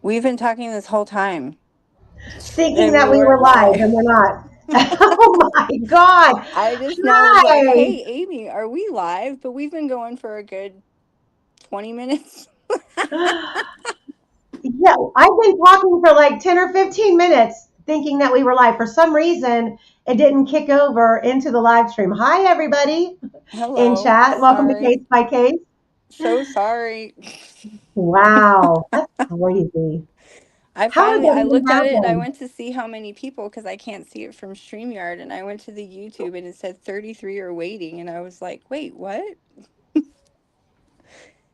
We've been talking this whole time, Thinking and that we we were weren't live live. and we're not. Oh my God. I just now was like, Hi. "Hey, Amy, are we live?" But we've been going for a good 20 minutes. Yeah, I've been talking for like 10 or 15 minutes thinking that we were live. For some reason, it didn't kick over into the live stream. Hi, everybody in Hello, chat. Welcome to sorry, Case by Case. so sorry. Wow, that's crazy. How did I that even looked at it and I happen? went to see how many people because I can't see it from StreamYard, and I went to the YouTube and it said 33 are waiting, and I was like, "Wait, what?"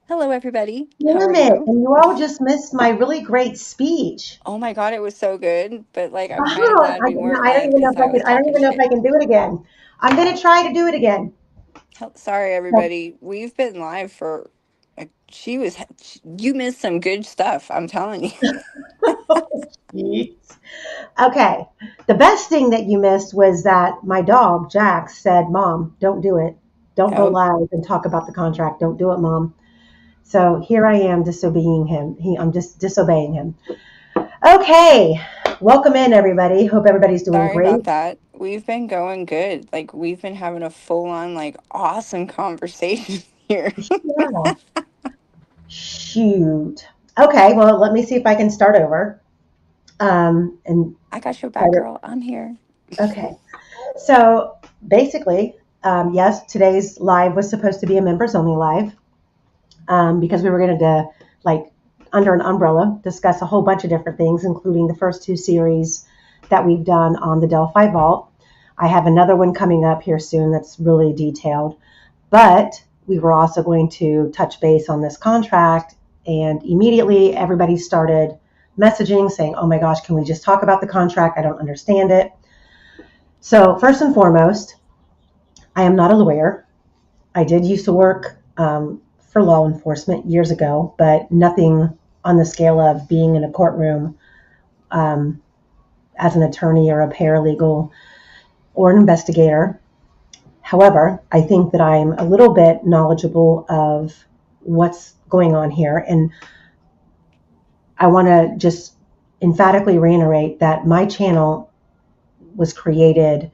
Hello, everybody. How are Damn it. you? And you all just missed my really great speech. Oh my God, it was so good, but like, I'm kind of Oh, glad we no, weren't I don't live even know because if I I was can. I don't talking even know if I shit. can do it again. I'm gonna try to do it again. Sorry, everybody. We've been live for. She was. You missed some good stuff. I'm telling you. Jeez. Okay. The best thing that you missed was that my dog, Jax, said, Mom, don't do it. Don't go Oh, live and talk about the contract. Don't do it, Mom. So here I am disobeying him. I'm just disobeying him. Okay. Welcome in, everybody. Hope everybody's doing sorry great. about that. We've been going good. Like, we've been having a full on, like, awesome conversation here. Yeah. Shoot. Okay. Well, let me see if I can start over. And I got your try back, to, girl. I'm here. okay. So basically, yes, today's live was supposed to be a members only live. Because we were going to, like, under an umbrella, discuss a whole bunch of different things, including the first two series that we've done on the Delphi Vault. I have another one coming up here soon that's really detailed, but we were also going to touch base on this contract, and immediately everybody started messaging saying, oh my gosh, can we just talk about the contract? I don't understand it. So first and foremost, I am not a lawyer. I did used to work for law enforcement years ago, but nothing on the scale of being in a courtroom um, as an attorney or a paralegal or an investigator. However, I think that I'm a little bit knowledgeable of what's going on here. And I want to just emphatically reiterate that my channel was created,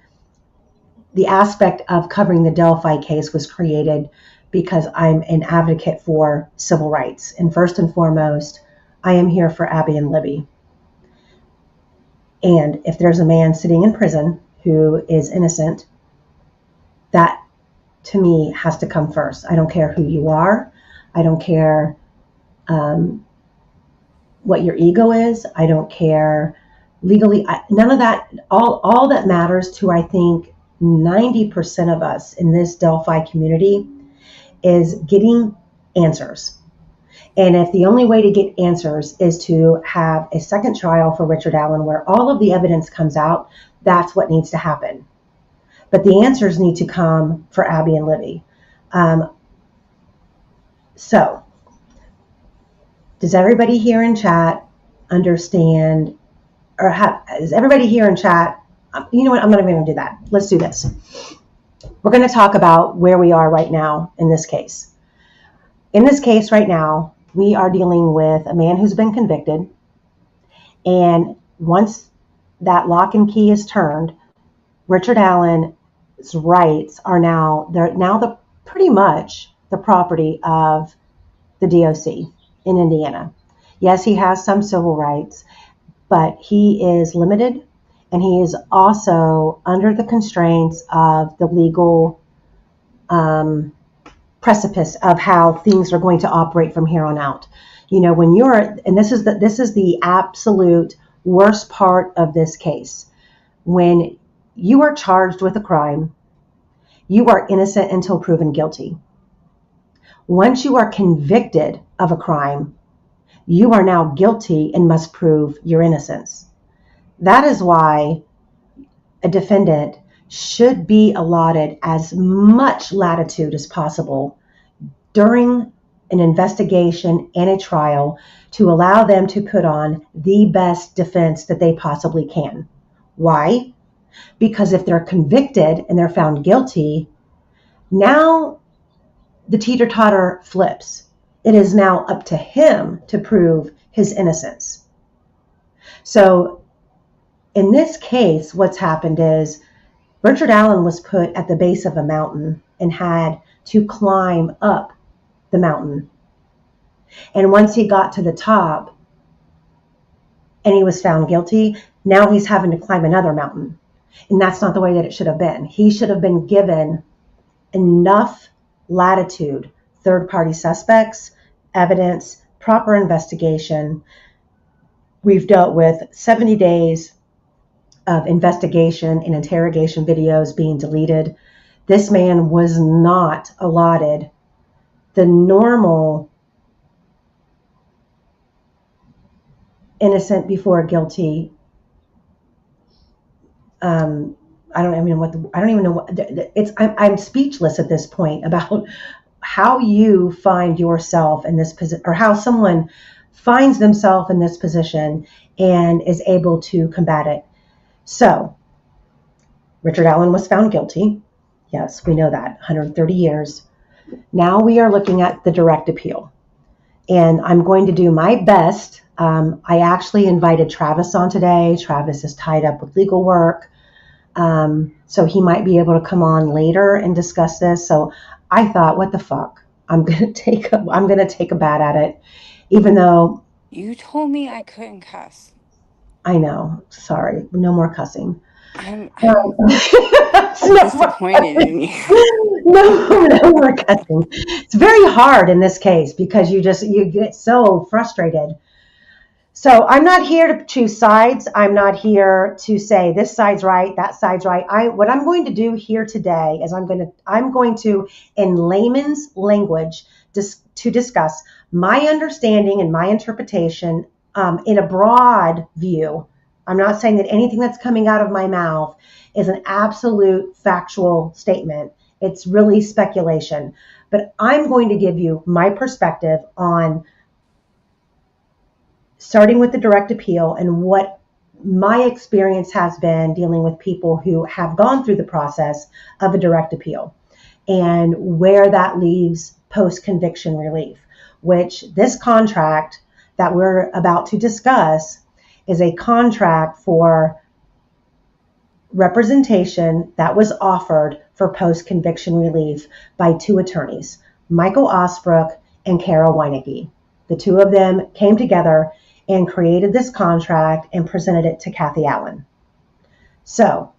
the aspect of covering the Delphi case was created because I'm an advocate for civil rights. And first and foremost, I am here for Abby and Libby. And if there's a man sitting in prison who is innocent, that to me has to come first. I don't care who you are. I don't care um, what your ego is. I don't care legally. None of that. All that matters to, I think, 90% of us in this Delphi community is getting answers. And if the only way to get answers is to have a second trial for Richard Allen where all of the evidence comes out, that's what needs to happen. But the answers need to come for Abby and Libby. Um, so, does everybody here in chat understand, or is everybody here in chat? You know what? I'm not even going to do that. Let's do this. We're going to talk about where we are right now in this case. In this case right now, we are dealing with a man who's been convicted. And once that lock and key is turned, Richard Allen's rights are now the pretty much the property of the DOC in Indiana. Yes, he has some civil rights, but he is limited, and he is also under the constraints of the legal um, precipice of how things are going to operate from here on out. You know, when you're, and this is the absolute worst part of this case. When you are charged with a crime, you are innocent until proven guilty. Once you are convicted of a crime, you are now guilty and must prove your innocence. That is why a defendant should be allotted as much latitude as possible during an investigation and a trial to allow them to put on the best defense that they possibly can. Why? Because if they're convicted and they're found guilty, now the teeter-totter flips. It is now up to him to prove his innocence. So in this case, what's happened is Richard Allen was put at the base of a mountain and had to climb up the mountain. And once he got to the top and he was found guilty, now he's having to climb another mountain. And that's not the way that it should have been. He should have been given enough latitude, third-party suspects, evidence, proper investigation. We've dealt with 70 days of investigation and interrogation videos being deleted. This man was not allotted the normal innocent before guilty. I don't even know what it's. I'm speechless at this point about how you find yourself in this position, or how someone finds themselves in this position and is able to combat it. So, Richard Allen was found guilty. Yes, we know that. 130 years. Now we are looking at the direct appeal. And I'm going to do my best. I actually invited Travis on today. Travis is tied up with legal work. So he might be able to come on later and discuss this. So I thought, what the fuck? I'm gonna take a bat at it, even though You told me I couldn't cuss. I know. Sorry, no more cussing. I'm No disappointed in you. no more cussing. It's very hard in this case because you get so frustrated. So I'm not here to choose sides. I'm not here to say this side's right, that side's right. What I'm going to do here today is I'm going to in layman's language to discuss my understanding and my interpretation in a broad view. I'm not saying that anything that's coming out of my mouth is an absolute factual statement. It's really speculation. But I'm going to give you my perspective on starting with the direct appeal and what my experience has been dealing with people who have gone through the process of a direct appeal and where that leaves post-conviction relief, which this contract that we're about to discuss is a contract for representation that was offered for post-conviction relief by two attorneys, Michael Osbrook and Carol Weinecke. The two of them came together and created this contract and presented it to Kathy Allen. So,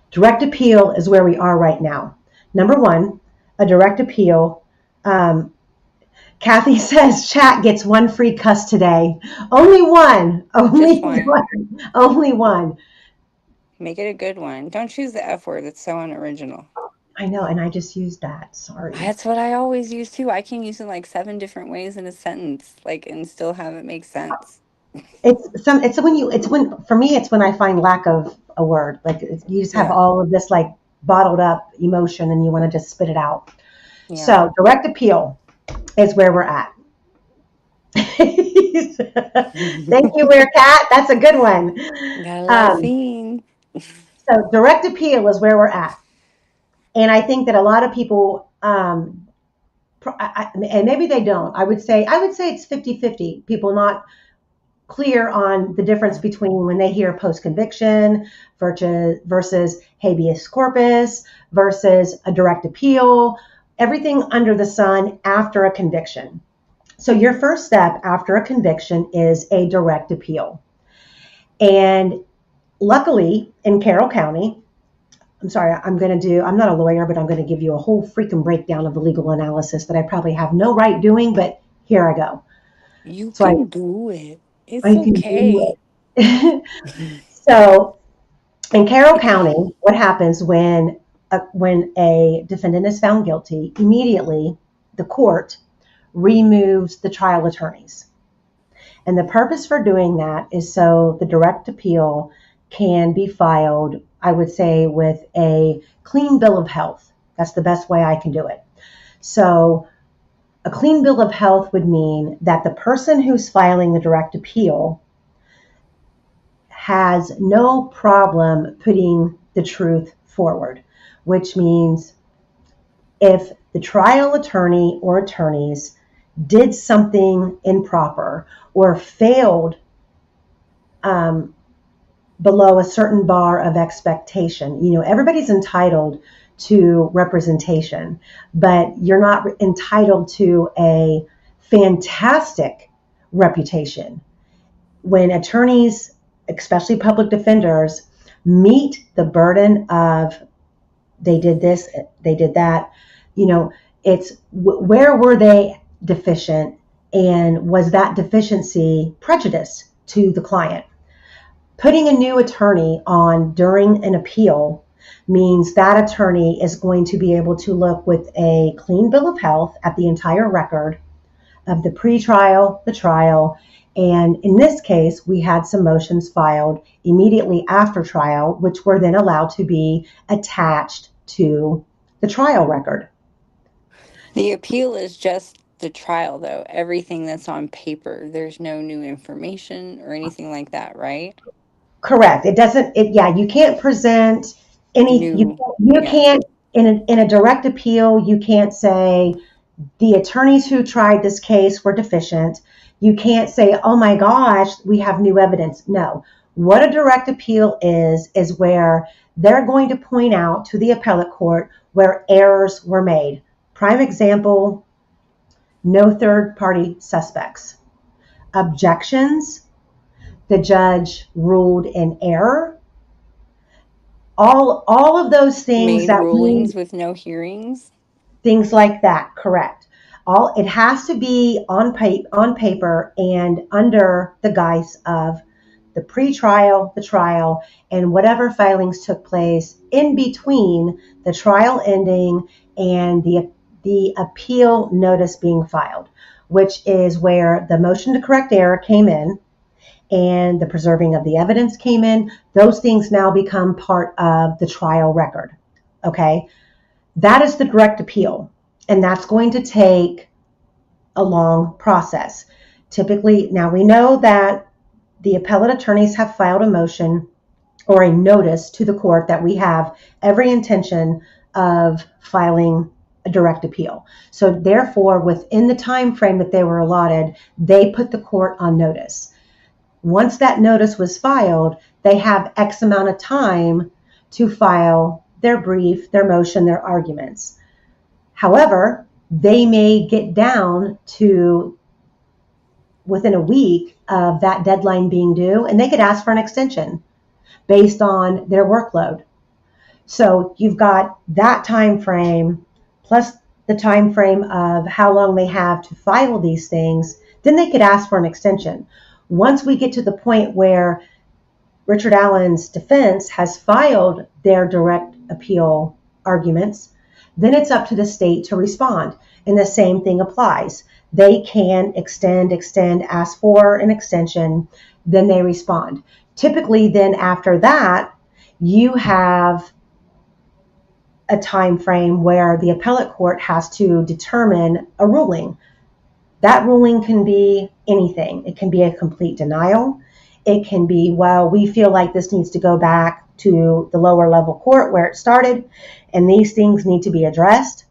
direct appeal is where we are right now. Number one, a direct appeal. Kathy says chat gets one free cuss today. Only one. Only one. Only one. Make it a good one. Don't choose the F word. It's so unoriginal. I know, and I just used that. Sorry. That's what I always use too. I can use it like 7 different ways in a sentence, and still have it make sense. For me, it's when I find lack of a word. Like you just have all of this like bottled up emotion and you want to just spit it out. Yeah. So direct appeal is where we're at. Thank you, Weircat. That's a good one. Got a lot of scene. So direct appeal is where we're at. And I think that a lot of people, and maybe they don't, I would say it's 50-50. People not clear on the difference between when they hear post-conviction versus habeas corpus versus a direct appeal, everything under the sun after a conviction. So your first step after a conviction is a direct appeal. And luckily in Carroll County, I'm not a lawyer, but I'm going to give you a whole freaking breakdown of the legal analysis that I probably have no right doing, but here I go. You can do it. It's I okay. So in Carroll County, what happens when a defendant is found guilty, immediately the court removes the trial attorneys. And the purpose for doing that is so the direct appeal can be filed, I would say, with a clean bill of health. That's the best way I can do it. So a clean bill of health would mean that the person who's filing the direct appeal has no problem putting the truth forward, which means if the trial attorney or attorneys did something improper or failed um, below a certain bar of expectation. Everybody's entitled to representation, but you're not entitled to a fantastic reputation. When attorneys, especially public defenders, meet the burden of they did this, they did that, it's where were they deficient, and was that deficiency prejudice to the client? Putting a new attorney on during an appeal means that attorney is going to be able to look with a clean bill of health at the entire record of the pretrial, the trial, and in this case, we had some motions filed immediately after trial, which were then allowed to be attached to the trial record. The appeal is just the trial, though. Everything that's on paper, there's no new information or anything like that, right? Correct. It doesn't. Yeah. You can't present any. You New, you yeah. can't in a direct appeal. You can't say the attorneys who tried this case were deficient. You can't say, oh my gosh, we have new evidence. No. What a direct appeal is where they're going to point out to the appellate court where errors were made. Prime example, no third party suspects. Objections, the judge ruled in error. All of those things Made that we rulings with no hearings. things like that, correct. All it has to be on paper and under the guise of the pretrial, the trial, and whatever filings took place in between the trial ending and the appeal notice being filed, which is where the motion to correct error came in and the preserving of the evidence came in. Those things now become part of the trial record. Okay. That is the direct appeal, and that's going to take a long process. Typically, now we know that the appellate attorneys have filed a motion or a notice to the court that we have every intention of filing a direct appeal. So therefore, within the time frame that they were allotted, they put the court on notice. Once that notice was filed, they have X amount of time to file their brief, their motion, their arguments. However, they may get down to within a week of that deadline being due, and they could ask for an extension based on their workload. So you've got that time frame plus the time frame of how long they have to file these things. Then they could ask for an extension. Once we get to the point where Richard Allen's defense has filed their direct appeal arguments, then it's up to the state to respond. And the same thing applies. They can extend, ask for an extension, then they respond. Typically, then after that, you have a time frame where the appellate court has to determine a ruling. That ruling can be anything. It can be a complete denial. It can be, well, we feel like this needs to go back to the lower level court where it started, and these things need to be addressed.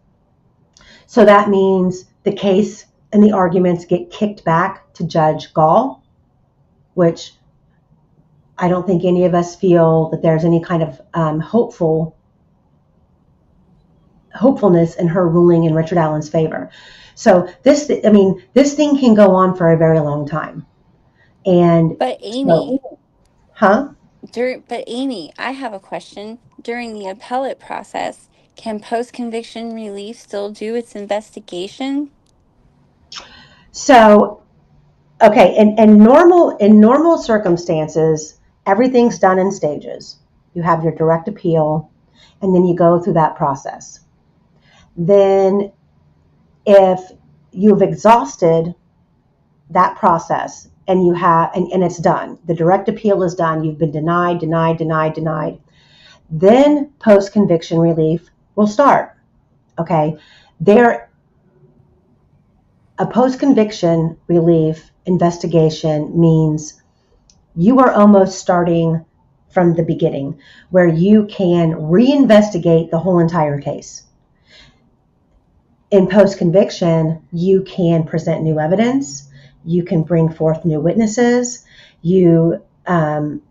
So that means the case and the arguments get kicked back to Judge Gall, which I don't think any of us feel that there's any kind of hopefulness in her ruling in Richard Allen's favor. So this thing can go on for a very long time. And But Amy, huh? but Amy, I have a question. During the appellate process, can post-conviction relief still do its investigation? So, okay, in normal circumstances, everything's done in stages. You have your direct appeal, and then you go through that process. Then, if you've exhausted that process and you have, and it's done, the direct appeal is done, you've been denied, then post-conviction relief will start. Okay, a post-conviction relief investigation means you are almost starting from the beginning, where you can reinvestigate the whole entire case. In post-conviction, you can present new evidence, you can bring forth new witnesses, you Um,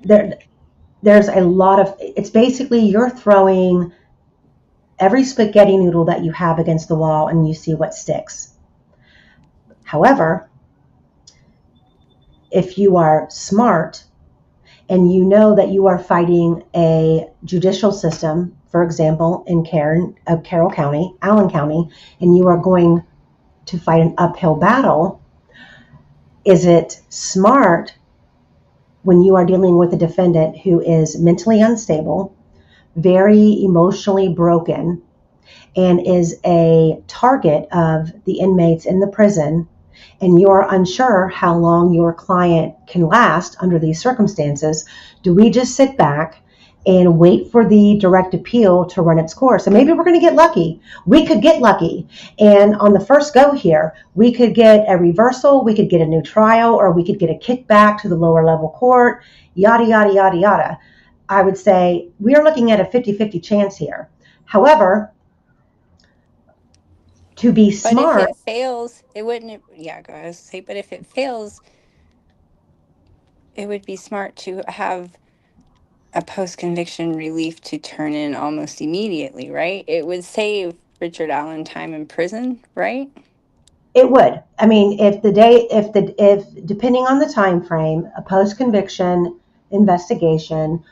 there, there's a lot of, it's basically you're throwing every spaghetti noodle that you have against the wall and you see what sticks. However, if you are smart and you know that you are fighting a judicial system, for example, in Carroll County, Allen County, and you are going to fight an uphill battle, is it smart when you are dealing with a defendant who is mentally unstable, very emotionally broken, and is a target of the inmates in the prison, and you're unsure how long your client can last under these circumstances, do we just sit back and wait for the direct appeal to run its course? And maybe we're going to get lucky. We could get lucky. And on the first go here, we could get a reversal, we could get a new trial, or we could get a kickback to the lower level court, yada, yada, yada, yada. I would say we are looking at a 50-50 chance here. However, to be But if smart, it fails, it wouldn't. Yeah, go ahead. Say, but if it fails, it would be smart to have a post conviction relief to turn in almost immediately, right? It would save Richard Allen time in prison, right? it would. I mean, if depending on the time frame, a post conviction investigation,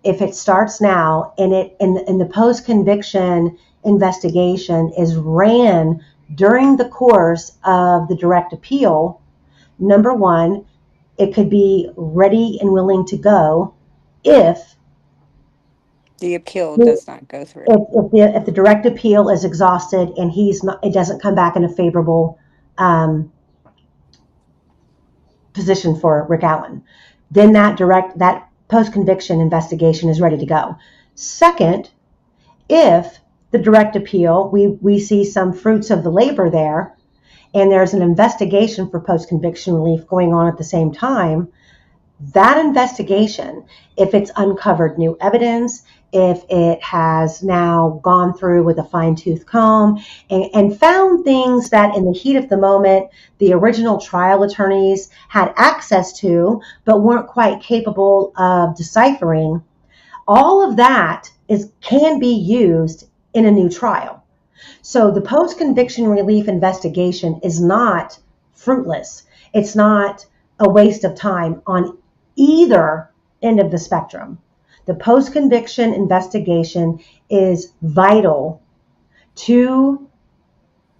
if it starts now and the post conviction investigation is ran during the course of the direct appeal, number one, it could be ready and willing to go if The appeal does not go through. if the direct appeal is exhausted and he's not, it doesn't come back in a favorable um, position for Rick Allen, then that post conviction investigation is ready to go. Second, if the direct appeal, we see some fruits of the labor there, and there's an investigation for post conviction relief going on at the same time, that investigation, if it's uncovered new evidence, if it has now gone through with a fine tooth comb and found things that in the heat of the moment, the original trial attorneys had access to, but weren't quite capable of deciphering, all of that can be used in a new trial. So the post conviction relief investigation is not fruitless. It's not a waste of time on either end of the spectrum. The post conviction investigation is vital to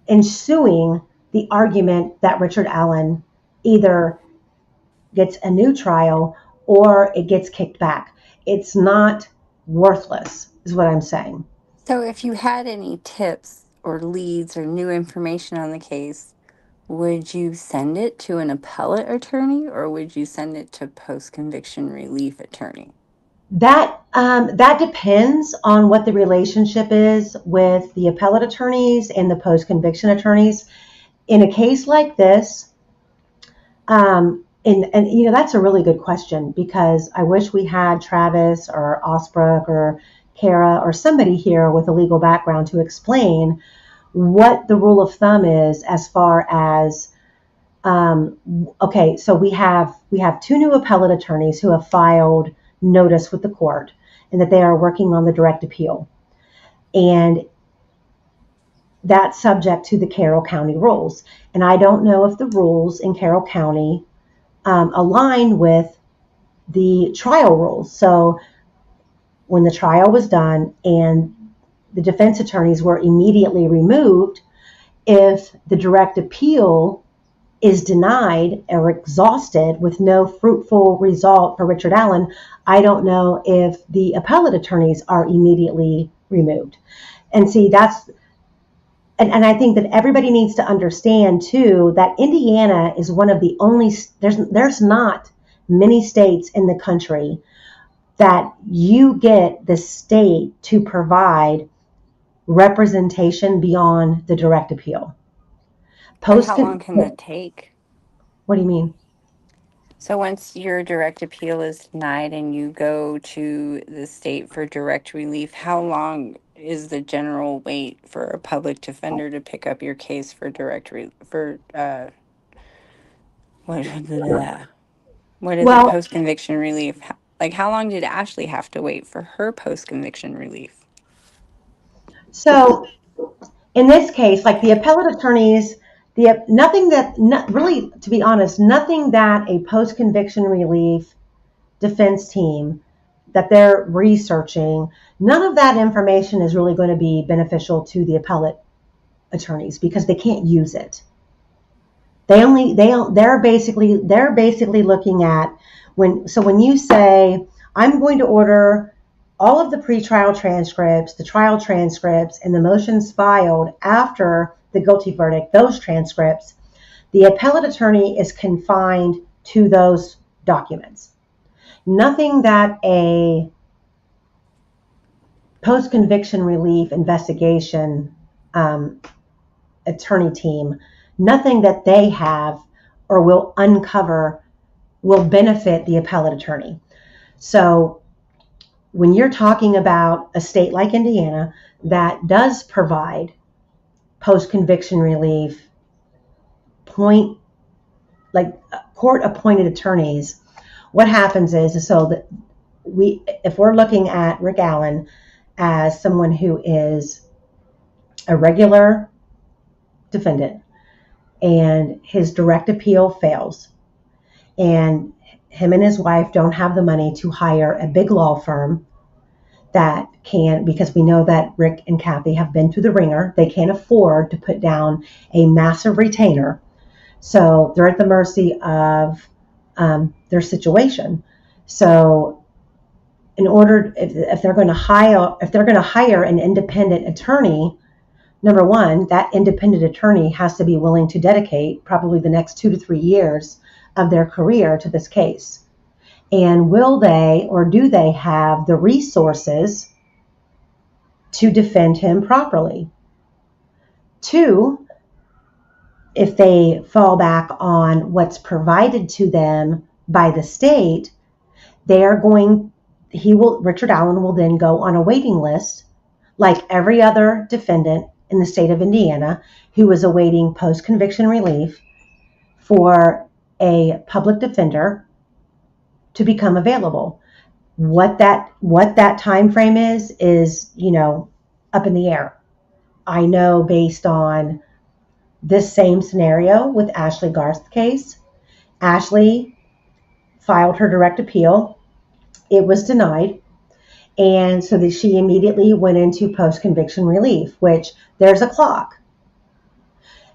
ensuing the argument that Richard Allen either gets a new trial or it gets kicked back. It's not worthless, is what I'm saying. So, if you had any tips or leads or new information on the case, would you send it to an appellate attorney or would you send it to post conviction relief attorney? That depends on what the relationship is with the appellate attorneys and the post conviction attorneys. In a case like this, and you know that's a really good question because I wish we had Travis or Osbrook or Kara or somebody here with a legal background to explain what the rule of thumb is as far as okay, so we have two new appellate attorneys who have filed notice with the court and that they are working on the direct appeal. And that's subject to the Carroll County rules. And I don't know if the rules in Carroll County align with the trial rules. So when the trial was done and the defense attorneys were immediately removed, if the direct appeal is denied or exhausted with no fruitful result for Richard Allen, I don't know if the appellate attorneys are immediately removed. And see, and I think that everybody needs to understand too that Indiana is one of the only, there's not many states in the country that you get the state to provide representation beyond the direct appeal. And Post, how long can that take? what do you mean? So once your direct appeal is denied and you go to the state for direct relief, how long is the general wait for a public defender to pick up your case for direct for what blah, blah, blah. What is a Well, post conviction relief? Like, how long did Ashley have to wait for her post conviction relief? so in this case, like the appellate attorneys, nothing that really, to be honest, nothing that a post conviction relief defense team that they're researching, none of that information is really going to be beneficial to the appellate attorneys because they can't use it. They're basically looking at when you say I'm going to order all of the pretrial transcripts, the trial transcripts, and the motions filed after the guilty verdict, those transcripts, the appellate attorney is confined to those documents. Nothing that a post conviction relief investigation um, attorney team, nothing that they have or will uncover will benefit the appellate attorney. So when you're talking about a state like Indiana that does provide post conviction relief, point like court appointed attorneys, what happens is so that if we're looking at Rick Allen as someone who is a regular defendant and his direct appeal fails, and him and his wife don't have the money to hire a big law firm that can, because we know that Rick and Kathy have been through the ringer, they can't afford to put down a massive retainer. So they're at the mercy of their situation. So in order, if they're going to hire an independent attorney, number one, that independent attorney has to be willing to dedicate probably the next 2 to 3 years of their career to this case. And will they or do they have the resources to defend him properly? Two, if they fall back on what's provided to them by the state, Richard Allen will then go on a waiting list like every other defendant in the state of Indiana who is awaiting post-conviction relief for a public defender to become available. What that time frame is up in the air. I know based on this same scenario with Ashley Garth's case. Ashley filed her direct appeal. It was denied. And so that she immediately went into post-conviction relief, which there's a clock.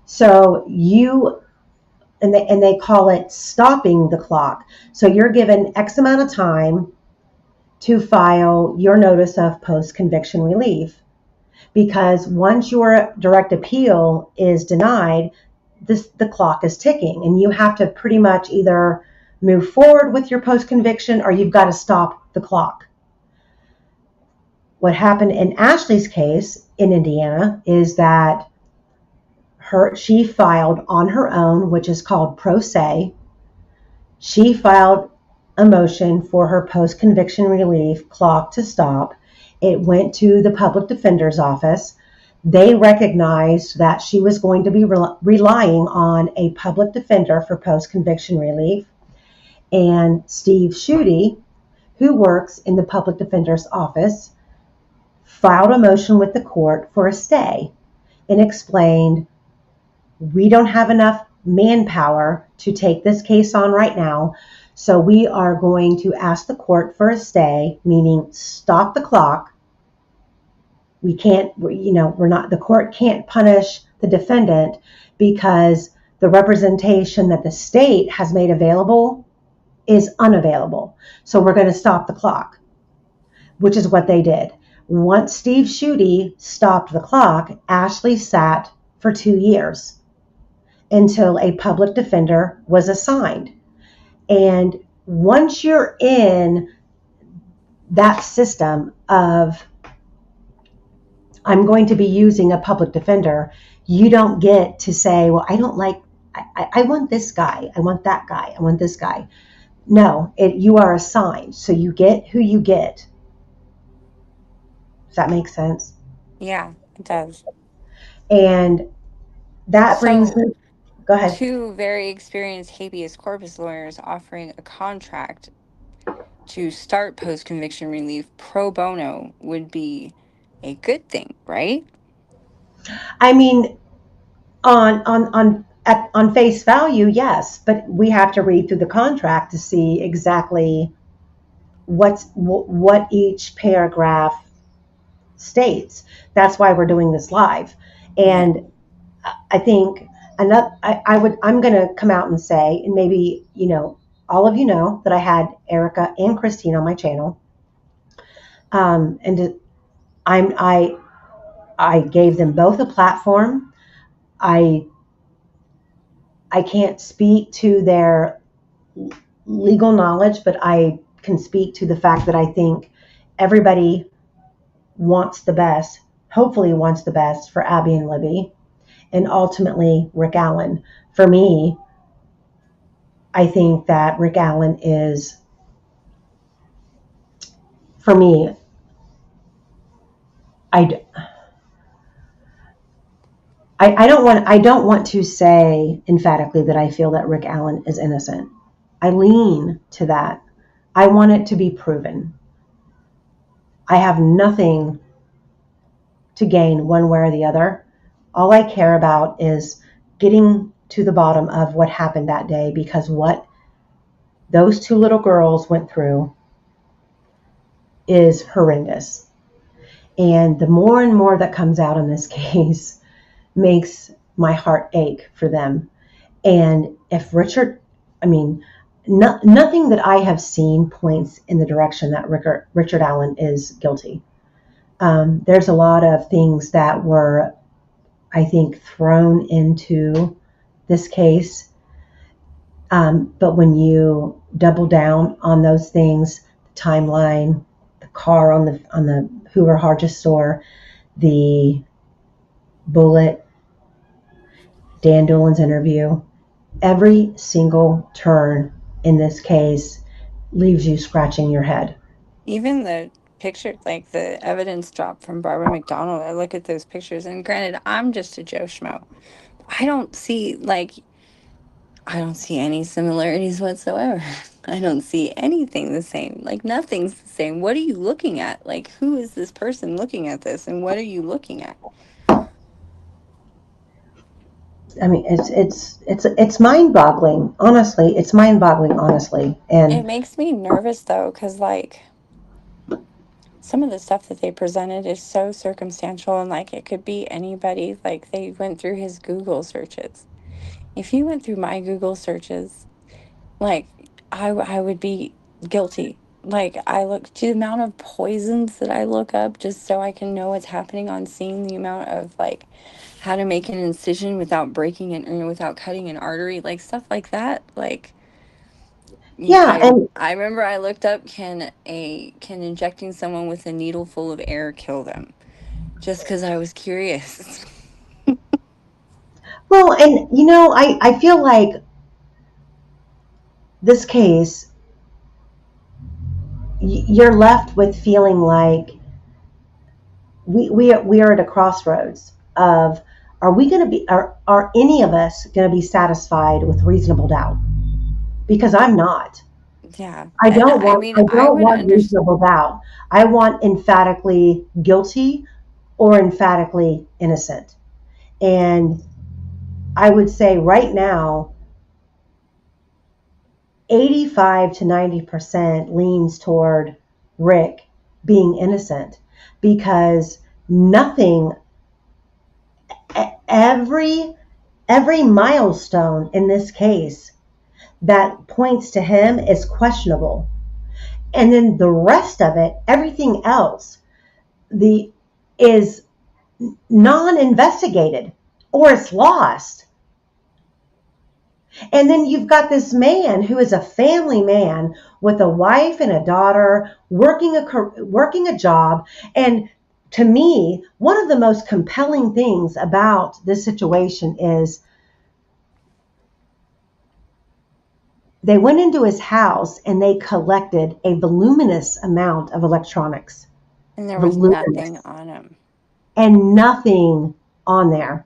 So they call it stopping the clock. So you're given X amount of time to file your notice of post-conviction relief. Because once your direct appeal is denied, the clock is ticking, and you have to pretty much either move forward with your post-conviction or you've got to stop the clock. What happened in Ashley's case in Indiana is that she filed on her own, which is called pro se. She filed a motion for her post-conviction relief clock to stop. It went to the public defender's office. They recognized that she was going to be relying on a public defender for post-conviction relief. And Steve Schutte, who works in the public defender's office, filed a motion with the court for a stay and explained, we don't have enough manpower to take this case on right now. So we are going to ask the court for a stay, meaning stop the clock. We can't, the court can't punish the defendant because the representation that the state has made available is unavailable. So we're going to stop the clock, which is what they did. Once Steve Schutte stopped the clock, Ashley sat for 2 years until a public defender was assigned. And once you're in that system of, I'm going to be using a public defender, you don't get to say, well, I want this guy, I want that guy, I want this guy. No, you are assigned. So you get who you get. Does that make sense? Yeah, it does. And that brings So, me. Go ahead. two very experienced habeas corpus lawyers offering a contract to start post conviction relief pro bono would be a good thing, right? I mean, on face value, yes, but we have to read through the contract to see exactly what each paragraph states. That's why we're doing this live. Yeah. And I think I'm going to come out and say, and maybe, all of you know that I had Erica and Christine on my channel. And I'm, I gave them both a platform. I, I can't speak to their legal knowledge, but I can speak to the fact that I think everybody wants the best, hopefully wants the best for Abby and Libby, and ultimately Rick Allen. For me, I think that Rick Allen is, for me, I, I don't want to say emphatically that I feel that Rick Allen is innocent. I lean to that. I want it to be proven. I have nothing to gain one way or the other. All I care about is getting to the bottom of what happened that day, because what those two little girls went through is horrendous. And the more and more that comes out in this case makes my heart ache for them. And if Richard, I mean, nothing that I have seen points in the direction that Richard Allen is guilty. There's a lot of things that were, I think, thrown into this case. But when you double down on those things, the timeline, the car on the Hoover Hargis store, the bullet, Dan Dolan's interview, every single turn in this case leaves you scratching your head. Even the picture, like the evidence drop from Barbara McDonald, I look at those pictures, and granted, I'm just a Joe Schmo. I don't see, like, I don't see any similarities whatsoever. I don't see anything the same. Like, nothing's the same. What are you looking at? Like, who is this person looking at this, and what are you looking at? I mean, it's mind-boggling. Honestly, it's mind-boggling. Honestly, It and makes me nervous, though, because, like, some of the stuff that they presented is so circumstantial, and, like, it could be anybody. Like, they went through his Google searches. If you went through my Google searches, like, I would be guilty. Like, I look to the amount of poisons that I look up just so I can know what's happening on scene, the amount of, like, how to make an incision without breaking it or without cutting an artery, like stuff like that. Like, yeah, and I remember I looked up, can injecting someone with a needle full of air kill them? Just because I was curious. well, and I feel like this case, you're left with feeling like we are at a crossroads of, are we going to be, are any of us going to be satisfied with reasonable doubt? Because I'm not. Yeah, I and don't I want mean, I I don't would want understand. reasonable doubt. I want emphatically guilty or emphatically innocent. And I would say right now, 85 to 90% leans toward Rick being innocent, because nothing, every milestone in this case that points to him is questionable. And then the rest of it, everything else, the is non-investigated, or it's lost. And then you've got this man who is a family man with a wife and a daughter, working a job. And to me, one of the most compelling things about this situation is they went into his house and they collected a voluminous amount of electronics. And there was nothing Voluminous. on him. And nothing on there.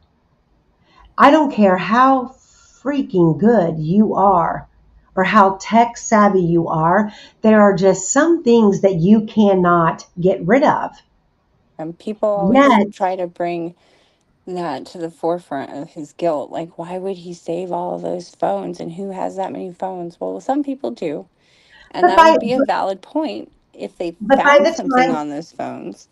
I don't care how freaking good you are or how tech savvy you are, there are just some things that you cannot get rid of. And people always Yet, try to bring that to the forefront of his guilt. Like, why would he save all of those phones? And who has that many phones? Well, some people do. And but that by would be a valid point if they but by found the something time on those phones.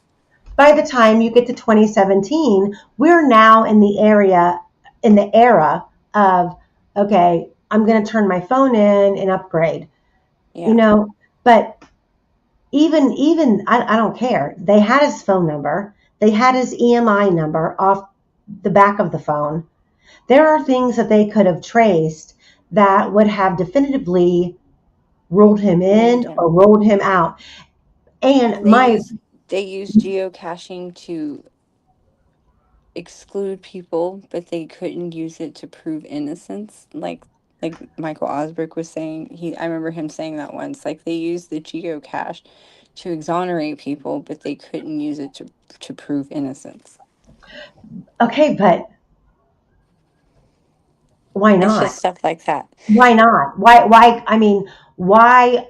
by the time you get to 2017, we're now in the era of, okay, I'm going to turn my phone in and upgrade, you Yeah. know, but even I don't care. They had his phone number. They had his EMI number off the back of the phone. There are things that they could have traced that would have definitively ruled him Named in or him. ruled him out. And And my they use geocaching to exclude people, but they couldn't use it to prove innocence. Like Michael Osberg was saying, I remember him saying that once. Like they used the geocache to exonerate people, but they couldn't use it to prove innocence. okay, but why It's just not? stuff like that. Why not? I mean, why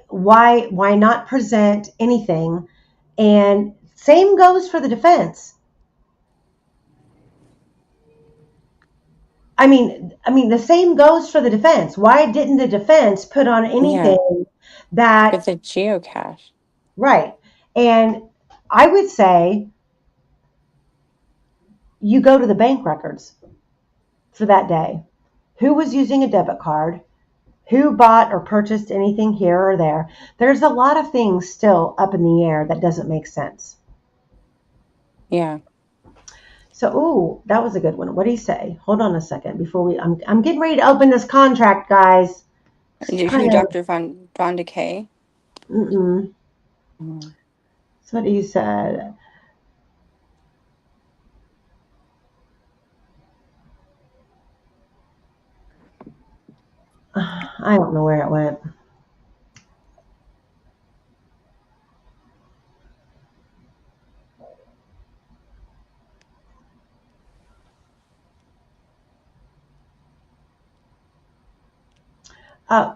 not present anything? And same goes for the defense. I mean, the same goes for the defense. Why didn't the defense put on Yeah, anything that with the geocache. right? And I would say you go to the bank records for that day. Who was using a debit card? Who bought or purchased anything here or there? There's a lot of things still up in the air that doesn't make sense. Yeah. So, ooh, that was a good one. What do you say? Hold on a second before I'm getting ready to open this contract, guys. Just Who, trying to. Dr. Von Decay? Mm-mm. Mm. So what he said. I don't know where it went.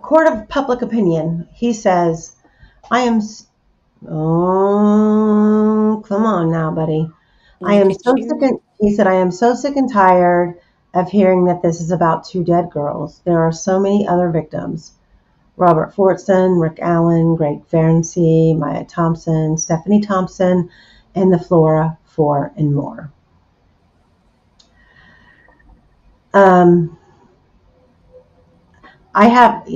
Court of public opinion. He says, I am. Oh, come on now, buddy. I Look am at so sick you. and he said, I am so sick and tired of hearing that this is about two dead girls. There are so many other victims. Robert Fortson, Rick Allen, Greg Ferenczi, Maya Thompson, Stephanie Thompson, and the Flora 4 and more. Um, I have,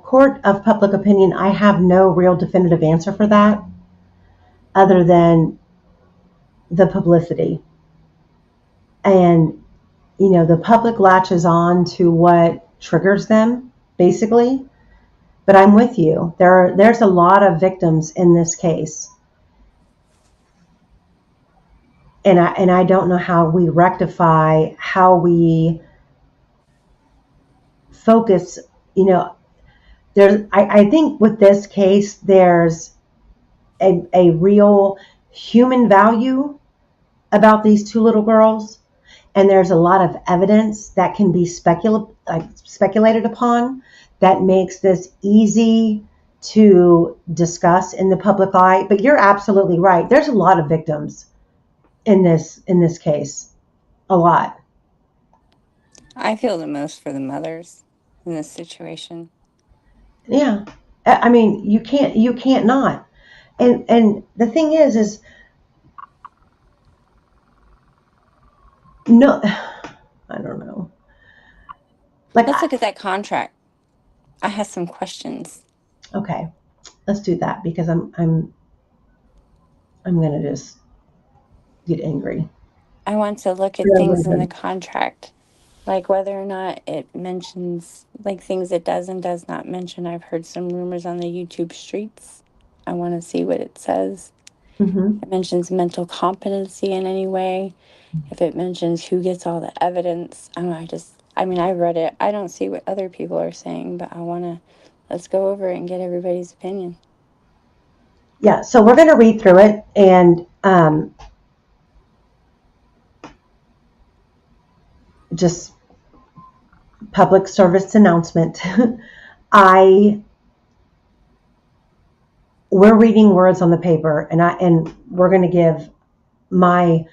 court of public opinion, I have no real definitive answer for that other than the publicity. And, the public latches on to what triggers them, basically. But I'm with you. There's a lot of victims in this case. And I don't know how we rectify, how we focus, I think with this case there's a real human value about these two little girls, and there's a lot of evidence that can be speculated upon that makes this easy to discuss in the public eye. But you're absolutely right. There's a lot of victims in this case. A lot. I feel the most for the mothers in this situation. Yeah. I mean, you can't not. And the thing is no, I don't know. Like, Let's look at that contract. I have some questions. okay, let's do that because I'm gonna just get angry. I want to look at For no things in the reason. contract, like whether or not it mentions like things it does and does not mention. I've heard some rumors on the YouTube streets. I want to see what it says. Hmm. It mentions mental competency in any way. If it mentions who gets all the evidence, I don't know, I mean, I read it. I don't see what other people are saying, but let's go over it and get everybody's opinion. Yeah, so we're gonna read through it and just public service announcement. I we're reading words on the paper, and we're going to give my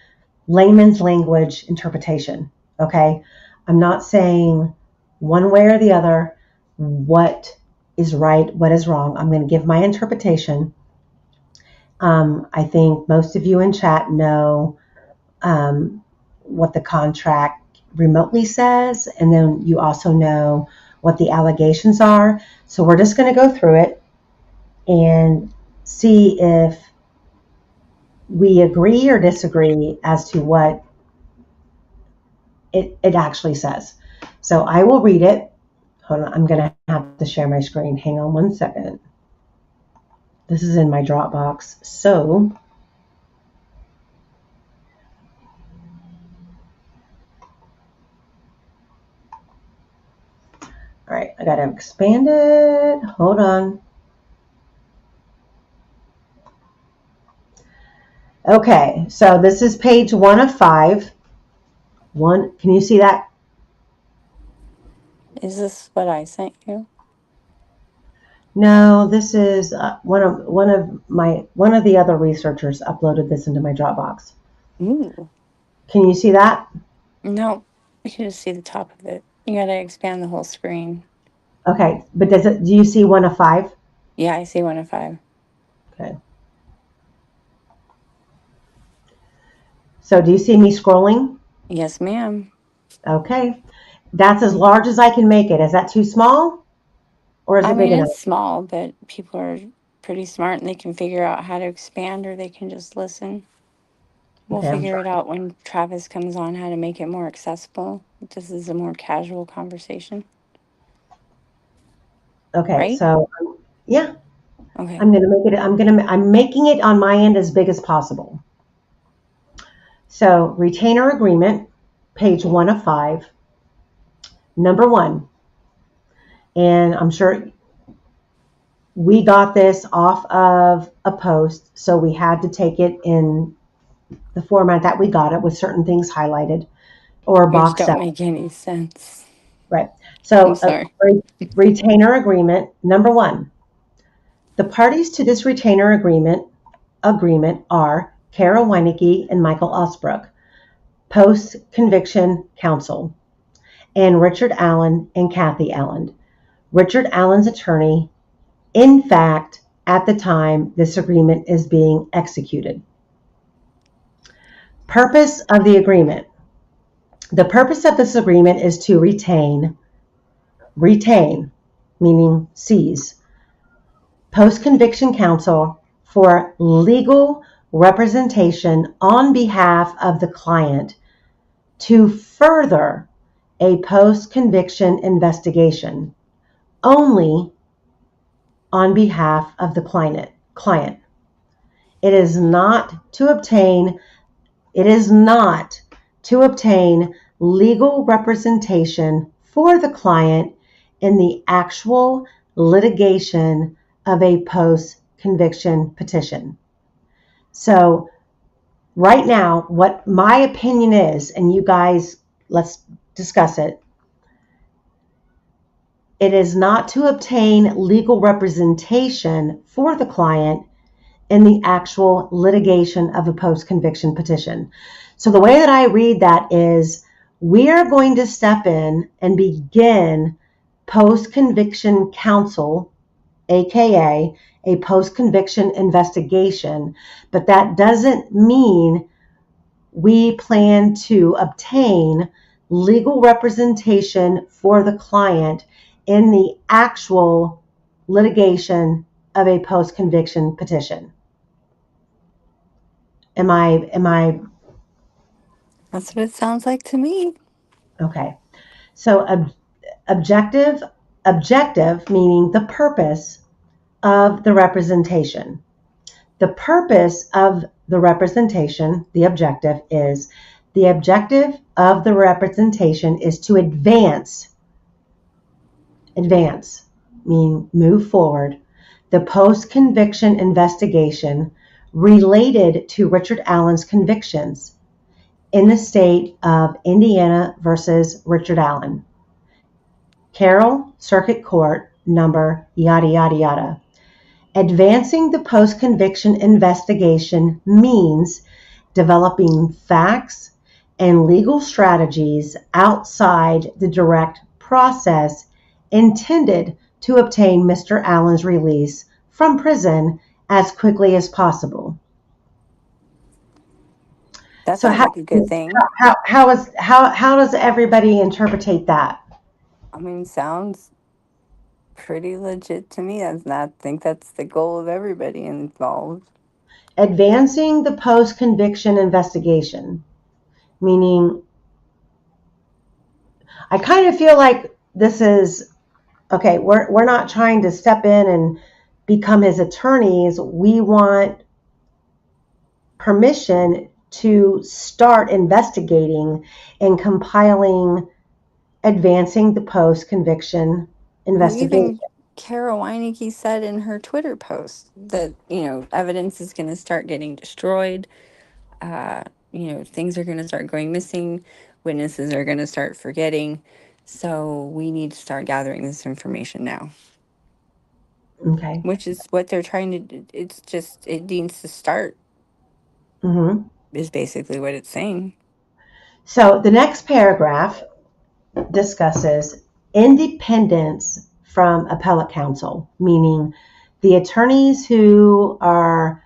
layman's language interpretation. Okay, I'm not saying one way or the other what is right, what is wrong. I'm going to give my interpretation. I think most of you in chat know what the contract remotely says, and then you also know what the allegations are. So we're just going to go through it and see if we agree or disagree as to what it actually says. So I will read it. Hold on, I'm going to have to share my screen. Hang on one second. This is in my Dropbox. So, all right, I got to expand it. Hold on. Okay, so this is page 1 of 5. Can you see that? Is this what I sent you? No, this is one of the other researchers uploaded this into my Dropbox. Ooh. Can you see that? No, you can just see the top of it. You gotta expand the whole screen. Okay, but do you see 1 of 5? Yeah, I see 1 of 5. Okay. So do you see me scrolling? Yes, ma'am. Okay. That's as large as I can make it. Is that too small or is I it big mean, enough? it's small, but people are pretty smart and they can figure out how to expand or they can just listen. We'll Okay, I'm figure it trying. out when Travis comes on how to make it more accessible. This is a more casual conversation, Okay, right? so yeah, Okay. I'm gonna make it. I'm making it on my end as big as possible. So retainer agreement, page 1 of 5, number 1, and I'm sure we got this off of a post, so we had to take it in the format that we got it with certain things highlighted or Which boxed don't out. make any sense. Right. I'm So sorry. retainer agreement, number 1. The parties to this retainer agreement are Kara Weinecke and Michael Osbrook, post-conviction counsel, and Richard Allen and Kathy Allen, Richard Allen's attorney. In fact, at the time this agreement is being executed. Purpose of the agreement. The purpose of this agreement is to retain, meaning seize, post-conviction counsel for legal representation on behalf of the client to further a post-conviction investigation only on behalf of the client. It is not to obtain legal representation for the client in the actual litigation of a post-conviction petition. So right now, what my opinion is, and you guys, let's discuss it. It is not to obtain legal representation for the client in the actual litigation of a post-conviction petition. So the way that I read that is we are going to step in and begin post-conviction counsel, aka a post-conviction investigation, but that doesn't mean we plan to obtain legal representation for the client in the actual litigation of a post-conviction petition. Am I That's what it sounds like to me. okay? So objective meaning the purpose of the representation. The purpose of the representation, the objective of the representation is to advance, meaning move forward, the post-conviction investigation related to Richard Allen's convictions in the state of Indiana versus Richard Allen. Carroll Circuit Court, number yada yada yada. Advancing the post-conviction investigation means developing facts and legal strategies outside the direct process intended to obtain Mr. Allen's release from prison as quickly as possible. That So sounds like a good thing. how does everybody interpret that? I mean, sounds pretty legit to me. I think that's the goal of everybody involved. Advancing the post-conviction investigation, meaning I kind of feel like this is okay. We're not trying to step in and become his attorneys. We want permission to start investigating and compiling, advancing the post-conviction Well, investigation. even Kara Weineke said in her Twitter post that, evidence is going to start getting destroyed. Things are going to start going missing. Witnesses are going to start forgetting. So we need to start gathering this information now, Okay. which is what they're trying to do. It's just, it needs to start, Mm-hmm. is basically what it's saying. So the next paragraph discusses independence from appellate counsel, meaning the attorneys who are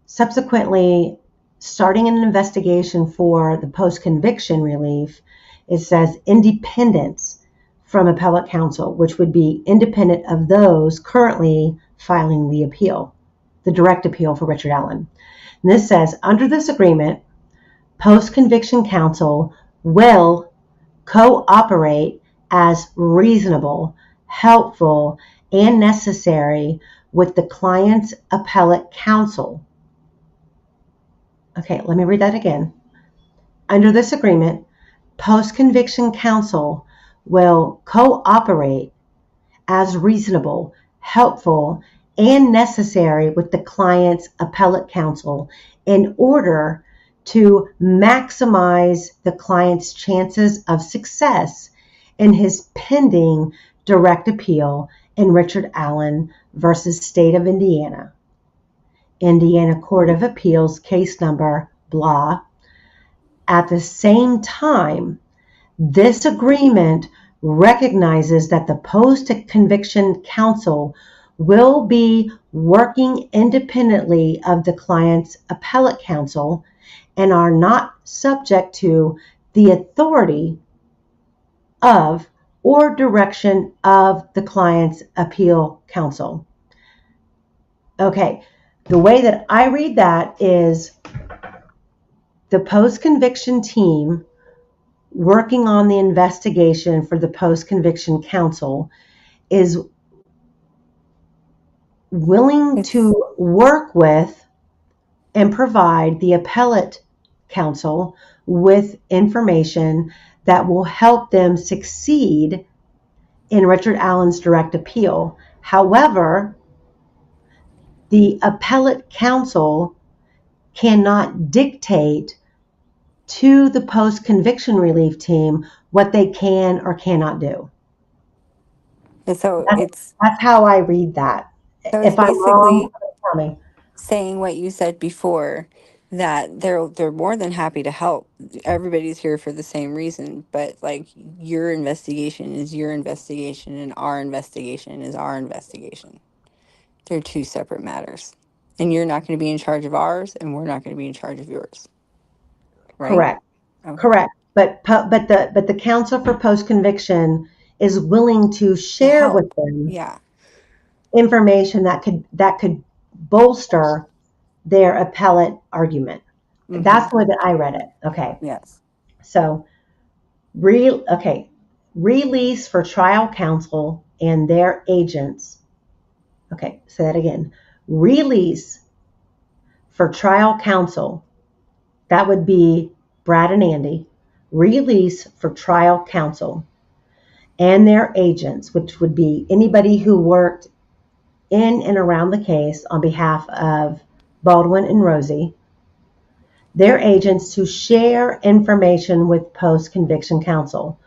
subsequently starting an investigation for the post-conviction relief. It says independence from appellate counsel, which would be independent of those currently filing the appeal, the direct appeal for Richard Allen. And this says, under this agreement, post-conviction counsel will cooperate as reasonable, helpful, and necessary with the client's appellate counsel. Okay, let me read that again. Under this agreement, post-conviction counsel will cooperate as reasonable, helpful, and necessary with the client's appellate counsel in order to maximize the client's chances of success in his pending direct appeal in Richard Allen versus State of Indiana, Indiana Court of Appeals, case number blah. At the same time, this agreement recognizes that the post-conviction counsel will be working independently of the client's appellate counsel and are not subject to the authority of or direction of the client's appeal counsel. Okay, the way that I read that is the post-conviction team working on the investigation for the post-conviction counsel is willing It's to work with and provide the appellate counsel with information that will help them succeed in Richard Allen's direct appeal. However, the appellate counsel cannot dictate to the post-conviction relief team what they can or cannot do. so That's, it's that's how I read that. so it's If I'm wrong, basically tell me. saying what you said before, that they're more than happy to help. Everybody's here for the same reason, but like, your investigation is your investigation and our investigation is our investigation. They're two separate matters. And you're not going to be in charge of ours and we're not going to be in charge of yours, right? Correct. Okay. Correct. But the counsel for post conviction is willing to To share with help. them Yeah. information that could bolster their appellate argument. Mhm. That's the way that I read it. Okay. Yes. So okay. Release for trial counsel and their agents. Okay, say that again. Release for trial counsel. That would be Brad and Andy. Release for trial counsel and their agents, which would be anybody who worked in and around the case on behalf of Baldwin and Rosie, their agents to share information with post-conviction counsel.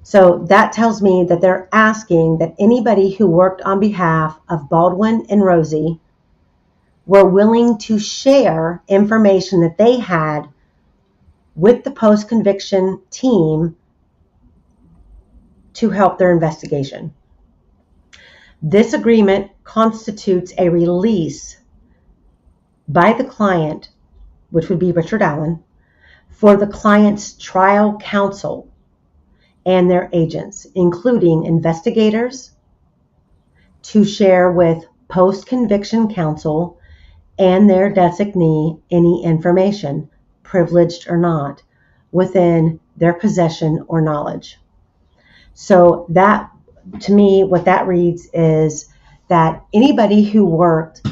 So that tells me that they're asking that anybody who worked on behalf of Baldwin and Rosie were willing to share information that they had with the post-conviction team to help their investigation. This agreement constitutes a release by the client, which would be Richard Allen, for the client's trial counsel and their agents, including investigators, to share with post-conviction counsel and their designee any information, privileged or not, within their possession or knowledge. So that, to me, what that reads is that anybody who worked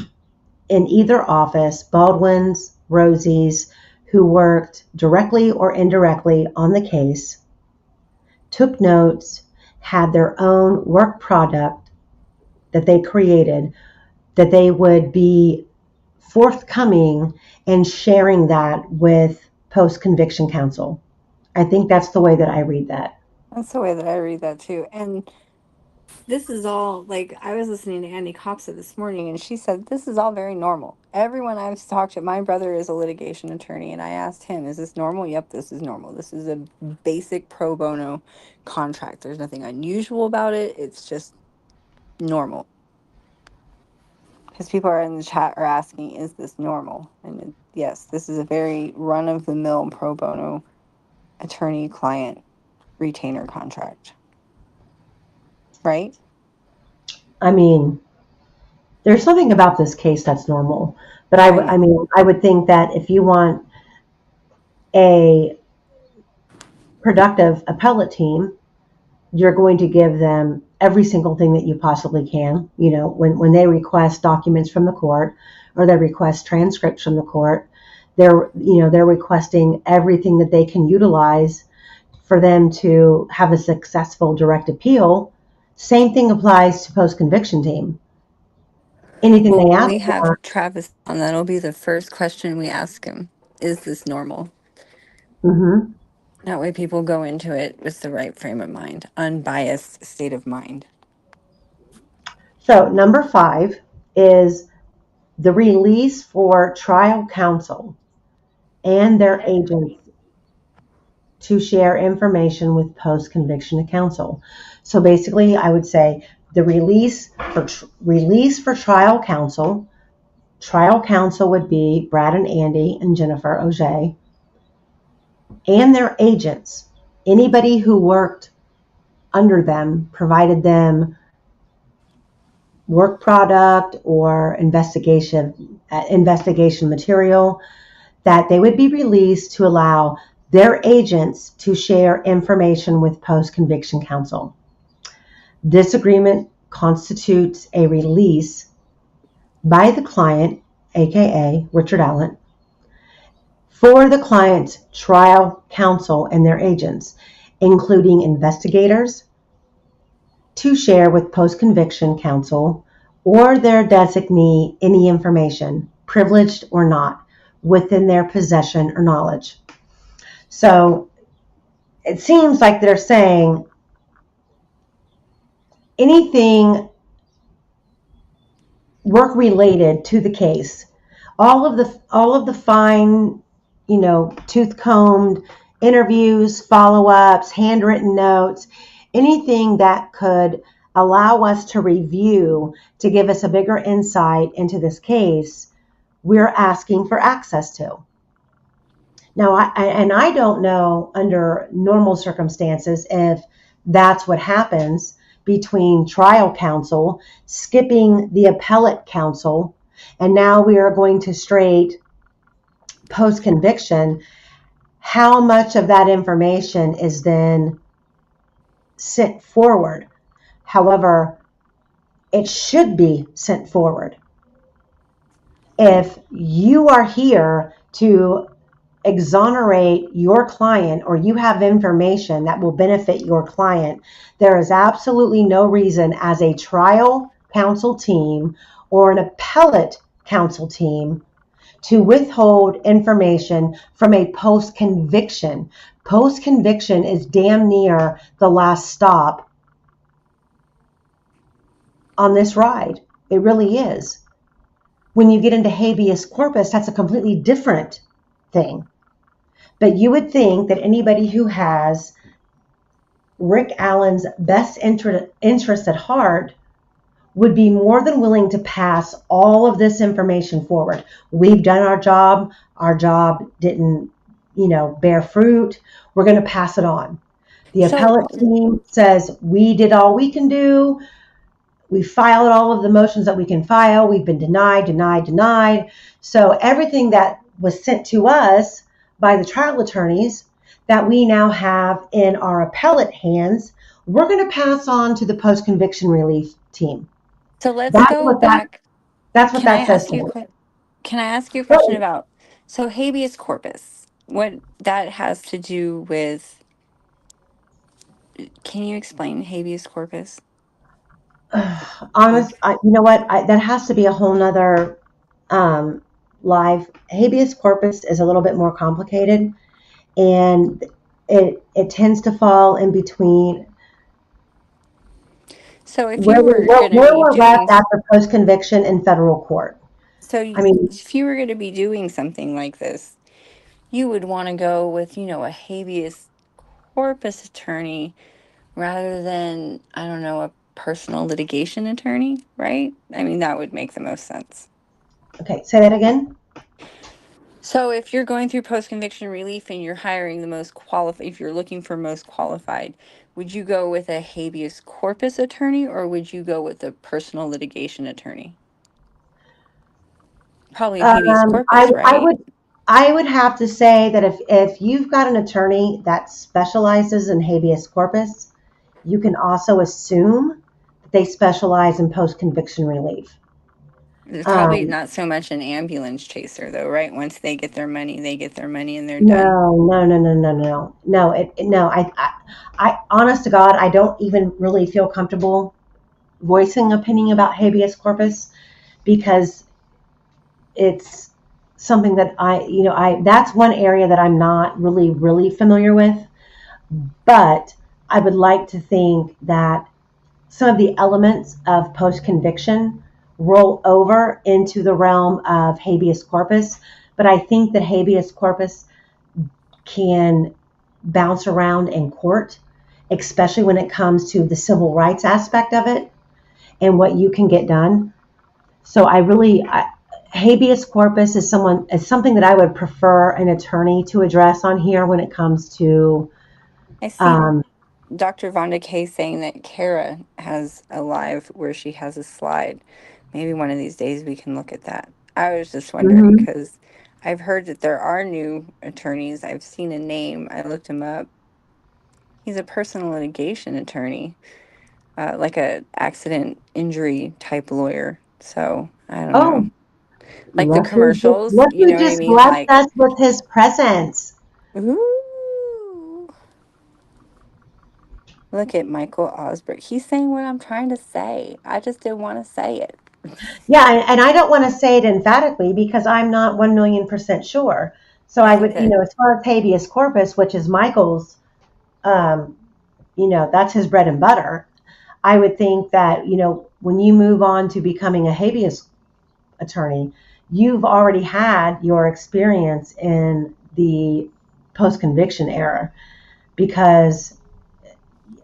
in either office, Baldwin's, Rosie's, who worked directly or indirectly on the case, took notes, had their own work product that they created, that they would be forthcoming and sharing that with post-conviction counsel. I think that's the way that I read that. That's the way that I read that too. And this is all like I was listening to Andy Coxa this morning, and she said this is all very normal. Everyone I've talked to, my brother is a litigation attorney, and I asked him, "Is this normal?" Yep, this is normal. This is a basic pro bono contract. There's nothing unusual about it. It's just normal. Because people are in the chat are asking, "Is this normal?" And yes, this is a very run of the mill pro bono attorney client retainer contract, right? I mean, there's something about this case that's normal, but I know. I would think that if you want a productive appellate team, you're going to give them every single thing that you possibly can. You know, when they request documents from the court or they request transcripts from the court, they're requesting everything that they can utilize for them to have a successful direct appeal. Same thing applies to post-conviction team. Anything Well, they when ask we have for. Travis on, that'll be the first question we ask him. Is this normal? Mm-hmm. That way people go into it with the right frame of mind, unbiased state of mind. So number 5 is the release for trial counsel and their agents to share information with post-conviction counsel. So basically, I would say the release for trial counsel. Trial counsel would be Brad and Andy and Jennifer Auger, and their agents. Anybody who worked under them, provided them work product or investigation material, that they would be released to allow their agents to share information with post-conviction counsel. This agreement constitutes a release by the client, aka Richard Allen, for the client's trial counsel and their agents, including investigators, to share with post-conviction counsel or their designee any information, privileged or not, within their possession or knowledge. So it seems like they're saying anything work related to the case, all of the fine, tooth combed interviews, follow-ups, handwritten notes, anything that could allow us to review to give us a bigger insight into this case, we're asking for access to. Now, I don't know under normal circumstances if that's what happens between trial counsel, skipping the appellate counsel, and now we are going to straight post-conviction. How much of that information is then sent forward? However, it should be sent forward. If you are here to exonerate your client or you have information that will benefit your client, there is absolutely no reason as a trial counsel team or an appellate counsel team to withhold information from a post conviction. Post conviction is damn near the last stop on this ride. It really is. When you get into habeas corpus, that's a completely different thing. But you would think that anybody who has Rick Allen's best interest at heart would be more than willing to pass all of this information forward. We've done our job. Our job didn't, bear fruit. We're going to pass it on. The So, appellate team says we did all we can do. We filed all of the motions that we can file. We've been denied, denied, denied. So everything that was sent to us by the trial attorneys that we now have in our appellate hands, we're going to pass on to the post-conviction relief team. so let's That's go what that back. that's what Can I that says ask to you me. a Can I ask you a question Really, about so habeas corpus? What that has to do with? Can you explain habeas corpus? honest, you know what? That has to be a whole nother um, live. Habeas corpus is a little bit more complicated, and it tends to fall in between So if where you we were where, going to where be we're left doing after post conviction in federal court. I mean, if you were going to be doing something like this, you would want to go with, a habeas corpus attorney rather than, I don't know, a personal litigation attorney, right? I mean, that would make the most sense. okay, say that again. So if you're going through post-conviction relief and you're hiring the most qualified, if you're looking for most qualified, would you go with a habeas corpus attorney or would you go with a personal litigation attorney? Probably a habeas Um, I, corpus, I right? would I would have to say that if you've got an attorney that specializes in habeas corpus, you can also assume that they specialize in post conviction relief. It's probably Um, not so much an ambulance chaser though, right? Once they get their money, they get their money and they're done. no, no, no, no, no, no, no. No. Honest to God, I don't even really feel comfortable voicing opinion about habeas corpus because it's something that that's one area that I'm not really, really familiar with. But I would like to think that some of the elements of post conviction roll over into the realm of habeas corpus. But I think that habeas corpus can bounce around in court, especially when it comes to the civil rights aspect of it and what you can get done. So habeas corpus is something that I would prefer an attorney to address on here when it comes to. I see Um, Dr. Vonda Kay saying that Kara has a live where she has a slide. Maybe one of these days we can look at that. I was just wondering mhm. because I've heard that there are new attorneys. I've seen a name. I looked him up. He's a personal litigation attorney, like a accident injury type lawyer. So I don't know. Oh, Like the commercials, look you who know what I just mean? blessed Like, us with his presence. ooh, look at Michael Osberg. He's saying what I'm trying to say. I just didn't want to say it. Yeah, and I don't want to say it emphatically because I'm not 1,000,000% sure. So I I think would, that as far as habeas corpus, which is Michael's, um, that's his bread and butter. I would think that, when you move on to becoming a habeas attorney, you've already had your experience in the post conviction era because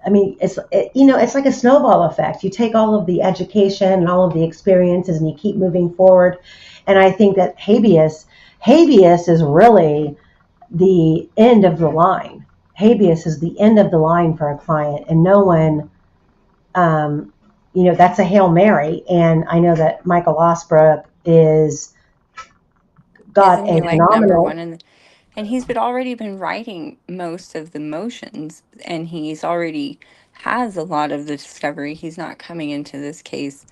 I mean, it's like a snowball effect. You take all of the education and all of the experiences, and you keep moving forward. And I think that habeas is really the end of the line. Habeas is the end of the line for a client, and no one, um, that's a hail mary. And I know that Michael Osbrook is got isn't a he like number phenomenal. one and he's been already been writing most of the motions and he's already has a lot of the discovery. He's not coming into this case,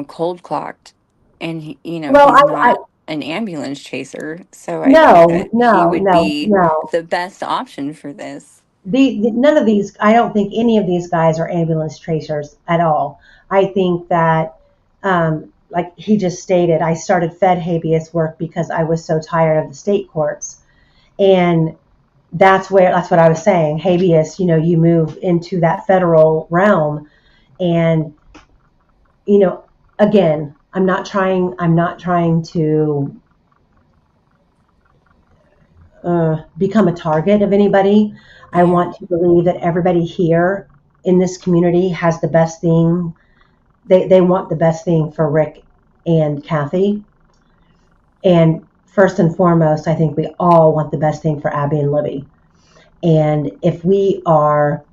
cold clocked and Well, he's not an ambulance chaser. So I think no, that he no, would no, be no. the best option for this. None of these, I don't think any of these guys are ambulance tracers at all. I think that, like he just stated, I started Fed habeas work because I was so tired of the state courts. And that's what I was saying. Habeas, you move into that federal realm. And, again, I'm not trying to become a target of anybody. I Yeah. want to believe that everybody here in this community has the best thing. They want the best thing for Rick and Kathy. And first and foremost, I think we all want the best thing for Abby and Libby. And if we are,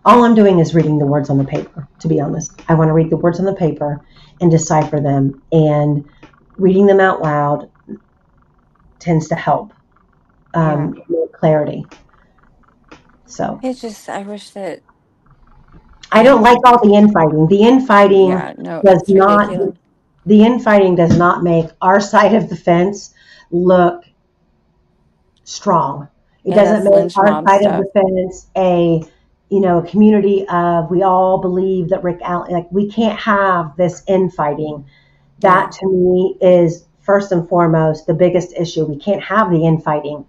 all I'm doing is reading the words on the paper, to be honest. I want to read the words on the paper and decipher them. And reading them out loud tends to help Yeah. clarity. So It's just, I wish that I don't like all the everybody, infighting. yeah, no, Does it's not ridiculous. the infighting does not make our side of the fence look strong. It Yeah, doesn't that's make lynch our mob side of the stuff. fence a community of we all believe that Rick Allen. Like we can't have this infighting. Yeah. That to me is first and foremost the biggest issue. We can't have the infighting.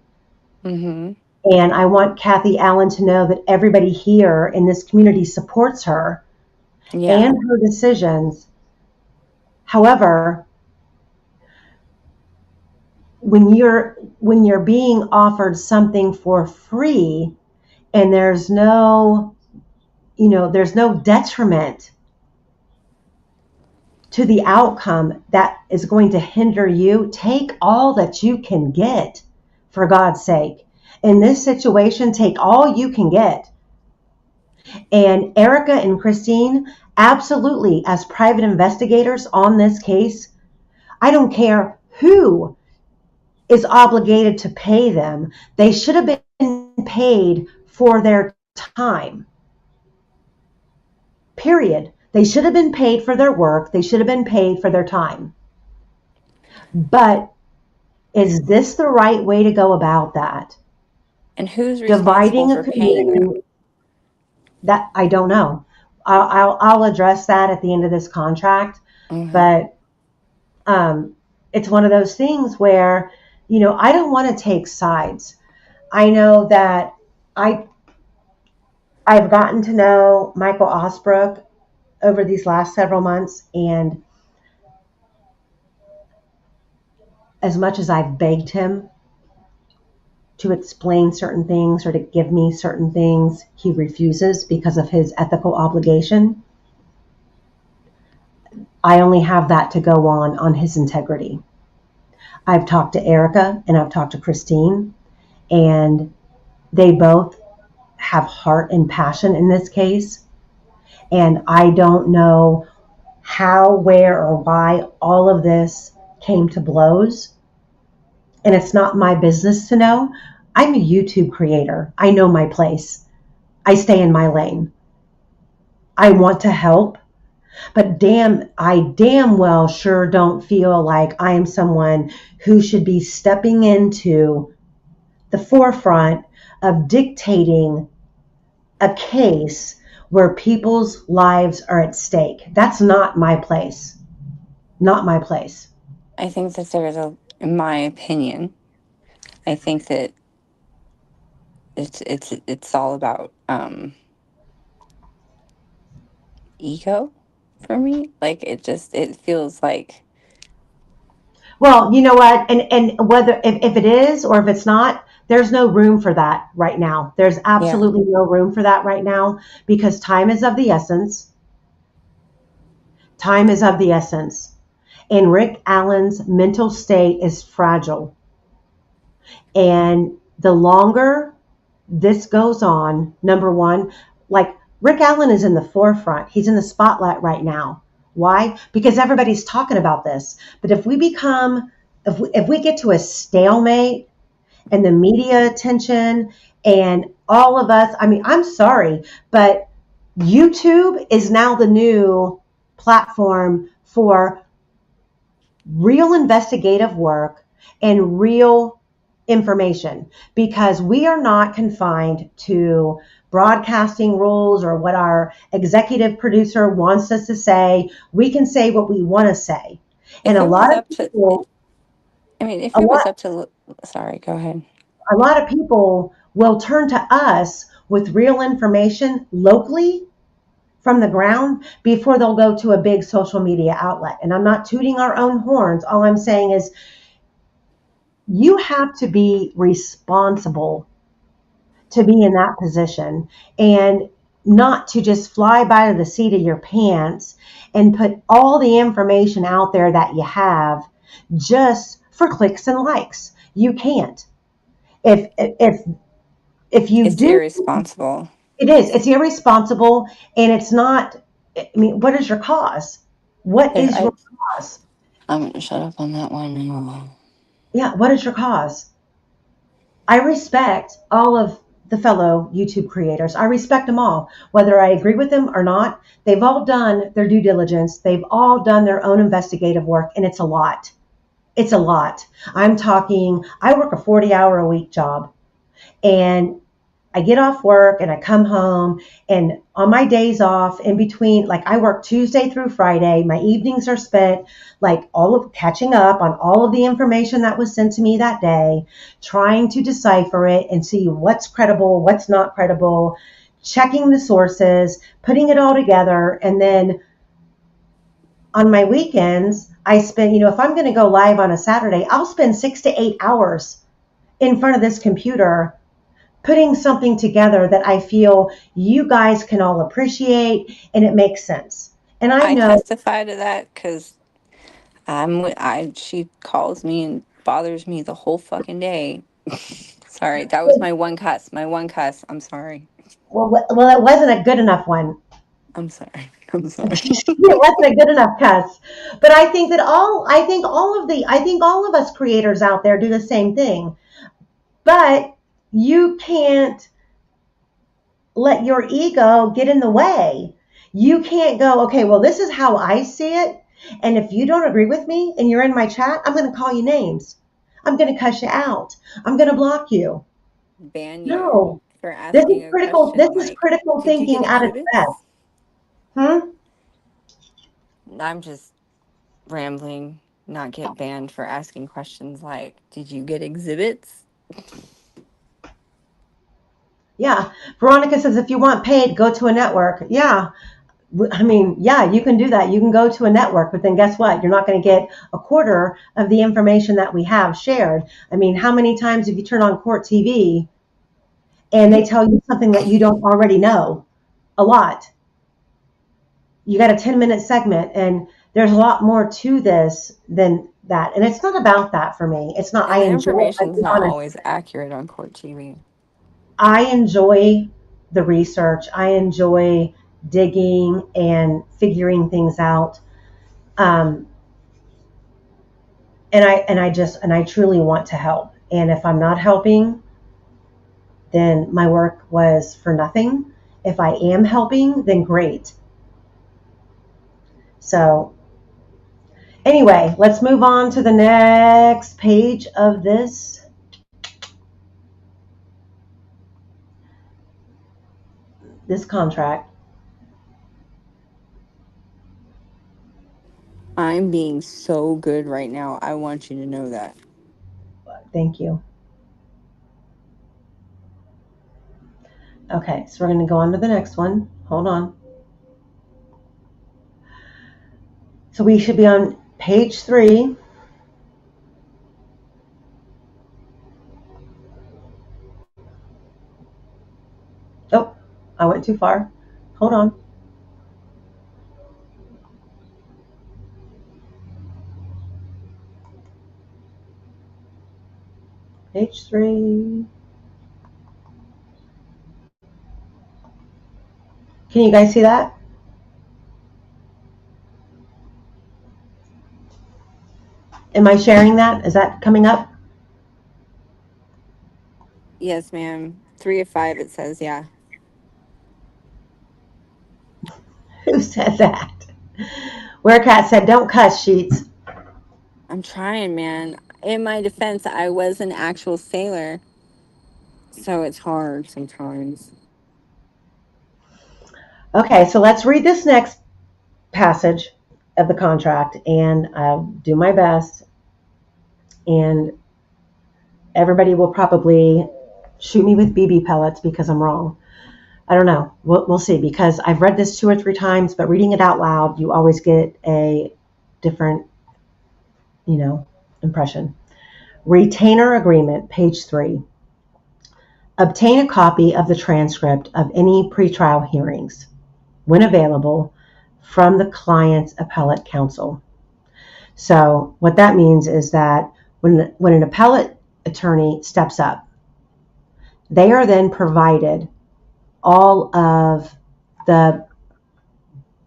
Mm-hmm. And I want Kathy Allen to know that everybody here in this community supports her Yeah. and her decisions. However, when you're being offered something for free and there's no detriment to the outcome that is going to hinder you, take all that you can get, for God's sake. In this situation, take all you can get. And Erica and Christine, absolutely, as private investigators on this case, I don't care who is obligated to pay them. They should have been paid for their time. Period. They should have been paid for their work. They should have been paid for their time. But is this the right way to go about that? And who's responsible Dividing a for paying them? community, that I don't know. I'll address that at the end of this contract. Mm-hmm. But it's one of those things where, I don't want to take sides. I know that I I've gotten to know Michael Osbrook over these last several months, and as much as I've begged him to explain certain things or to give me certain things, he refuses because of his ethical obligation. I only have that to go on his integrity. I've talked to Erica and I've talked to Christine, and they both have heart and passion in this case. And I don't know how, where, or why all of this came to blows. And it's not my business to know. I'm a YouTube creator. I know my place. I stay in my lane. I want to help, but I damn well sure don't feel like I am someone who should be stepping into the forefront of dictating a case where people's lives are at stake. That's not my place. Not my place. I think that in my opinion, I think that it's all about ego for me. Like it feels like, Well, you know what? And whether if it is or if it's not, there's no room for that right now. There's yeah, absolutely no room for that right now because time is of the essence. Time is of the essence. And Rick Allen's mental state is fragile. And the longer this goes on, number one, like Rick Allen is in the forefront. He's in the spotlight right now. Why? Because everybody's talking about this. But if we get to a stalemate and the media attention and all of us, I mean, I'm sorry, but YouTube is now the new platform for real investigative work and real information, because we are not confined to broadcasting rules or what our executive producer wants us to say. We can say what we want to say. And If a it was lot of up to, people, I mean, if a it was lot, up to, sorry, go ahead. a lot of people will turn to us with real information locally from the ground before they'll go to a big social media outlet. And I'm not tooting our own horns. All I'm saying is you have to be responsible to be in that position, and not to just fly by the seat of your pants and put all the information out there that you have just for clicks and likes. You can't. If you It's do, irresponsible. it's irresponsible, and it's not. I mean, what is your cause? What Here, is your cause? I'm going to shut up on that one. Yeah, what is your cause? I respect all of the fellow YouTube creators. I respect them all, whether I agree with them or not. They've all done their due diligence. They've all done their own investigative work, and it's a lot. It's a lot. I'm talking, I work a 40-hour-a-week job, and I get off work and I come home, and on my days off in between, like I work Tuesday through Friday, my evenings are spent like all of catching up on all of the information that was sent to me that day, trying to decipher it and see what's credible, what's not credible, checking the sources, putting it all together. And then on my weekends, I spend, if I'm going to go live on a Saturday, I'll spend 6 to 8 hours in front of this computer putting something together that I feel you guys can all appreciate and it makes sense. And I I know, testify to that because she calls me and bothers me the whole fucking day. Sorry, that was my one cuss. My one cuss. I'm sorry. well, it wasn't a good enough one. I'm sorry. I'm sorry. It wasn't a good enough cuss. But I think all of us creators out there do the same thing. But you can't let your ego get in the way. You can't go, okay, well, this is how I see it. And if you don't agree with me and you're in my chat, I'm going to call you names. I'm going to cuss you out. I'm going to block you. Ban you No, for asking a This question is like, critical "Did you get thinking at its best. exhibits?" Hmm? I'm just rambling. Not get banned for asking questions like, "Did you get exhibits?" Yeah. Veronica says, if you want paid, go to a network. Yeah. I mean, yeah, you can do that. You can go to a network, but then guess what? You're not going to get a quarter of the information that we have shared. I mean, how many times have you turned on Court TV and they tell you something that you don't already know? A lot. You got a 10-minute segment, and there's a lot more to this than that. And it's not about that for me. It's not, I And the enjoy it. information's not always accurate on court TV. I enjoy the research. I enjoy digging and figuring things out. Um, and I truly want to help. And if I'm not helping, then my work was for nothing. If I am helping, then great. So anyway, let's move on to the next page of this contract. I'm being so good right now. I want you to know that. Thank you. Okay, so we're going to go on to the next one. Hold on. So we should be on page 3. Oh, I went too far. Hold on. Page 3. Can you guys see that? Am I sharing that? Is that coming up? Yes, ma'am. 3 of 5, it says, yeah. Who said that? Where Cat said, don't cuss, Sheets. I'm trying, man. in my defense, I was an actual sailor, so it's hard sometimes. Okay, so let's read this next passage of the contract, and I'll do my best. And everybody will probably shoot me with BB pellets because I'm wrong. I don't know. We'll see, because I've read this 2 or 3 times, but reading it out loud, you always get a different, impression. Retainer agreement, page 3. Obtain a copy of the transcript of any pretrial hearings, when available, from the client's appellate counsel. So what that means is that when an appellate attorney steps up, they are then provided all of the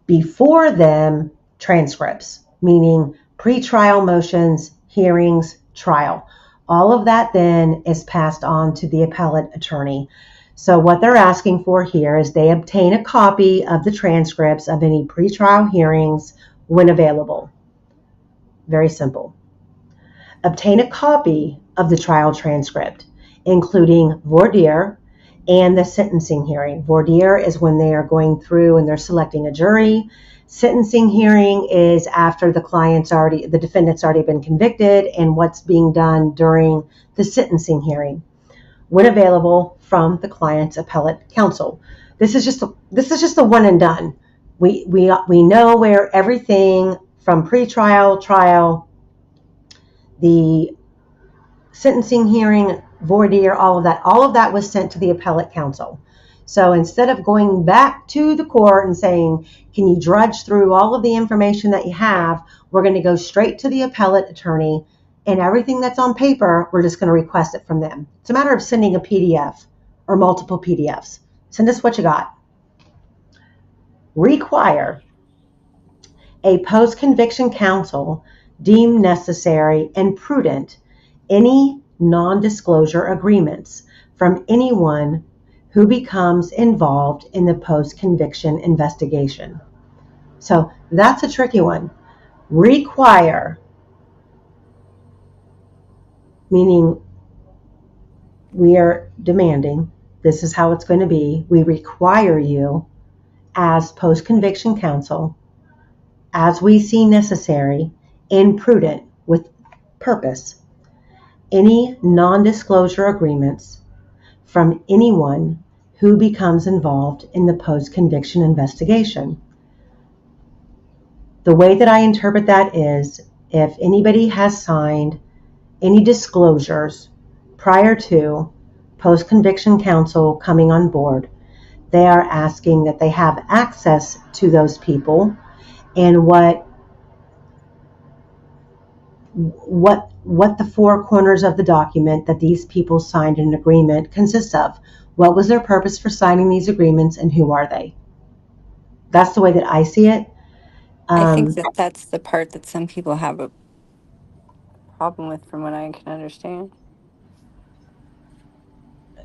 before them transcripts, meaning pretrial motions, hearings, trial. All of that then is passed on to the appellate attorney. So what they're asking for here is they obtain a copy of the transcripts of any pretrial hearings when available. Very simple. Obtain a copy of the trial transcript, including voir dire and the sentencing hearing. Voir dire is when they are going through and they're selecting a jury. Sentencing hearing is after the defendant's already been convicted, and what's being done during the sentencing hearing, when available from the client's appellate counsel. This is just a one and done. We know where everything from pretrial, trial, the sentencing hearing, voir dire, all of that was sent to the appellate counsel. So instead of going back to the court and saying, can you drudge through all of the information that you have, we're going to go straight to the appellate attorney, and everything that's on paper, we're just going to request it from them. It's a matter of sending a PDF or multiple PDFs. Send us what you got. Require a post-conviction counsel deem necessary and prudent any non-disclosure agreements from anyone who becomes involved in the post-conviction investigation. So that's a tricky one. Require, meaning we are demanding, this is how it's going to be. We require you as post-conviction counsel, as we see necessary and prudent with purpose, any non-disclosure agreements from anyone who becomes involved in the post-conviction investigation. The way that I interpret that is, if anybody has signed any disclosures prior to post-conviction counsel coming on board, they are asking that they have access to those people and what the four corners of the document that these people signed an agreement consists of. What was their purpose for signing these agreements, and who are they? That's the way that I see it. I think that that's the part that some people have a problem with, from what I can understand.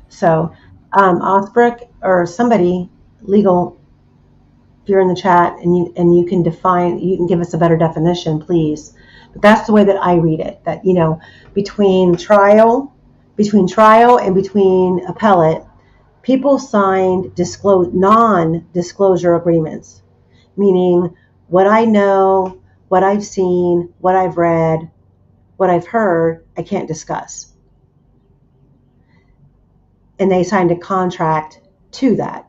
So, Osbrook or somebody legal, if you're in the chat and you can give us a better definition, please. But that's the way that I read it. That between trial and between appellate, people signed non-disclosure agreements, meaning what I know, what I've seen, what I've read, what I've heard, I can't discuss. And they signed a contract to that.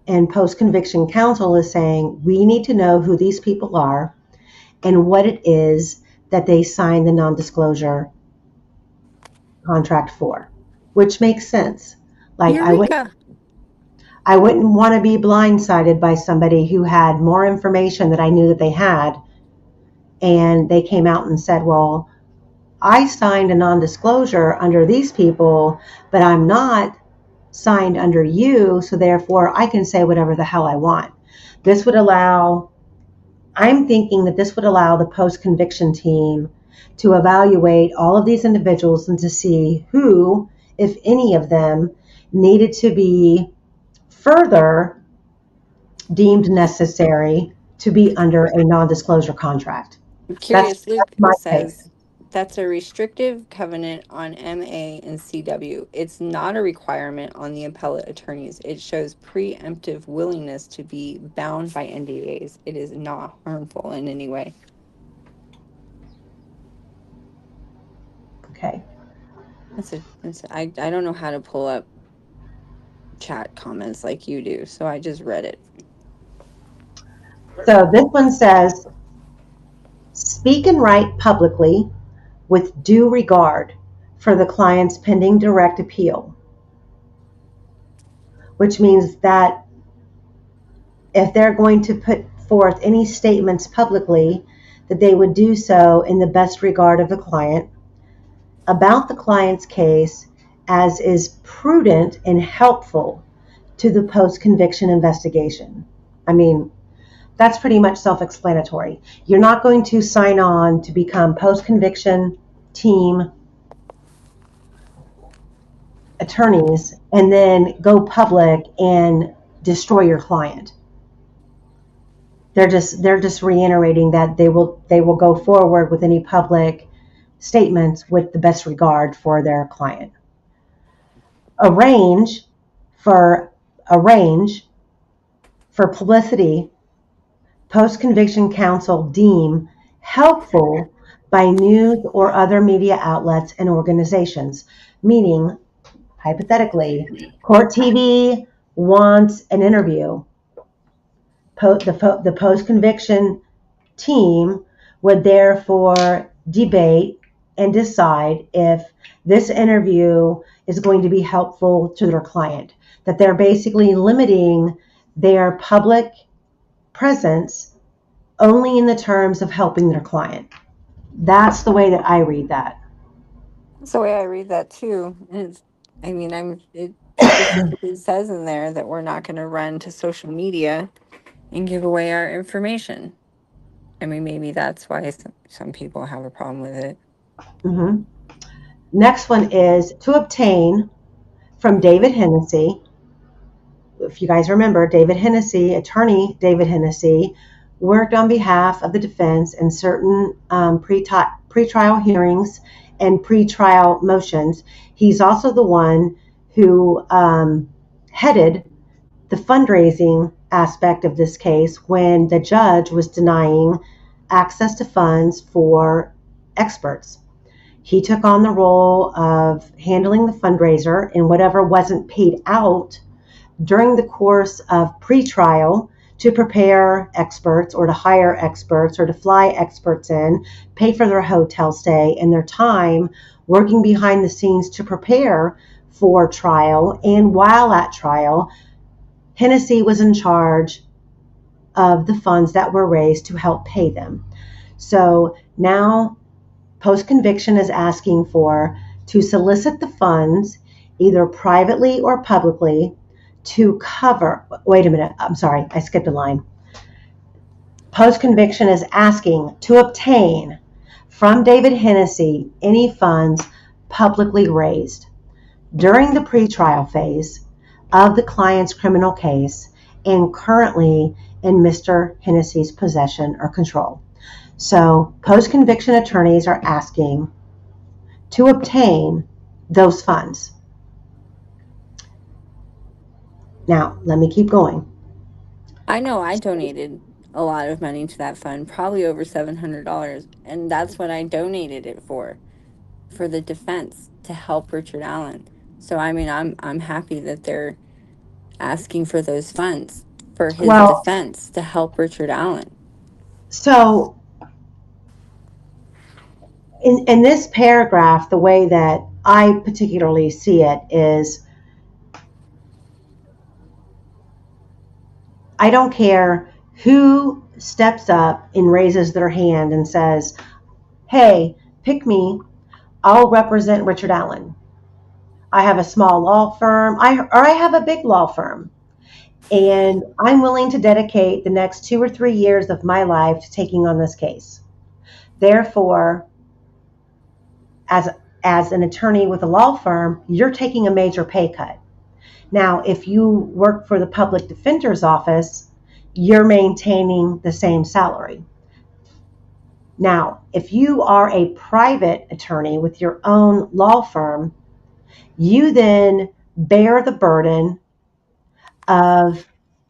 And post-conviction counsel is saying, we need to know who these people are and what it is that they signed the non-disclosure contract for, which makes sense. Like, Eureka! I wouldn't want to be blindsided by somebody who had more information that I knew that they had, and they came out and said, well, I signed a non-disclosure under these people, but I'm not signed under you, so therefore I can say whatever the hell I want. I'm thinking that this would allow the post-conviction team to evaluate all of these individuals and to see who, if any of them, needed to be further deemed necessary to be under a non-disclosure contract. I'm That's curious. Luke my take. says That's a restrictive covenant on MA and CW. It's not a requirement on the appellate attorneys. It shows preemptive willingness to be bound by NDAs. It is not harmful in any way. Okay. I don't know how to pull up chat comments like you do, so I just read it. So this one says, speak and write publicly with due regard for the client's pending direct appeal, which means that if they're going to put forth any statements publicly, that they would do so in the best regard of the client, about the client's case, as is prudent and helpful to the post-conviction investigation. I mean, that's pretty much self-explanatory. You're not going to sign on to become post-conviction team attorneys and then go public and destroy your client. They're just reiterating that they will go forward with any public statements with the best regard for their client. Arrange for publicity post-conviction counsel deem helpful by news or other media outlets and organizations, meaning, hypothetically, Court TV wants an interview. The post-conviction team would therefore debate and decide if this interview is going to be helpful to their client, that they're basically limiting their public presence only in the terms of helping their client. That's the way that I read that. That's the way I read that too. It specifically says in there that we're not going to run to social media and give away our information. I mean, maybe that's why some people have a problem with it. Mm-hmm. Next one is to obtain from David Hennessy. If you guys remember, attorney David Hennessy, worked on behalf of the defense in certain pretrial hearings and pretrial motions. He's also the one who headed the fundraising aspect of this case when the judge was denying access to funds for experts. He took on the role of handling the fundraiser, and whatever wasn't paid out during the course of pretrial to prepare experts or to hire experts or to fly experts in, pay for their hotel stay and their time working behind the scenes to prepare for trial. And while at trial, Hennessy was in charge of the funds that were raised to help pay them. So now post-conviction is asking to solicit the funds either privately or publicly to cover, wait a minute, I'm sorry, I skipped a line. Post-conviction is asking to obtain from David Hennessy any funds publicly raised during the pretrial phase of the client's criminal case and currently in Mr. Hennessy's possession or control. So post-conviction attorneys are asking to obtain those funds. Now, let me keep going. I know I donated a lot of money to that fund, probably over $700, and that's what I donated it for the defense to help Richard Allen. So I mean, I'm happy that they're asking for those funds for his defense to help Richard Allen. So in this paragraph, the way that I particularly see it is, I don't care who steps up and raises their hand and says, hey, pick me, I'll represent Richard Allen. I have a small law firm, or I have a big law firm, and I'm willing to dedicate the next 2 or 3 years of my life to taking on this case. Therefore, as an attorney with a law firm, you're taking a major pay cut. Now, if you work for the public defender's office, you're maintaining the same salary. Now, if you are a private attorney with your own law firm, you then bear the burden of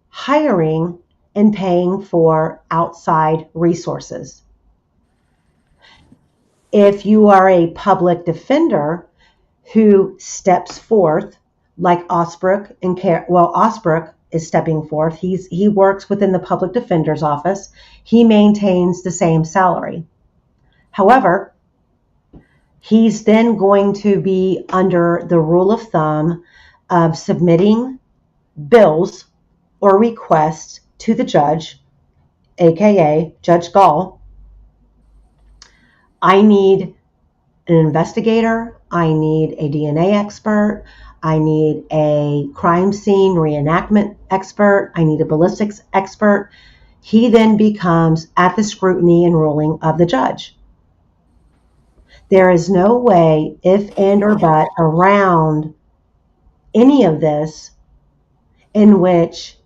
hiring and paying for outside resources. If you are a public defender who steps forth, like Osbrook and Osbrook is stepping forth. He works within the public defender's office. He maintains the same salary. However, he's then going to be under the rule of thumb of submitting bills or requests to the judge, aka Judge Gall. I need an investigator, I need a DNA expert, I need a crime scene reenactment expert, I need a ballistics expert. He then becomes at the scrutiny and ruling of the judge. There is no way, if and or but, around any of this in which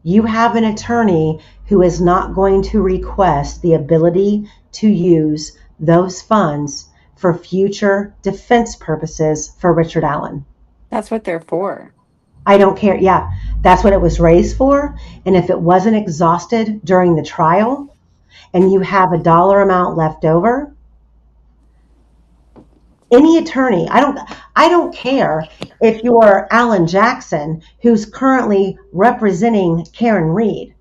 you have an attorney who is not going to request the ability to use those funds for future defense purposes for Richard Allen. That's what they're for. I don't care. Yeah, that's what it was raised for. And if it wasn't exhausted during the trial and you have a dollar amount left over, any attorney, I don't care if you're Alan Jackson, who's currently representing Karen Reed,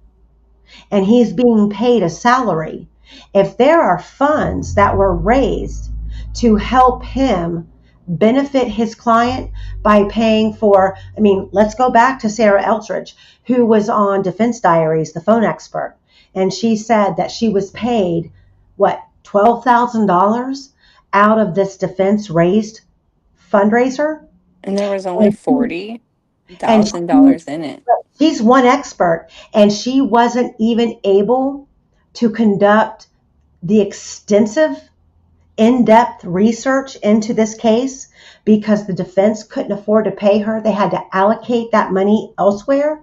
and he's being paid a salary. If there are funds that were raised to help him benefit his client by paying for, I mean, let's go back to Sarah Eltridge, who was on Defense Diaries, the phone expert, and she said that she was paid, what, $12,000 out of this defense raised fundraiser? And there was only And, and $40,000 in it. she's one expert, and she wasn't even able to conduct the extensive, in-depth research into this case because the defense couldn't afford to pay her. They had to allocate that money elsewhere.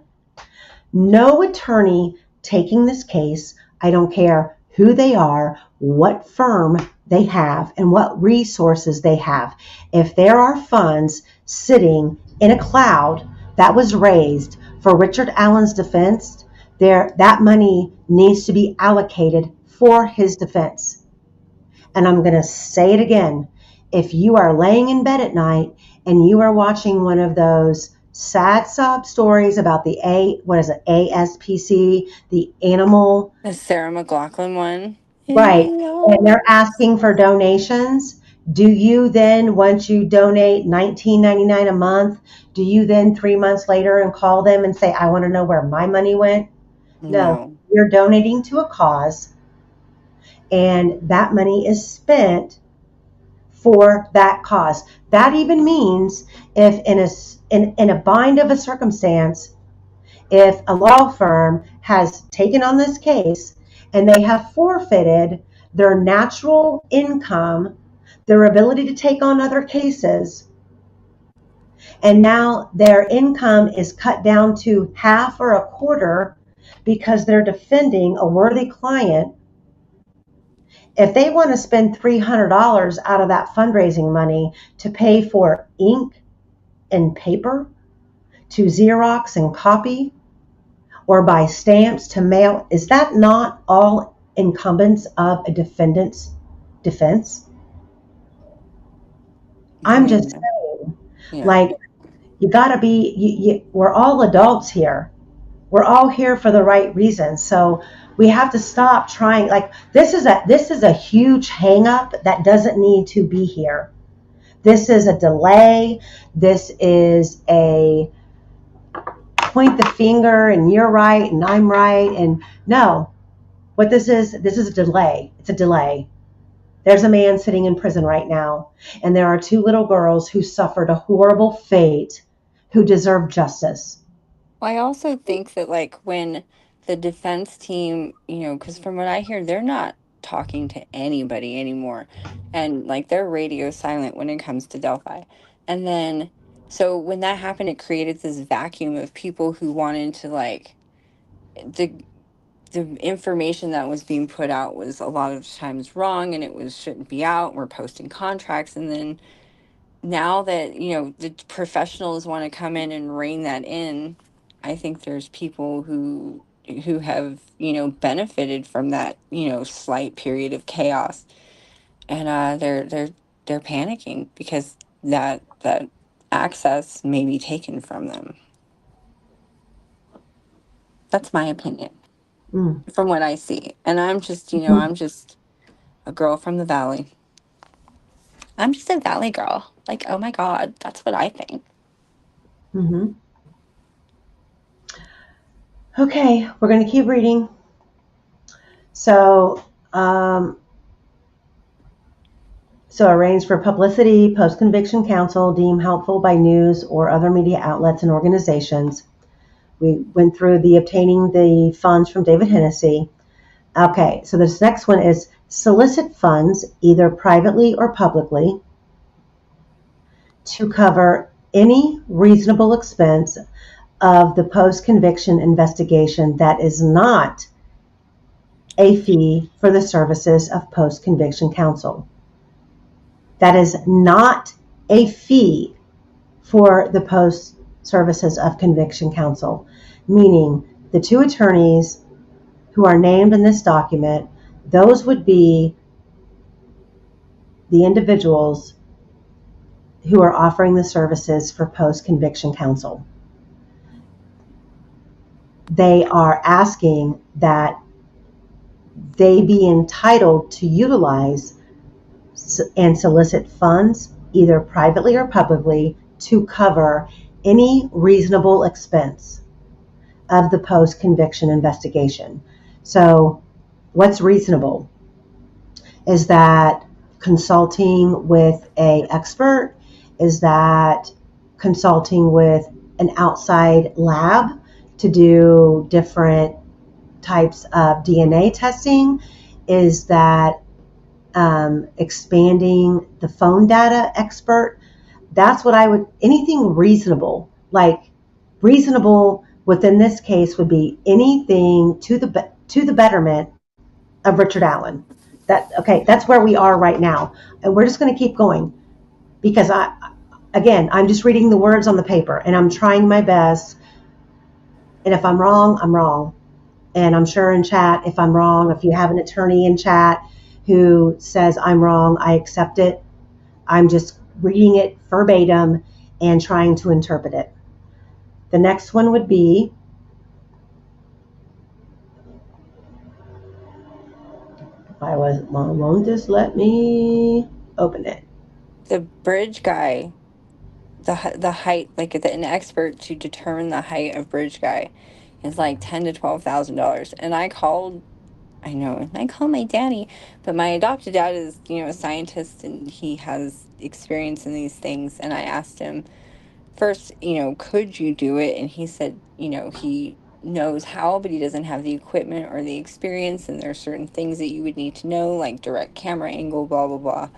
No attorney taking this case, I don't care who they are, what firm they have, and what resources they have. If there are funds sitting in a cloud that was raised for Richard Allen's defense, that money needs to be allocated for his defense. And I'm going to say it again. If you are laying in bed at night and you are watching one of those sad sob stories about what is it, ASPC, the animal, The Sarah McLachlan one. In right, the and they're arms. asking for donations, do you then, once you donate $19.99 a month, do you then 3 months later and call them and say, I want to know where my money went? No, No. you're donating to a cause, and that money is spent for that cause. That even means if in a bind of a circumstance, if a law firm has taken on this case and they have forfeited their natural income, their ability to take on other cases, and now their income is cut down to half or a quarter because they're defending a worthy client, if they want to spend $300 out of that fundraising money to pay for ink and paper, to Xerox and copy, or buy stamps to mail, is that not all incumbents of a defendant's defense? I I'm just mean, saying, yeah. like, you got to be, we're all adults here. We're all here for the right reasons. So we have to stop trying. Like, this is a huge hang up that doesn't need to be here. This is a delay. This is a point the finger and you're right and I'm right. And no, what this is a delay. It's a delay. There's a man sitting in prison right now, and there are two little girls who suffered a horrible fate who deserve justice. Well, I also think that, like, when the defense team, because from what I hear, they're not talking to anybody anymore. And, like, they're radio silent when it comes to Delphi. And then, so when that happened, it created this vacuum of people who wanted to, like, the the information that was being put out was a lot of times wrong, and it was shouldn't be out. We're posting contracts, and then now that the professionals want to come in and rein that in, I think there's people who have benefited from that slight period of chaos, and they're panicking because that access may be taken from them. That's my opinion Mm. from what I see, and Mhm. I'm just a girl from the valley. I'm just a valley girl. Like, oh my god, that's what I think. Mhm. Okay, we're going to keep reading. So, arrange for publicity, post-conviction counsel deemed helpful by news or other media outlets and organizations. We went through the obtaining the funds from David Hennessy. Okay, so this next one is solicit funds, either privately or publicly, to cover any reasonable expense of the post-conviction investigation that is not a fee for the services of post-conviction counsel. That is not a fee for the post services of conviction counsel, meaning the two attorneys who are named in this document, those would be the individuals who are offering the services for post conviction counsel. They are asking that they be entitled to utilize and solicit funds, either privately or publicly, to cover any reasonable expense of the post conviction investigation. So, what's reasonable? Is that consulting with an expert? Is that consulting with an outside lab to do different types of DNA testing? Is that expanding the phone data expert? That's what I would, anything reasonable, like reasonable within this case would be anything to the betterment of Richard Allen. That's where we are right now, and we're just going to keep going because I'm just reading the words on the paper and I'm trying my best. And if I'm wrong, I'm wrong. And I'm sure in chat, if I'm wrong, if you have an attorney in chat who says I'm wrong, I accept it. I'm just reading it verbatim and trying to interpret it. The next one would be, if I was, Mom won't just let me open it. The bridge guy, the height, like an expert to determine the height of bridge guy, is like $10,000 to $12,000. And I know, and I call my daddy, but my adopted dad is a scientist and he has experience in these things. And I asked him first, could you do it? And he said, he knows how, but he doesn't have the equipment or the experience. And there are certain things that you would need to know, like direct camera angle, blah, blah, blah.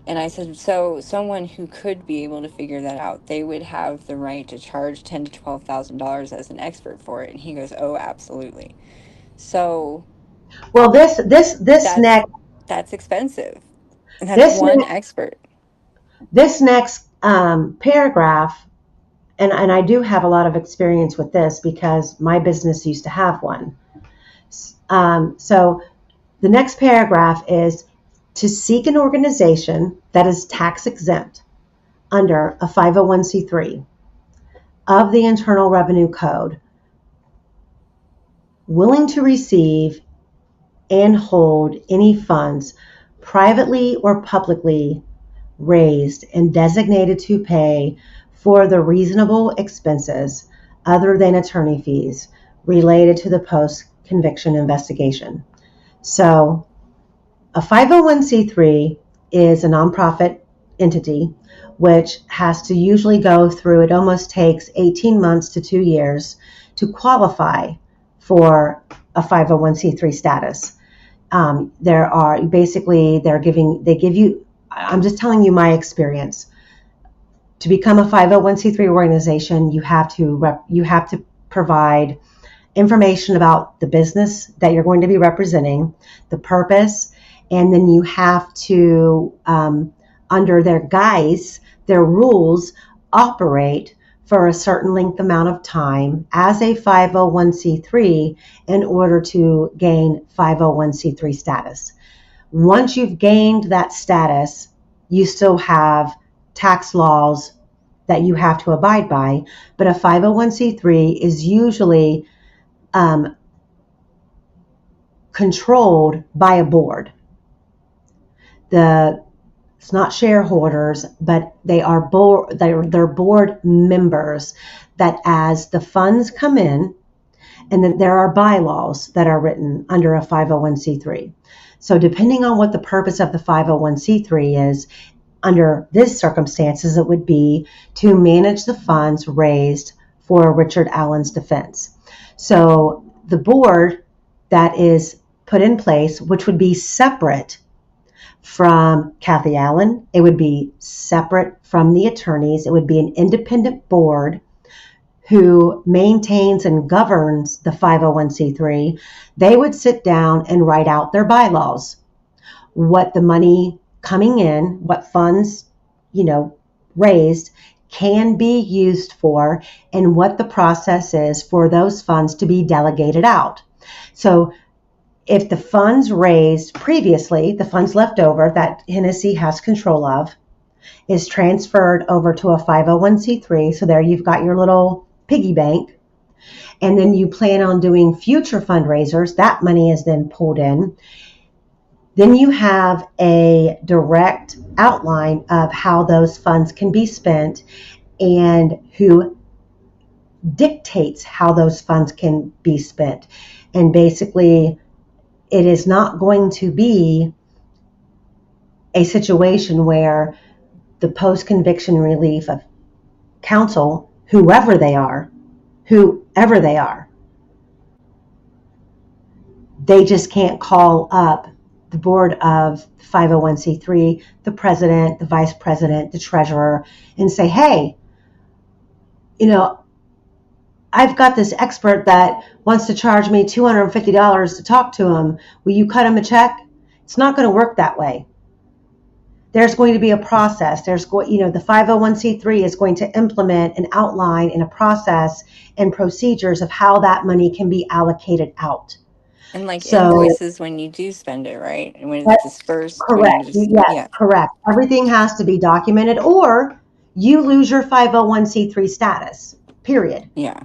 And I said, so someone who could be able to figure that out, they would have the right to charge $10,000 to $12,000 as an expert for it. And he goes, oh, absolutely. So Well, this that's next that's expensive. And that's this one next expert. this next paragraph, and I do have a lot of experience with this because my business used to have one. So the next paragraph is to seek an organization that is tax exempt under a 501c3 of the Internal Revenue Code, willing to receive and hold any funds privately or publicly raised and designated to pay for the reasonable expenses other than attorney fees related to the post conviction investigation. So, a 501c3 is a nonprofit entity which has to usually go through, it almost takes 18 months to 2 years to qualify for a 501c3 status. There are basically, they give you, I'm just telling you my experience. To become a 501c3 organization, you have to provide information about the business that you're going to be representing, the purpose, and then you have to, under their guise, their rules, operate for a certain length amount of time as a 501c3 in order to gain 501c3 status. Once you've gained that status, you still have tax laws that you have to abide by, but a 501c3 is usually controlled by a board. It's not shareholders, but they're board members that as the funds come in, and then there are bylaws that are written under a 501c3. So depending on what the purpose of the 501c3 is, under these circumstances, it would be to manage the funds raised for Richard Allen's defense. So the board that is put in place, which would be separate from Kathy Allen, it would be separate from the attorneys, it would be an independent board who maintains and governs the 501c3, they would sit down and write out their bylaws. What the money coming in, what funds, raised can be used for, and what the process is for those funds to be delegated out. So if the funds raised previously, the funds left over that Hennessy has control of, is transferred over to a 501c3, so there you've got your little piggy bank, and then you plan on doing future fundraisers, that money is then pulled in. Then you have a direct outline of how those funds can be spent and who dictates how those funds can be spent. And basically, it is not going to be a situation where the post-conviction relief of counsel, whoever they are, they just can't call up the board of 501c3, the president, the vice president, the treasurer, and say, hey, I've got this expert that wants to charge me $250 to talk to him. Will you cut him a check? It's not going to work that way. There's going to be a process. The 501c3 is going to implement an outline and a process and procedures of how that money can be allocated out. And like invoices when you do spend it, right? And when it's dispersed, correct. Yes, correct. Everything has to be documented, or you lose your 501c3 status. Period. Yeah.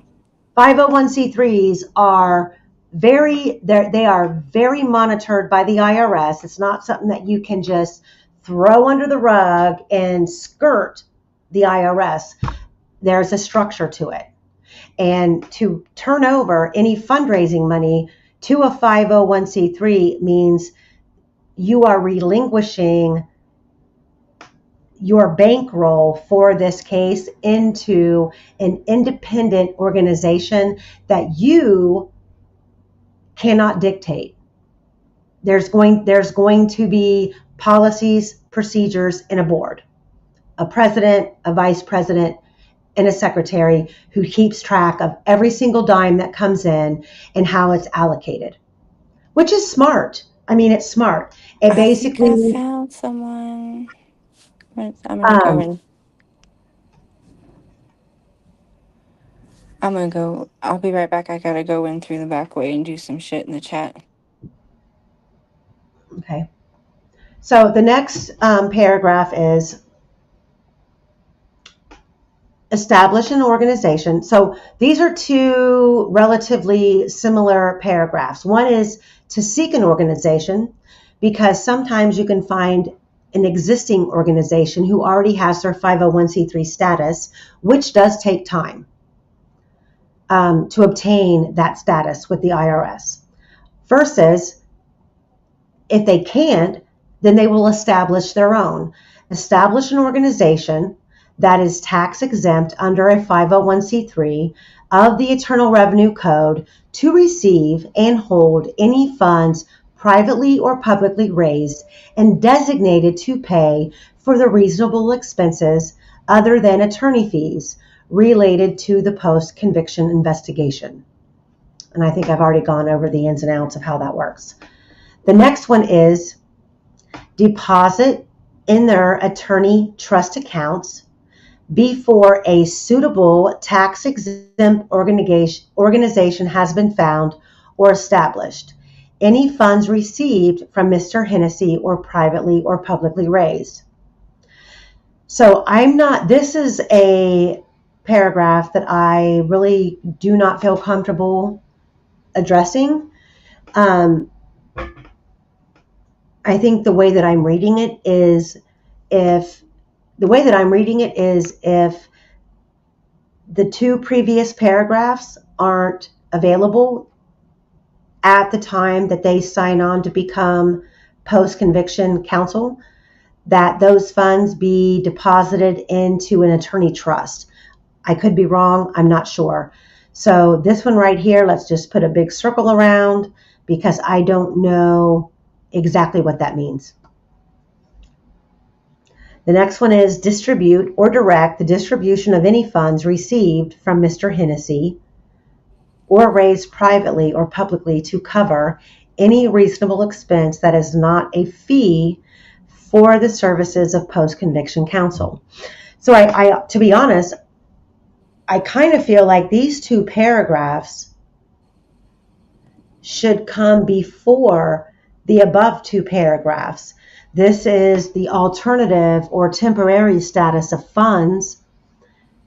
501c3s are very monitored by the IRS. It's not something that you can just throw under the rug and skirt the IRS. There's a structure to it. And to turn over any fundraising money to a 501c3 means you are relinquishing your bankroll for this case into an independent organization that you cannot dictate. There's going to be policies, procedures, and a board, a president, a vice president, and a secretary who keeps track of every single dime that comes in and how it's allocated, which is smart. I mean, it's smart. It basically, I think I found someone. I'm gonna go in. I'm gonna go. I'll be right back. I gotta go in through the back way and do some shit in the chat. Okay. So the next paragraph is establish an organization. So these are two relatively similar paragraphs. One is to seek an organization, because sometimes you can find an existing organization who already has their 501c3 status, which does take time to obtain that status with the IRS. Versus, if they can't, then they will establish their own. Establish an organization that is tax exempt under a 501c3 of the Internal Revenue Code to receive and hold any funds privately or publicly raised and designated to pay for the reasonable expenses other than attorney fees related to the post-conviction investigation. And I think I've already gone over the ins and outs of how that works. The next one is deposit in their attorney trust accounts before a suitable tax-exempt organization has been found or established. Any funds received from Mr. Hennessy or privately or publicly raised. So this is a paragraph that I really do not feel comfortable addressing. I think the way that I'm reading it is if the two previous paragraphs aren't available at the time that they sign on to become post-conviction counsel, that those funds be deposited into an attorney trust. I could be wrong. I'm not sure. So this one right here, let's just put a big circle around because I don't know exactly what that means. The next one is distribute or direct the distribution of any funds received from Mr. Hennessy or raised privately or publicly to cover any reasonable expense that is not a fee for the services of post-conviction counsel. So I to be honest, I kind of feel like these two paragraphs should come before the above two paragraphs. This is the alternative or temporary status of funds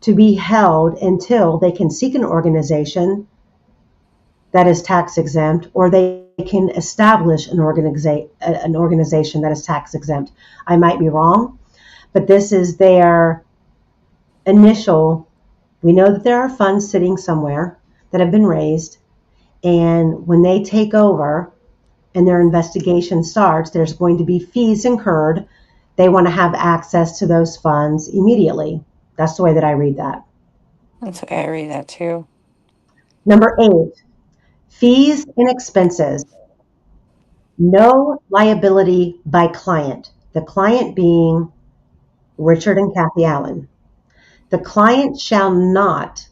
to be held until they can seek an organization that is tax exempt, or they can establish an organization that is tax exempt. I might be wrong, but this is their initial. We know that there are funds sitting somewhere that have been raised, and when they take over and their investigation starts, there's going to be fees incurred. They want to have access to those funds immediately. That's the way that I read that. That's the way I read that too. Number 8, fees and expenses. No liability by client. The client being Richard and Kathy Allen. The client shall not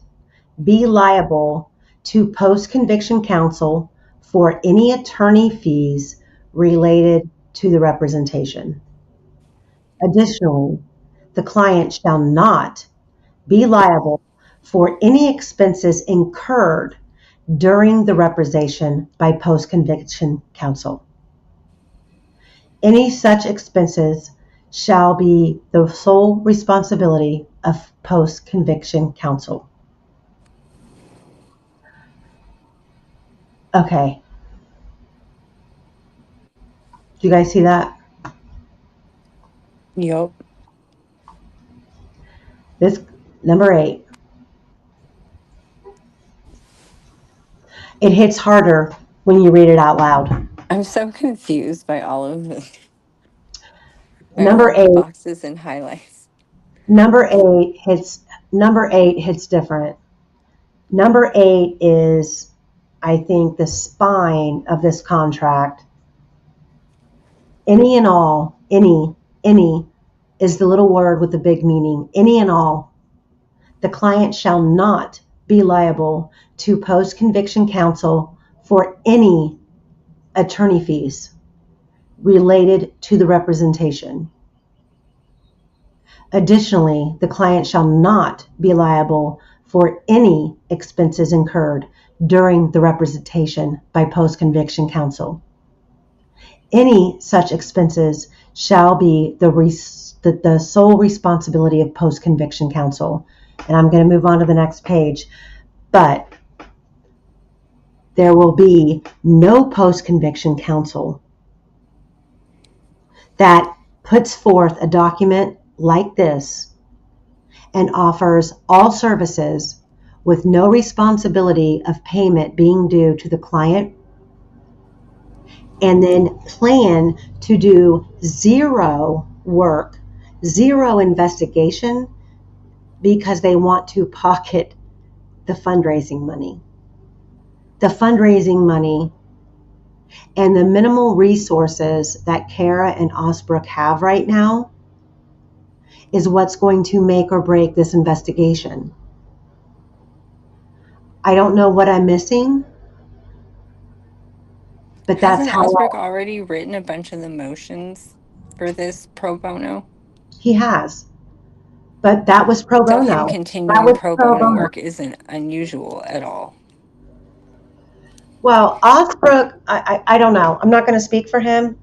be liable to post-conviction counsel for any attorney fees related to the representation. Additionally, the client shall not be liable for any expenses incurred during the representation by post-conviction counsel. Any such expenses shall be the sole responsibility of post-conviction counsel. Okay. Do you guys see that? Yup. This number 8. It hits harder when you read it out loud. I'm so confused by all of this. By all Number of the 8. boxes and highlights. Number 8 hits. Number 8 hits different. Number 8 is, I think, the spine of this contract. Any and all. Any is the little word with the big meaning. Any and all. The client shall not be liable to post-conviction counsel for any attorney fees related to the representation. Additionally, the client shall not be liable for any expenses incurred during the representation by post-conviction counsel. Any such expenses shall be the sole responsibility of post-conviction counsel. And I'm going to move on to the next page. But there will be no post-conviction counsel that puts forth a document like this and offers all services with no responsibility of payment being due to the client, and then plan to do zero work, zero investigation, because they want to pocket the fundraising money. The fundraising money and the minimal resources that Kara and Osbrook have right now is what's going to make or break this investigation. I don't know what I'm missing, but that's Hasn't how Osbrook already written a bunch of the motions for this pro bono? he has. But that was pro So him bono. That continuing was pro pro bono bono. work isn't unusual at all. Well, Osbrook, I don't know. I'm not going to speak for him.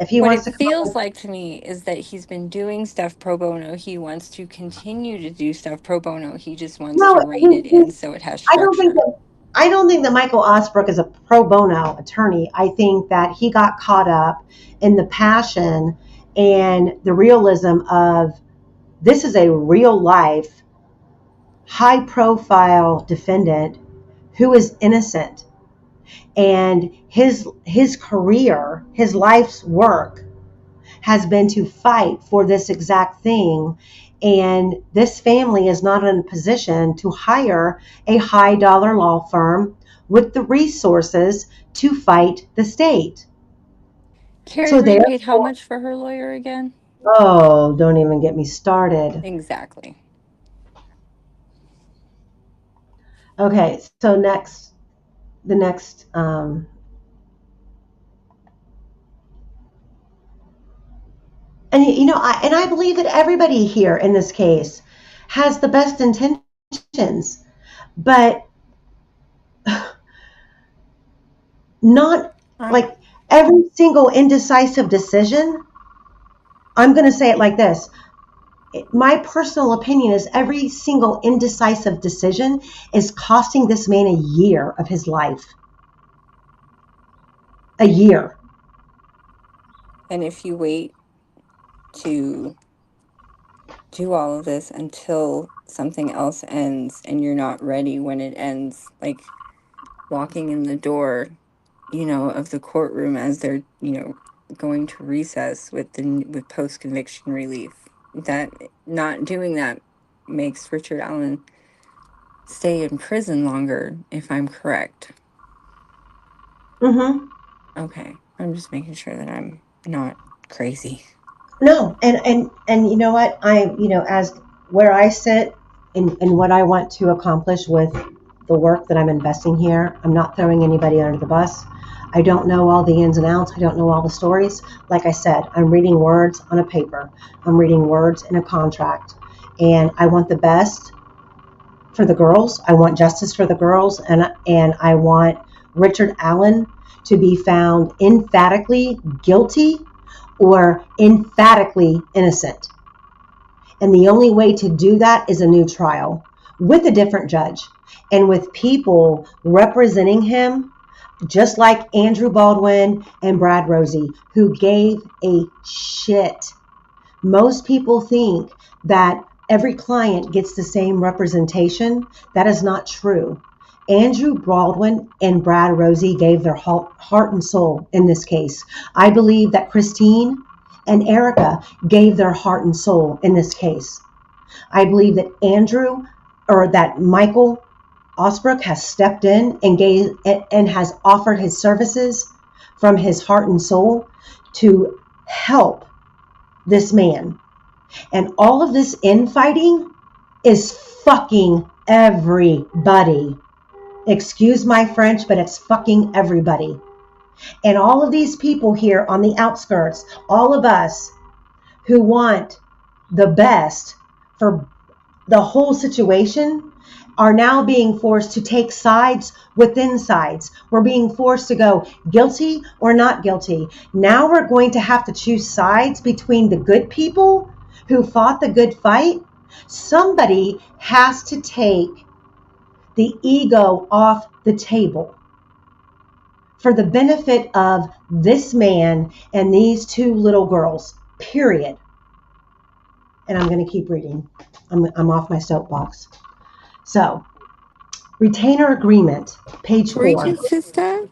If he What wants it to come, feels like to me is that he's been doing stuff pro bono. He wants to continue to do stuff pro bono. He just wants no, to rein it in so it has I don't think structure. that I don't think that Michael Osbrook is a pro bono attorney. I think that he got caught up in the passion and the realism of this is a real life, high profile defendant who is innocent, and his career, his life's work has been to fight for this exact thing. And this family is not in a position to hire a high dollar law firm with the resources to fight the state. Carrie So Reed paid how therefore, much for her lawyer again? oh, don't even get me started. Exactly. Okay, so the next, and I believe that everybody here in this case has the best intentions, but not Um, like every single indecisive decision. I'm going to say it like this. My personal opinion is every single indecisive decision is costing this man a year of his life. A year. and if you wait to do all of this until something else ends and you're not ready when it ends, like walking in the door, of the courtroom as they're, going to recess with post conviction relief. That not doing that makes Richard Allen stay in prison longer, if I'm correct. Mm-hmm. Okay, I'm just making sure that I'm not crazy. No, and you know what? As where I sit in what I want to accomplish with the work that I'm investing here, I'm not throwing anybody under the bus. I don't know all the ins and outs. I don't know all the stories. Like I said, I'm reading words on a paper. I'm reading words in a contract. And I want the best for the girls. I want justice for the girls, and I want Richard Allen to be found emphatically guilty or emphatically innocent. And the only way to do that is a new trial with a different judge and with people representing him, just like Andrew Baldwin and Brad Rosie, who gave a shit. Most people think that every client gets the same representation. That is not true. Andrew Baldwin and Brad Rosie gave their heart and soul in this case. I believe that Christine and Erica gave their heart and soul in this case. I believe that Michael Osbrook has stepped in and has offered his services from his heart and soul to help this man. And all of this infighting is fucking everybody. Excuse my French, but it's fucking everybody. And all of these people here on the outskirts, all of us who want the best for the whole situation, are now being forced to take sides within sides. We're being forced to go guilty or not guilty. Now we're going to have to choose sides between the good people who fought the good fight. Somebody has to take the ego off the table for the benefit of this man and these 2 little girls, period. And I'm going to keep reading. I'm off my soapbox. So, retainer agreement, page Preach 4. it, sister.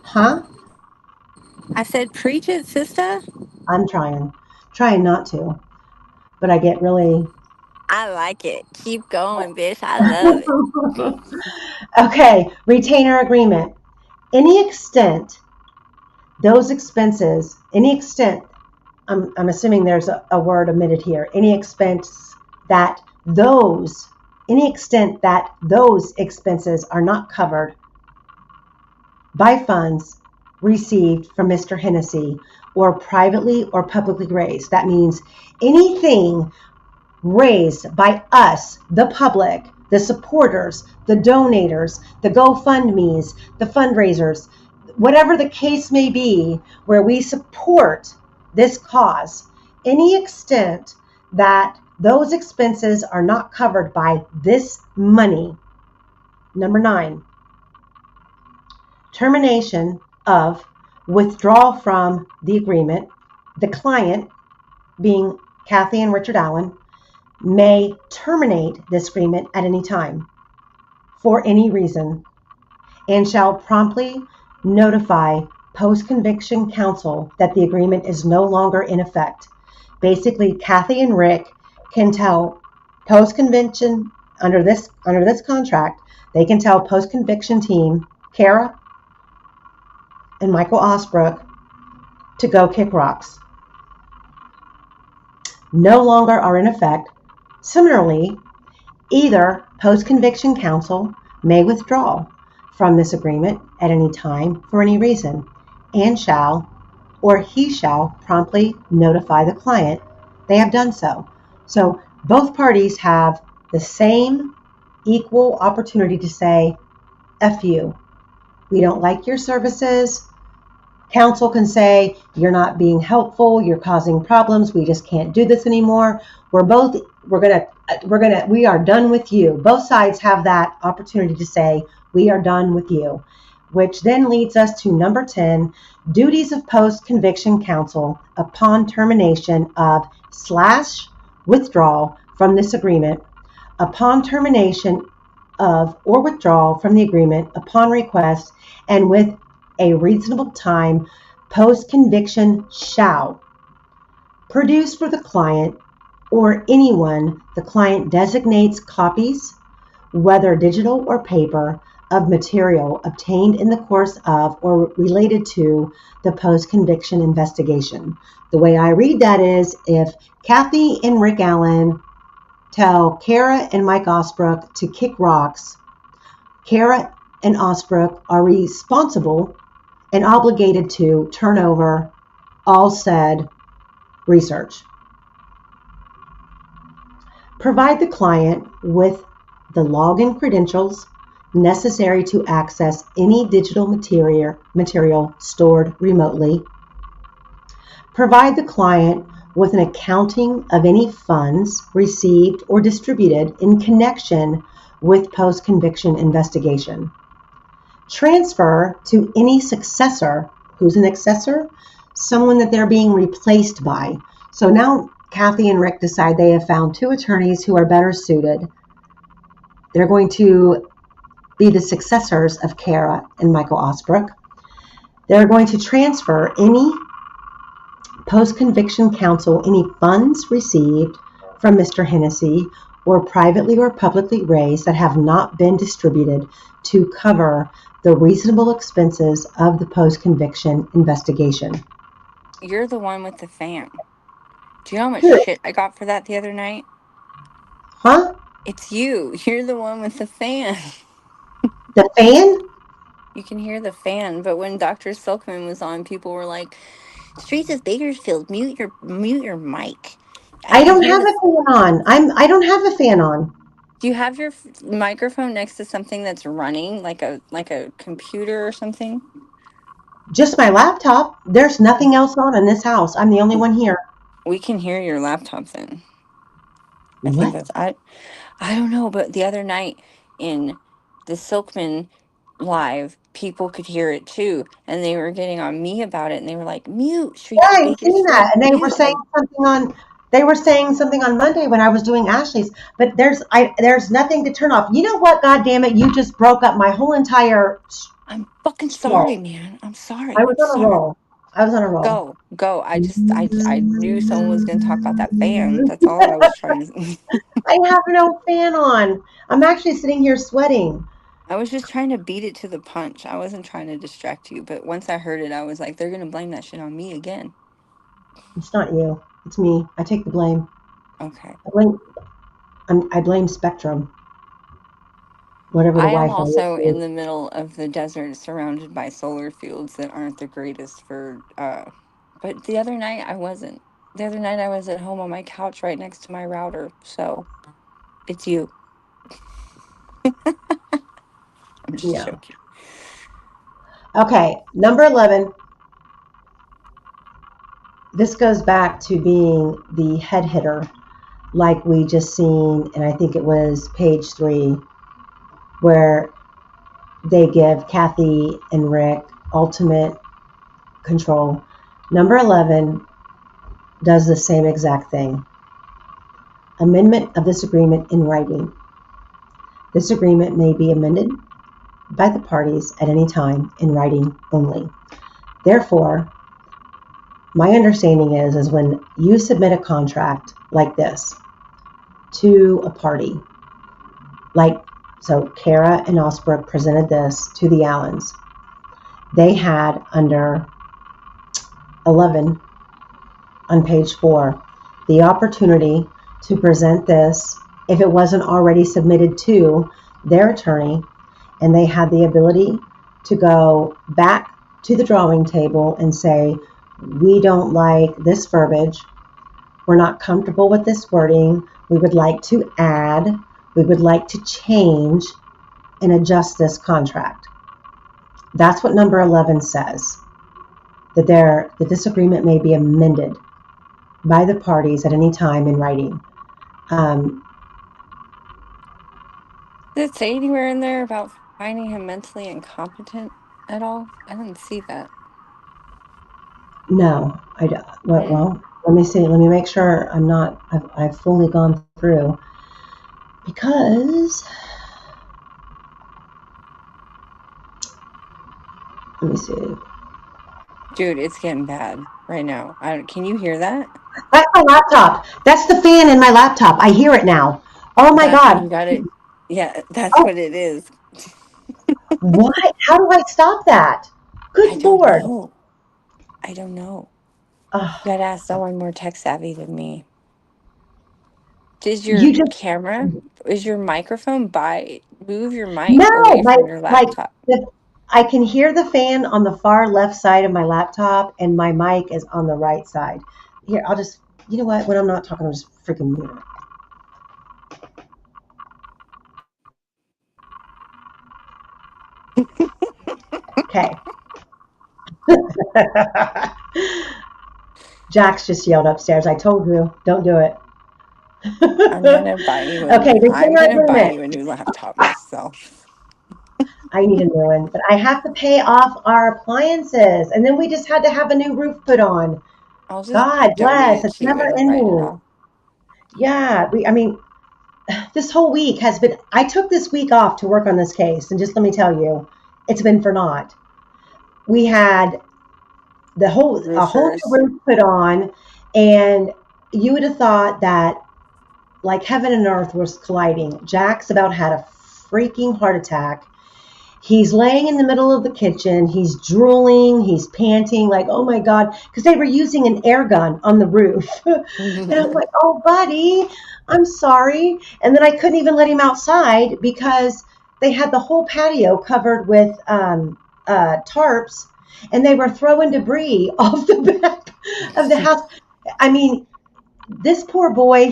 Huh? I said, preach it, sister. I'm trying not to, but I get really. I like it. Keep going, bitch. I love it. Okay, retainer agreement. Any extent those expenses, any extent, I'm assuming there's a word omitted here, that those, any extent that those expenses are not covered by funds received from Mr. Hennessy or privately or publicly raised. That means anything raised by us, the public, the supporters, the donators, the GoFundMe's, the fundraisers, whatever the case may be, where we support this cause, any extent that those expenses are not covered by this money. Number 9, termination of withdrawal from the agreement. The client, being Kathy and Richard Allen, may terminate this agreement at any time for any reason and shall promptly notify post-conviction counsel that the agreement is no longer in effect. Basically, Kathy and Rick can tell post-conviction under this contract, they can tell post-conviction team, Kara and Michael Osbrook, to go kick rocks. No longer are in effect. Similarly, either post-conviction counsel may withdraw from this agreement at any time for any reason and shall or he shall promptly notify the client they have done so. So both parties have the same equal opportunity to say, F you. We don't like your services. Counsel can say, you're not being helpful, you're causing problems, we just can't do this anymore. We are done with you. Both sides have that opportunity to say, we are done with you, which then leads us to number 10, duties of post-conviction counsel upon termination of / withdrawal from this agreement, upon termination of or withdrawal from the agreement upon request and with a reasonable time, post-conviction shall produce for the client or anyone the client designates copies, whether digital or paper, of material obtained in the course of or related to the post-conviction investigation. The way I read that is, if Kathy and Rick Allen tell Kara and Mike Osbrook to kick rocks, Kara and Osbrook are responsible and obligated to turn over all said research. Provide the client with the login credentials necessary to access any digital material stored remotely. Provide the client with an accounting of any funds received or distributed in connection with post-conviction investigation. Transfer to any successor. Who's an accessor? Someone that they're being replaced by. So now Kathy and Rick decide they have found 2 attorneys who are better suited. They're going to be the successors of Kara and Michael Osbrook. They're going to transfer any post-conviction counsel any funds received from Mr. Hennessy or privately or publicly raised that have not been distributed to cover the reasonable expenses of the post-conviction investigation. You're the one with the fan. Do you know how much Good. shit I got for that the other night? Huh? It's you. You're the one with the fan. The fan? You can hear the fan, but when Dr. Silkman was on, people were like, "Streets of Bakersfield, mute your mic." I I could don't hear have the. a fan on. I don't have a fan on. Do you have your microphone next to something that's running, like a computer or something? Just my laptop. There's nothing else on in this house. I'm the only one here. We can hear your laptop then. I think What? that's I don't know, but the other night in the Silkman live, people could hear it too, and they were getting on me about it, and they were like, "Mute Yeah, Streets of I've seen that. Bakersfield, And mute." Like, they were saying something on Monday when I was doing Ashley's, but there's nothing to turn off. You know what? God damn it, you just broke up my whole entire I'm fucking sorry, flow. man. I'm I sorry. was I'm on a sorry. roll. I was on a roll. Go. I knew someone was gonna talk about that fan. That's all I was trying to. I have no fan on. I'm actually sitting here sweating. I was just trying to beat it to the punch. I wasn't trying to distract you, but once I heard it, I was like, they're gonna blame that shit on me again. It's not you. It's me. I take the blame. Okay. I blame Spectrum. whatever the I am Wi-Fi also in is. the middle of the desert surrounded by solar fields that aren't the greatest for but the other night I wasn't. The other night I was at home on my couch right next to my router. So, it's you. I'm just Yeah. joking. Okay, number 11. This goes back to being the head hitter, like we just seen, and I think it was page 3, where they give Kathy and Rick ultimate control. Number 11 does the same exact thing. Amendment of this agreement in writing. This agreement may be amended by the parties at any time in writing only. Therefore, my understanding is when you submit a contract like this to a party, like so Kara and Osbrook presented this to the Allens. They had under 11 on page 4 the opportunity to present this if it wasn't already submitted to their attorney, and they had the ability to go back to the drawing table and say, we don't like this verbiage, we're not comfortable with this wording, we would like to add, we would like to change and adjust this contract. That's what number 11 says, that the disagreement may be amended by the parties at any time in writing. Um, Did it say anywhere in there about finding him mentally incompetent at all? I didn't see that. no, I don't. Hmm. Well, let me see. Let me make sure I've fully gone through, because let me see. Dude, it's getting bad right now. Can you hear that? That's my laptop. That's the fan in my laptop. I hear it now. Oh my That God. you got it. Yeah, that's Oh, what it is. why? How do I stop that? I Good don't Lord. know. I don't know. You Oh, gotta ask someone more tech savvy than me. Does you your just camera, is your microphone move your mic no, away from your like laptop? I can hear the fan on the far left side of my laptop, and my mic is on the right side. Here, I'll just, you know what? When I'm not talking, I'll just freaking mute it. Okay. Jax just yelled upstairs. I told you, don't do it. Okay, the I'm dinner gonna buy agreement. you a new laptop myself. I need a new one, but I have to pay off our appliances, and then we just had to have a new roof put on. I'll just God donate bless. it It's to you never and write it ending. off. Yeah, I mean, this whole week has been, I took this week off to work on this case, and just let me tell you, it's been for naught. We had a whole new Roofers. roof put on, and you would have thought that like heaven and earth was colliding. Jack's about had a freaking heart attack. He's laying in the middle of the kitchen. He's drooling. He's panting like, oh my God, because they were using an air gun on the roof. And I'm like, oh, buddy, I'm sorry. And then I couldn't even let him outside because they had the whole patio covered with tarps, and they were throwing debris off the back of the house. I mean, this poor boy,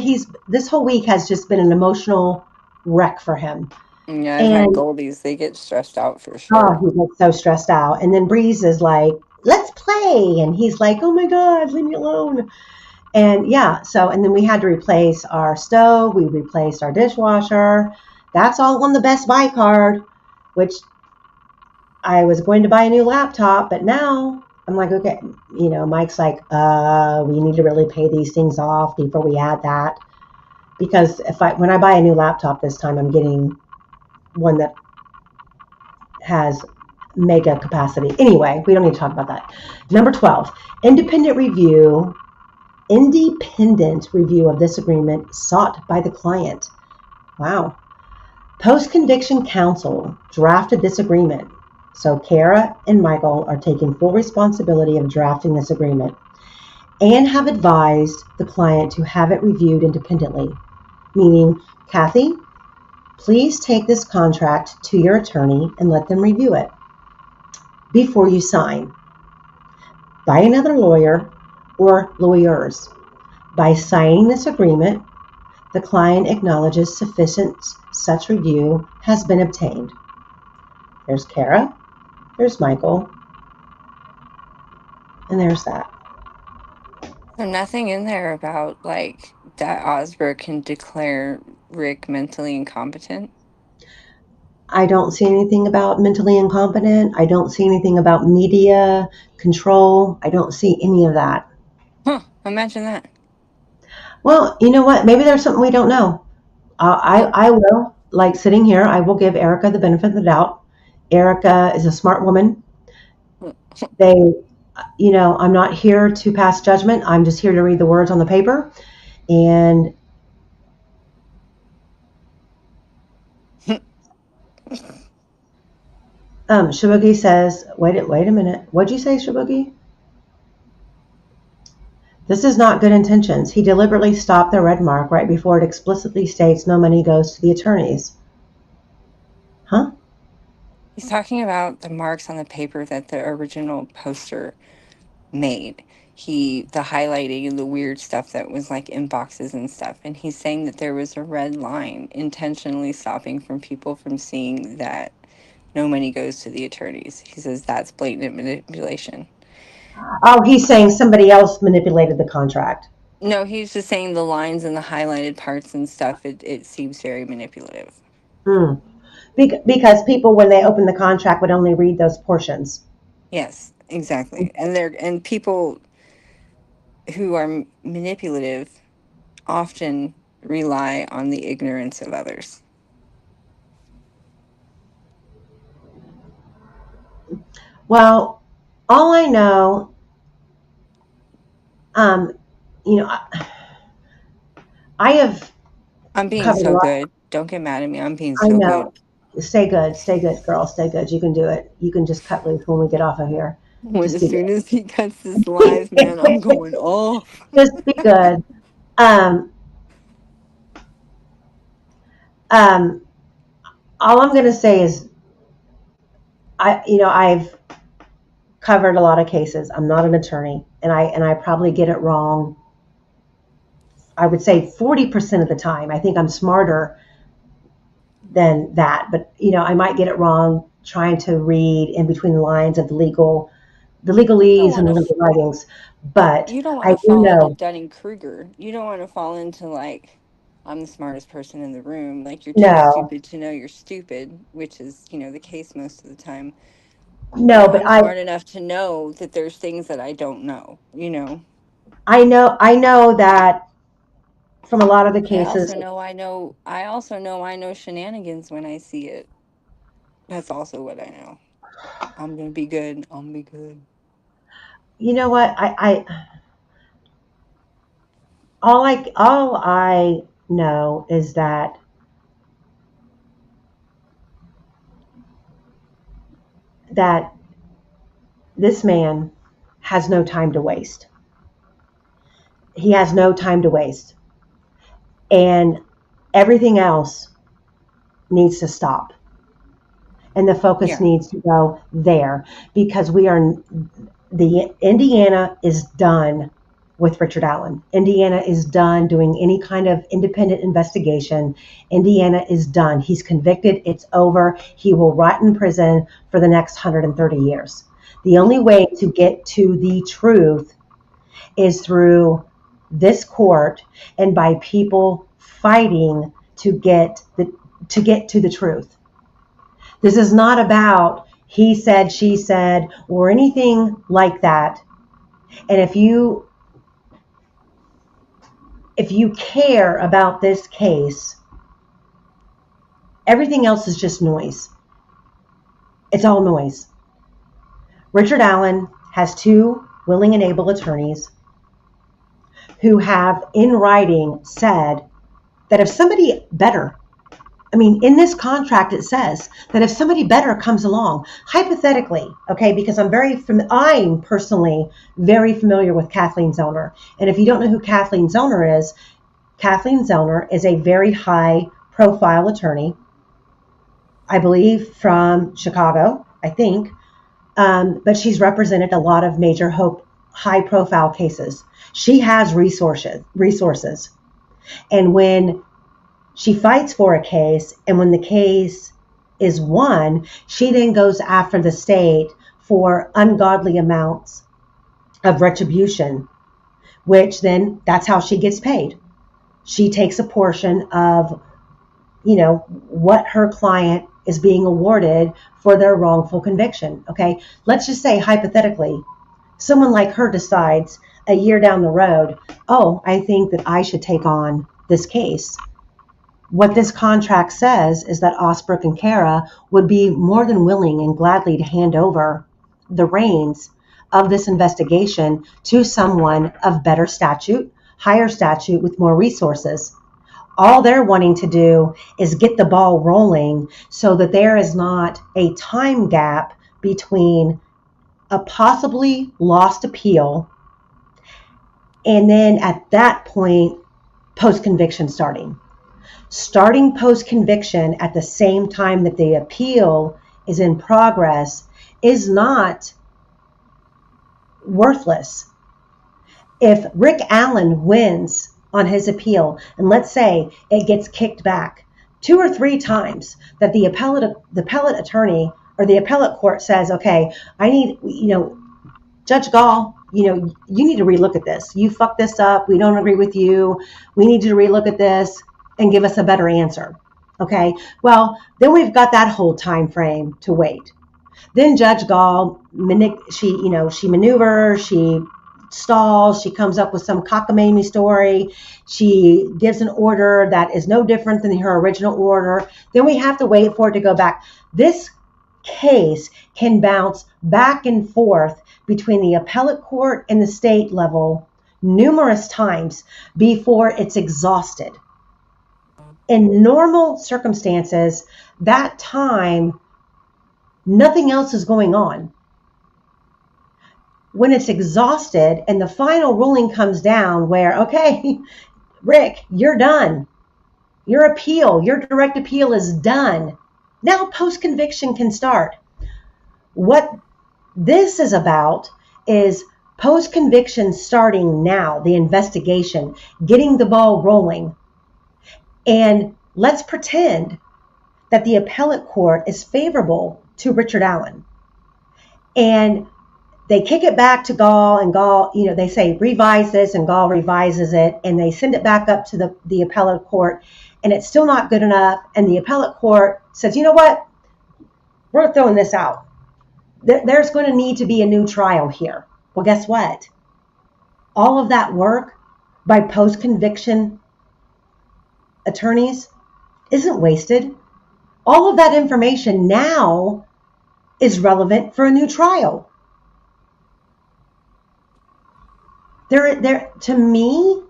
this whole week has just been an emotional wreck for him. Yeah, I've had And Goldies. They get stressed out for oh, sure. he gets so stressed out. And then Breeze is like, let's play. And he's like, oh my God, leave me alone. And yeah, so, and then we had to replace our stove. We replaced our dishwasher. That's all on the Best Buy card, which I was going to buy a new laptop, but now I'm like, okay, Mike's like, we need to really pay these things off before we add that. Because when I buy a new laptop this time, I'm getting one that has mega capacity. Anyway, we don't need to talk about that. Number 12, independent review of this agreement sought by the client. Wow. Post-conviction counsel drafted this agreement. So Kara and Michael are taking full responsibility of drafting this agreement and have advised the client to have it reviewed independently, meaning Kathy, Please take this contract to your attorney and let them review it before you sign. By another lawyer or lawyers. By signing this agreement, the client acknowledges sufficient such review has been obtained. There's Kara, there's Michael, and there's that. So nothing in there about like that Osberg can declare Rick mentally incompetent. I don't see anything about mentally incompetent. I don't see anything about media control. I don't see any of that. Huh, imagine that. Well, you know what? Maybe there's something we don't know. Well, I will, like sitting here, I will give Erica the benefit of the doubt. Erica is a smart woman. They, I'm not here to pass judgment. I'm just here to read the words on the paper. And Shibugi says, wait a minute. What'd you say, Shibugi? This is not good intentions. He deliberately stopped the red mark right before it explicitly states no money goes to the attorneys. Huh? he's talking about the marks on the paper that the original poster made. The highlighting and the weird stuff that was like in boxes and stuff. And he's saying that there was a red line intentionally stopping from people from seeing that no money goes to the attorneys. He says that's blatant manipulation. Oh, he's saying somebody else manipulated the contract. No, he's just saying the lines and the highlighted parts and stuff, it seems very manipulative. Hmm. Because people, when they open the contract, would only read those portions. Yes, exactly. And people who are manipulative often rely on the ignorance of others. Well, all I know, um, you know, I have I'm being covered a so lot. good. Don't get mad at me. I'm being I so good. know. Stay good, girl, stay good. You can do it. You can just cut loose when we get off of here. When Just as be soon as he cuts this good. live, man, I'm going off. Just be good. Um, um, all I'm going to say is, I've covered a lot of cases. I'm not an attorney, and I probably get it wrong. I would say 40% of the time. I think I'm smarter than that, but I might get it wrong trying to read in between the lines of the You don't legalese and want the to legal writings. But you don't want I to do fall into know, Dunning-Kruger. You don't want to fall into like I'm the smartest person in the room. Like you're too no, stupid to know you're stupid, which is, the case most of the time. no, But but I'm smart enough to know that there's things that I don't know. I know that from a lot of the I cases. also know shenanigans when I see it. That's also what I know. I'm gonna be good. I'm gonna be good. You know what? All I know is that this man has no time to waste. He has no time to waste, and everything else needs to stop, and the focus Yeah. needs to go there because the Indiana is done with Richard Allen. Indiana is done doing any kind of independent investigation. Indiana is done. He's convicted. It's over. He will rot in prison for the next 130 years. The only way to get to the truth is through this court and by people fighting to get to the truth. This is not about he said, she said, or anything like that. And if you care about this case, everything else is just noise. It's all noise. Richard Allen has two willing and able attorneys who have in writing said that if somebody better, in this contract it says that if somebody better comes along, hypothetically, okay, because I'm personally very familiar with Kathleen Zellner. And if you don't know who Kathleen Zellner is a very high profile attorney. I believe from Chicago, I think. But she's represented a lot of major high profile cases. She has resources. And when she fights for a case, and when the case is won, she then goes after the state for ungodly amounts of retribution, which then that's how she gets paid. She takes a portion of, what her client is being awarded for their wrongful conviction. Okay. Let's just say hypothetically, someone like her decides a year down the road, oh, I think that I should take on this case. What this contract says is that Osbrook and Kara would be more than willing and gladly to hand over the reins of this investigation to someone of better statute, higher statute, with more resources. All they're wanting to do is get the ball rolling so that there is not a time gap between a possibly lost appeal and then at that point, post-conviction starting. Starting post-conviction at the same time that the appeal is in progress is not worthless. If Rick Allen wins on his appeal, and let's say it gets kicked back 2 or 3 times, that the appellate attorney or the appellate court says, okay, I need, Judge Gall, you need to relook at this. You fucked this up. We don't agree with you. We need you to relook at this and give us a better answer. Okay. Well, then we've got that whole time frame to wait. Then Judge Gall, she maneuvers, she stalls, she comes up with some cockamamie story. She gives an order that is no different than her original order. Then we have to wait for it to go back. This case can bounce back and forth between the appellate court and the state level numerous times before it's exhausted. In normal circumstances, that time, nothing else is going on. When it's exhausted and the final ruling comes down where, okay, Rick, you're done. Your appeal, your direct appeal is done. Now post-conviction can start. What this is about is post-conviction starting now, the investigation, getting the ball rolling. And let's pretend that the appellate court is favorable to Richard Allen. And they kick it back to Gall, and Gall, they say revise this, and Gall revises it, and they send it back up to the appellate court, and it's still not good enough. And the appellate court says, you know what? We're throwing this out. There's going to need to be a new trial here. Well, guess what? All of that work by post-conviction attorneys isn't wasted. All of that information now is relevant for a new trial. To me,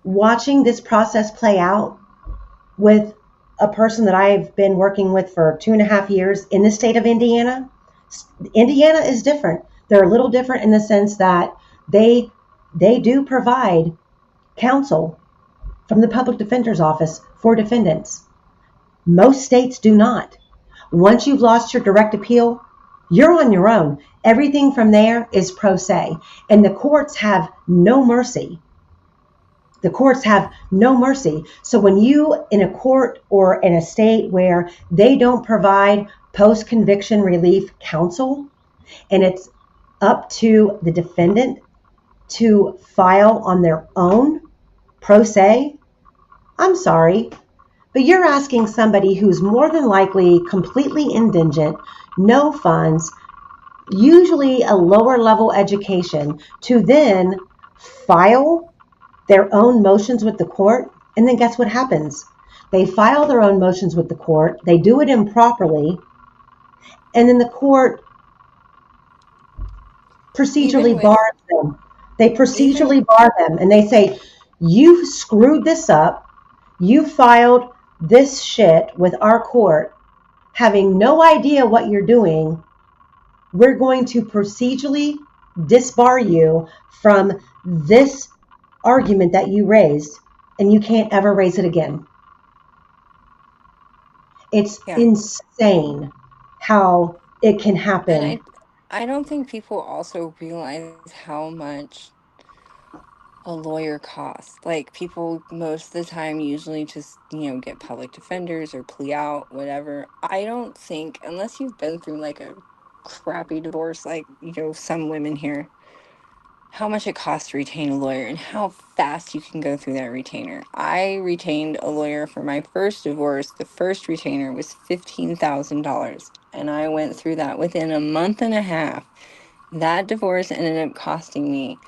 watching this process play out with a person that I've been working with for 2.5 years in the state of Indiana, Indiana is different. They're a little different in the sense that they do provide counsel from the public defender's office for defendants. Most states do not. Once you've lost your direct appeal, you're on your own. Everything from there is pro se, and the courts have no mercy. The courts have no mercy. So when you, in a court or in a state where they don't provide post-conviction relief counsel, and it's up to the defendant to file on their own pro se, I'm sorry, but you're asking somebody who's more than likely completely indigent, no funds, usually a lower level education, to then file their own motions with the court. And then guess what happens? They file their own motions with the court, they do it improperly, and then the court procedurally bars them. They procedurally bar them, and they say, you screwed this up, you filed this shit with our court, having no idea what you're doing. We're going to procedurally disbar you from this argument that you raised, and you can't ever raise it again. It's Yeah. insane how it can And happen. I don't think people also realize how much a lawyer costs. Like people most of the time usually just, get public defenders or plea out, whatever. I don't think unless you've been through like a crappy divorce like, some women here, how much it costs to retain a lawyer and how fast you can go through that retainer. I retained a lawyer for my first divorce. The first retainer was $15,000 and I went through that within a month and a half. That divorce ended up costing me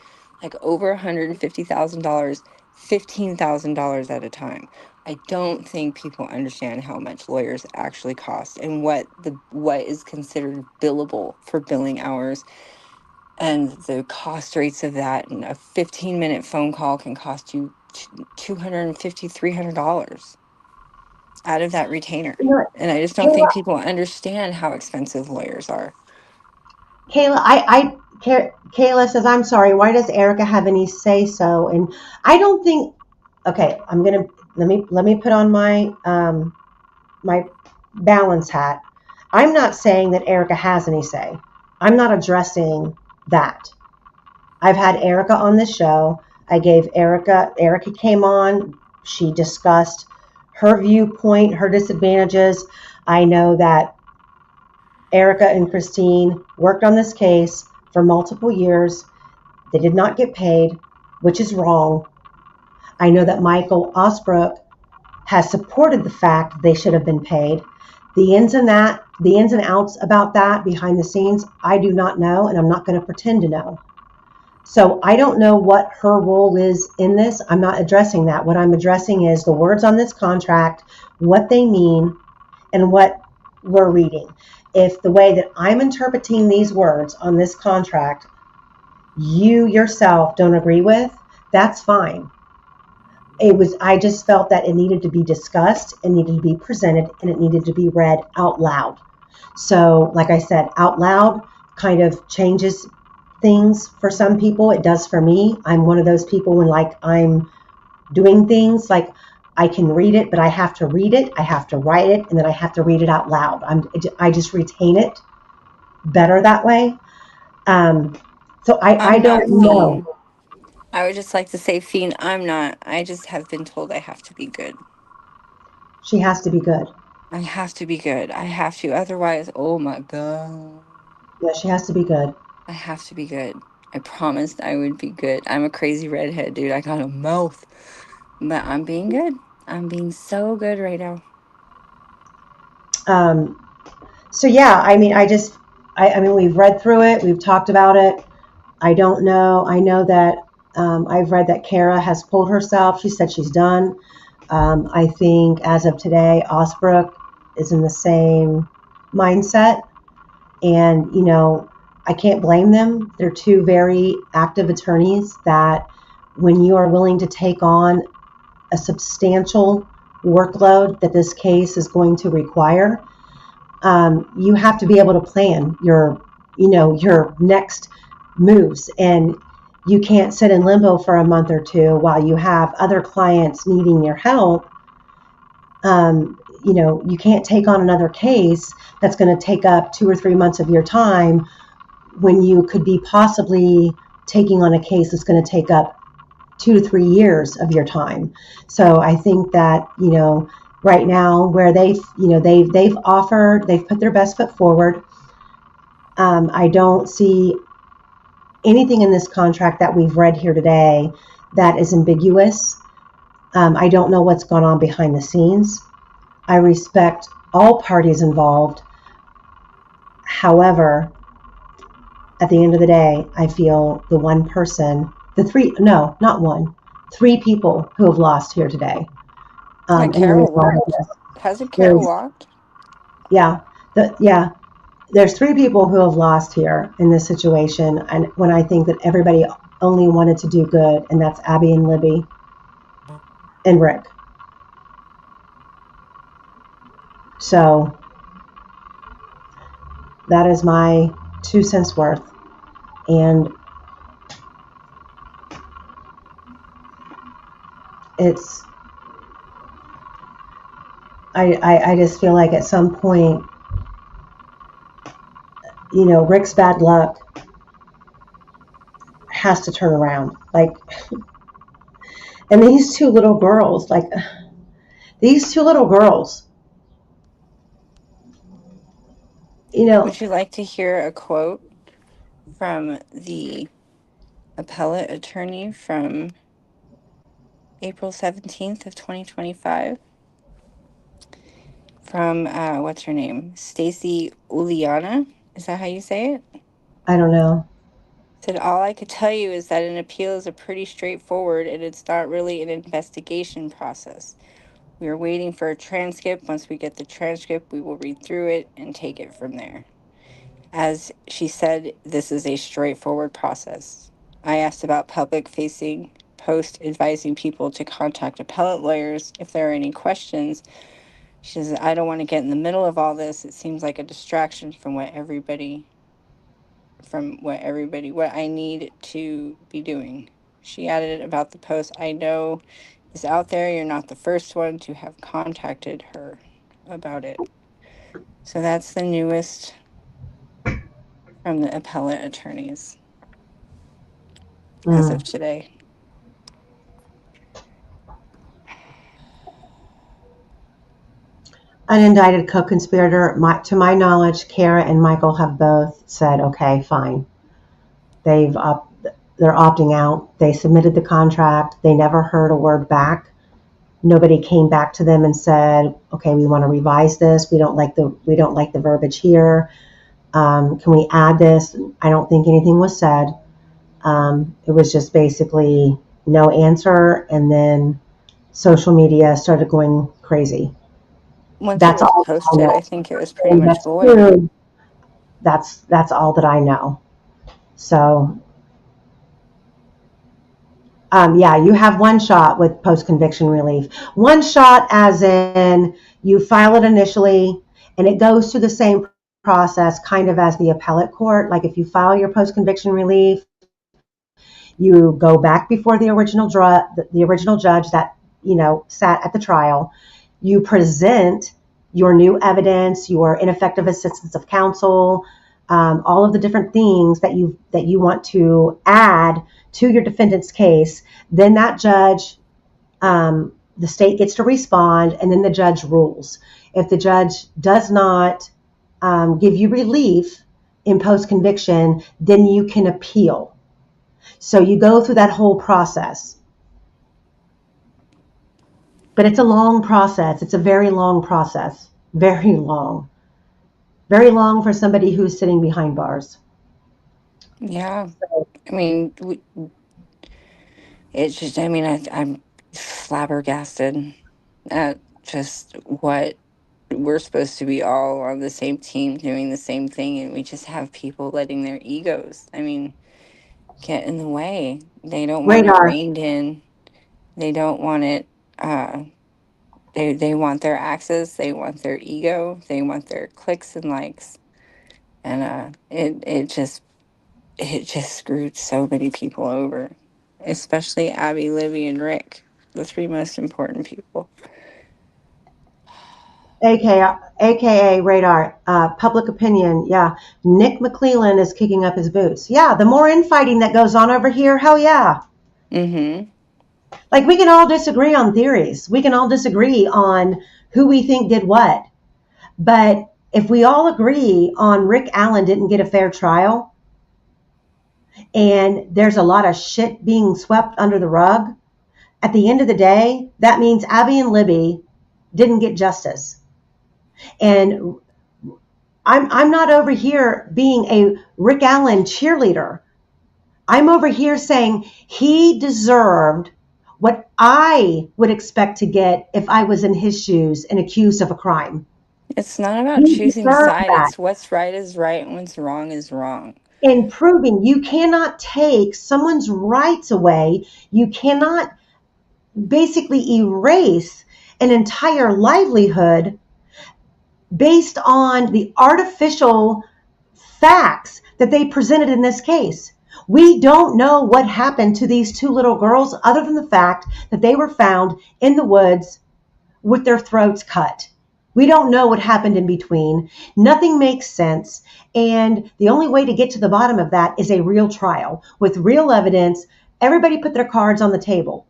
like over $150,000, $15,000 at a time. I don't think people understand how much lawyers actually cost and what is considered billable for billing hours and the cost rates of that. And a 15-minute phone call can cost you $250, $300 out of that retainer. You know what, And I just don't think Kayla, people understand how expensive lawyers are. Kayla says, I'm sorry, why does Erica have any say so? And I don't think, okay, let me put on my balance hat. I'm not saying that Erica has any say. I'm not addressing that. I've had Erica on this show. Erica came on. She discussed her viewpoint, her disadvantages. I know that Erica and Christine worked on this case for multiple years. They did not get paid, which is wrong. I know that Michael Osbrook has supported the fact they should have been paid. The ins and outs about that behind the scenes, I do not know, and I'm not going to pretend to know. So I don't know what her role is in this. I'm not addressing that. What I'm addressing is the words on this contract, what they mean, and what we're reading. If the way that I'm interpreting these words on this contract, you yourself don't agree with, that's fine. I just felt that it needed to be discussed, it needed to be presented, and it needed to be read out loud. So, like I said, out loud kind of changes things for some people. It does for me. I'm one of those people when like I'm doing things like I can read it, but I have to read it, I have to write it, and then I have to read it out loud. I just retain it better that way. Um, so I I'm not don't know. Fiend. I would just like to say Fiend, I'm not. I just have been told I have to be good. She has to be good. I have to be good. I have to. Otherwise, oh my God. Yeah, she has to be good. I have to be good. I promised I would be good. I'm a crazy redhead, dude. I got a mouth. But I'm being good. I'm being so good right now. Um, so yeah, I mean, I mean, we've read through it, we've talked about it. I don't know. I know that I've read that Kara has pulled herself. She said she's done. I think as of today, Osbrook is in the same mindset. And, I can't blame them. They're two very active attorneys that when you are willing to take on a substantial workload that this case is going to require, you have to be able to plan your next moves. And you can't sit in limbo for a month or two while you have other clients needing your help. You can't take on another case that's going to take up 2 or 3 months of your time when you could be possibly taking on a case that's going to take up 2 to 3 years of your time. So I think that, right now where they've offered, they've put their best foot forward. I don't see anything in this contract that we've read here today that is ambiguous. I don't know what's gone on behind the scenes. I respect all parties involved. However, at the end of the day, I feel the one person, the three, no, not one, three people who have lost here today. Yeah, And there is Carol all of worked. this. Hasn't Carol There's, walked? yeah, yeah, there's three people who have lost here in this situation. And when I think that everybody only wanted to do good, and that's Abby and Libby and Rick. So that is my 2 cents worth. And it's, I just feel like at some point, Rick's bad luck has to turn around. Like, and these two little girls, you know, Would you like to hear a quote from the appellate attorney from April 17th of 2025? From, what's her name? Stacy Uliana? Is that how you say it? I don't know. Said, all I could tell you is that an appeal is a pretty straightforward and it's not really an investigation process. We are waiting for a transcript. Once we get the transcript, we will read through it and take it from there. As she said, this is a straightforward process. I asked about public facing post advising people to contact appellate lawyers if there are any questions. She says, I don't want to get in the middle of all this. It seems like a distraction from what I need to be doing. She added about the post, I know is out there. You're not the first one to have contacted her about it. So that's the newest from the appellate attorneys as of Mm. today. Unindicted co-conspirator. To my knowledge, Kara and Michael have both said, okay, fine. They're opting out. They submitted the contract. They never heard a word back. Nobody came back to them and said, okay, we want to revise this. We don't like the verbiage here. Can we add this? I don't think anything was said. It was just basically no answer, and then social media started going crazy. Once it That's was all I posted, I know. think it was pretty And much that's void. true. That's all that I know. So, yeah, you have one shot with post-conviction relief. One shot as in you file it initially, and it goes through the same process kind of as the appellate court. Like if you file your post-conviction relief, you go back before the original judge that sat at the trial. You present your new evidence, your ineffective assistance of counsel, all of the different things that you want to add to your defendant's case. Then that judge, the state gets to respond, and then the judge rules. If the judge does not give you relief in post-conviction, then you can appeal. So you go through that whole process. But it's a long process. It's a very long process. Very long. Very long for somebody who's sitting behind bars. Yeah. So, I mean, it's just, I mean, I'm flabbergasted at just what we're supposed to be all on the same team doing the same thing. And we just have people letting their egos, I mean, get in the way. They don't want it radar. reined in. They don't want it, uh, they want their access. They want their ego. They want their clicks and likes. And it just screwed so many people over, especially Abby, Libby, and Rick, the three most important people. AKA radar. Public opinion. Yeah. Nick McClellan is kicking up his boots. Yeah. The more infighting that goes on over here, hell yeah. Mm-hmm. Like we can all disagree on theories. We can all disagree on who we think did what. But if we all agree on Rick Allen didn't get a fair trial, and there's a lot of shit being swept under the rug, at the end of the day, that means Abby and Libby didn't get justice. And I'm not over here being a Rick Allen cheerleader. I'm over here saying he deserved what I would expect to get if I was in his shoes and accused of a crime. It's not about He choosing deserved side. that. It's what's right is right and what's wrong is wrong. And proving you cannot take someone's rights away, you cannot basically erase an entire livelihood based on the artificial facts that they presented in this case. We don't know what happened to these two little girls other than the fact that they were found in the woods with their throats cut. We don't know what happened in between. Nothing makes sense. And the only way to get to the bottom of that is a real trial with real evidence. Everybody put their cards on the table.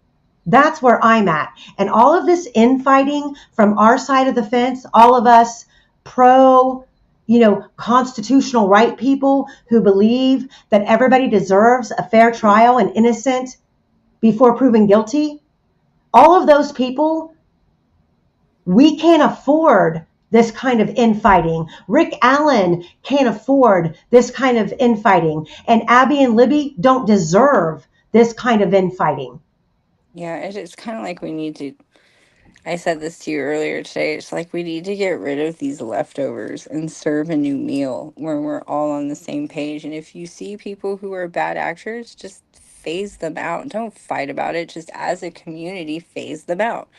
That's where I'm at. And all of this infighting from our side of the fence, all of us pro, constitutional right people who believe that everybody deserves a fair trial and innocent before proven guilty, all of those people, we can't afford this kind of infighting. Rick Allen can't afford this kind of infighting. And Abby and Libby don't deserve this kind of infighting. Yeah, it's kind of like we need to. I said this to you earlier today. It's like we need to get rid of these leftovers and serve a new meal where we're all on the same page. And if you see people who are bad actors, just phase them out. Don't fight about it. Just as a community, phase them out.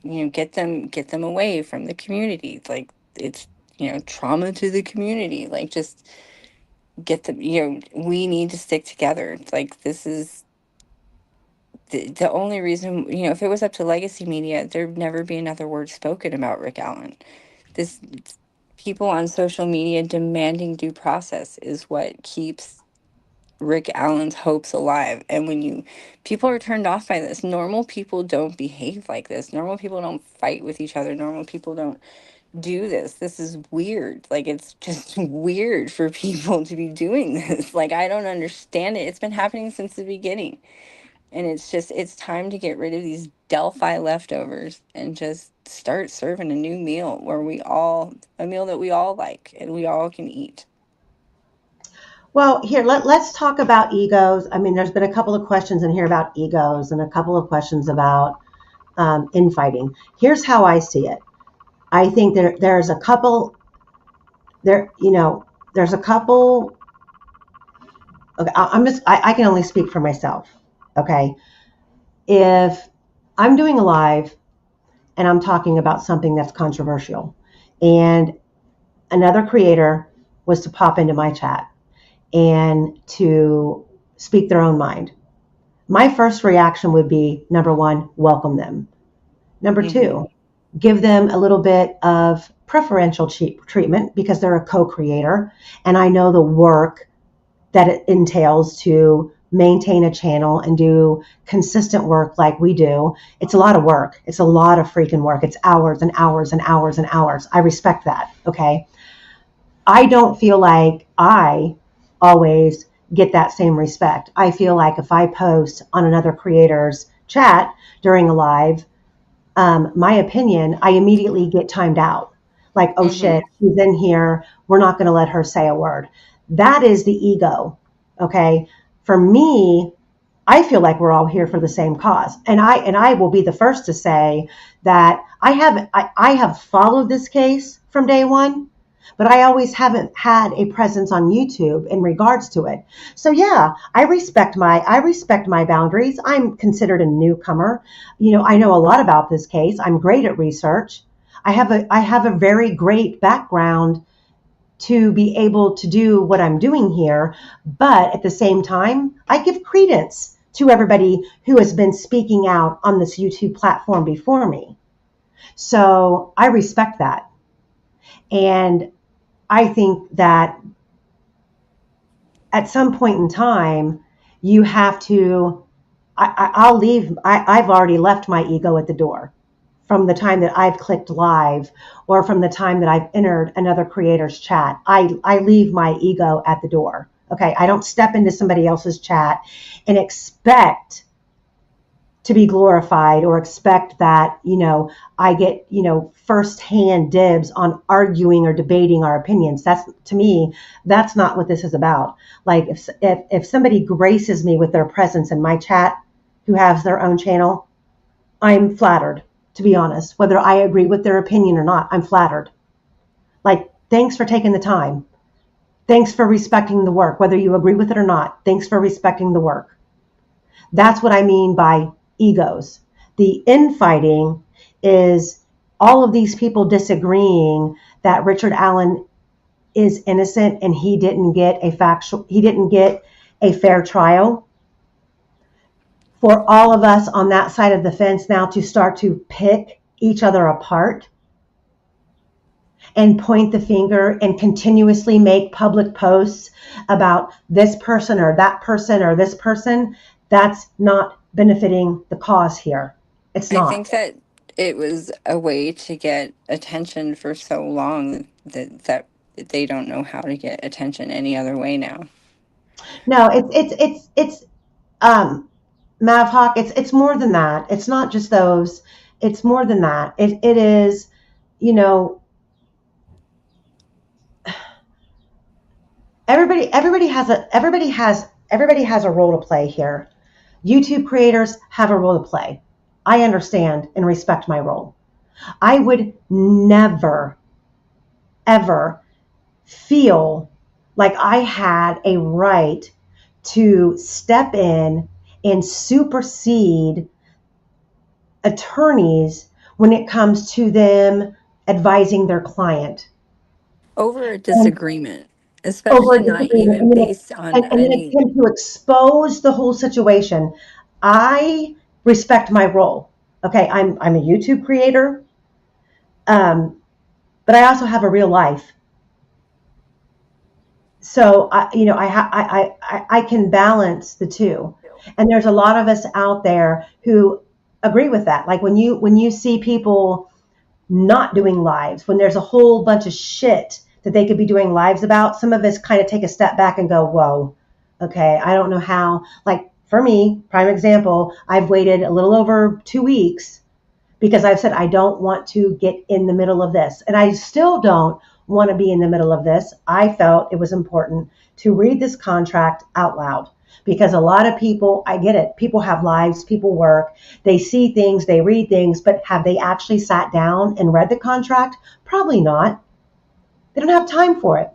Get them away from the community. Like it's trauma to the community. Like just get them. We need to stick together. It's like this is the only reason, if it was up to legacy media, there'd never be another word spoken about Rick Allen. This People on social media demanding due process is what keeps Rick Allen's hopes alive. And when people are turned off by this, normal people don't behave like this. Normal people don't fight with each other. Normal people don't do this. This is weird. Like it's just weird for people to be doing this. Like I don't understand it. It's been happening since the beginning. And it's time to get rid of these Delphi leftovers and just start serving a new meal a meal that we all like and we all can eat. Well, here, let's talk about egos. I mean, there's been a couple of questions in here about egos and a couple of questions about infighting. Here's how I see it. I think there's a couple, there's a couple. Okay, I can only speak for myself. Okay. If I'm doing a live and I'm talking about something that's controversial and another creator was to pop into my chat and to speak their own mind, my first reaction would be, number one, welcome them. Number Mm-hmm. two, give them a little bit of preferential treatment because they're a co-creator and I know the work that it entails to maintain a channel and do consistent work like we do. It's a lot of work. It's a lot of freaking work. It's hours and hours and hours and hours. I respect that. Okay. I don't feel like I always get that same respect. I feel like if I post on another creator's chat during a live, my opinion, I immediately get timed out. Like, oh Mm-hmm. shit, she's in here. We're not going to let her say a word. That is the ego. Okay. For me, I feel like we're all here for the same cause. And I will be the first to say that I have followed this case from day one, but I always haven't had a presence on YouTube in regards to it. So yeah, I respect my boundaries. I'm considered a newcomer. I know a lot about this case. I'm great at research. I have a very great background to be able to do what I'm doing here. But at the same time, I give credence to everybody who has been speaking out on this YouTube platform before me. So I respect that. And I think that at some point in time, you have to, I'll leave, I've already left my ego at the door from the time that I've clicked live or from the time that I've entered another creator's chat. I leave my ego at the door. Okay. I don't step into somebody else's chat and expect to be glorified or expect that, I get, firsthand dibs on arguing or debating our opinions. That's, to me, that's not what this is about. Like if somebody graces me with their presence in my chat who has their own channel, I'm flattered, to be honest. Whether I agree with their opinion or not, I'm flattered. Like, thanks for taking the time. Thanks for respecting the work. Whether you agree with it or not, thanks for respecting the work. That's what I mean by egos. The infighting is all of these people disagreeing that Richard Allen is innocent and he didn't get a fair trial. For all of us on that side of the fence now to start to pick each other apart, and point the finger and continuously make public posts about this person or that person or this person, that's not benefiting the cause here. It's I not. think that it was a way to get attention for so long that they don't know how to get attention any other way now. No, it's Mavhawk, it's more than that. It's not just those. It's more than that. It is, you know, everybody has a role to play here. YouTube creators have a role to play. I understand and respect my role. I would never ever feel like I had a right to step in and supersede attorneys when it comes to them advising their client Over a and disagreement, over especially a not disagreement, even based on and then any. attempt to expose the whole situation. I respect my role. Okay, I'm a YouTube creator, but I also have a real life. So I can balance the two, and there's a lot of us out there who agree with that. Like when you see people not doing lives, when there's a whole bunch of shit that they could be doing lives about, some of us kind of take a step back and go, whoa, okay, I don't know how. Like for me, prime example, I've waited a little over 2 weeks because I've said I don't want to get in the middle of this. And I still don't want to be in the middle of this. I felt it was important to read this contract out loud because a lot of people, I get it, people have lives, people work, they see things, they read things, but have they actually sat down and read the contract? Probably not. They don't have time for it.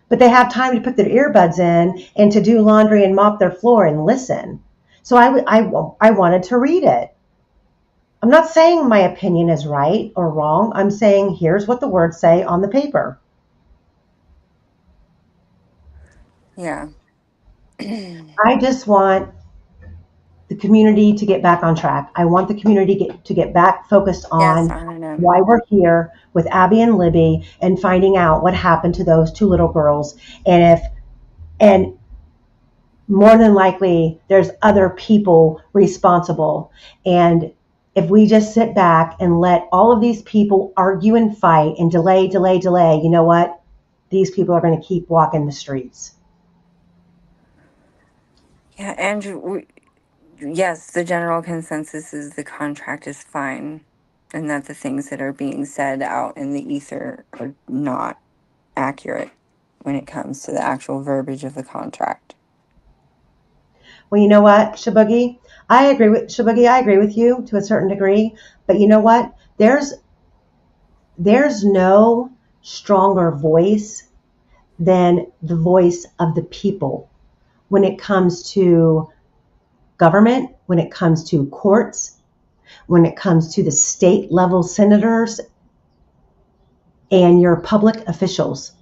But they have time to put their earbuds in and to do laundry and mop their floor and listen. So I wanted to read it. I'm not saying my opinion is right or wrong. I'm saying here's what the words say on the paper. Yeah. I just want the community to get back on track. I want the community to get back focused Yes, on I know. why we're here with Abby and Libby and finding out what happened to those two little girls. And more than likely there's other people responsible. And if we just sit back and let all of these people argue and fight and delay, you know what? These people are going to keep walking the streets. Yeah, Andrew, yes, the general consensus is the contract is fine and that the things that are being said out in the ether are not accurate when it comes to the actual verbiage of the contract. Well, you know what, Shabugi? I agree with you to a certain degree, but you know what? There's no stronger voice than the voice of the people when it comes to government, when it comes to courts, when it comes to the state level senators and your public officials.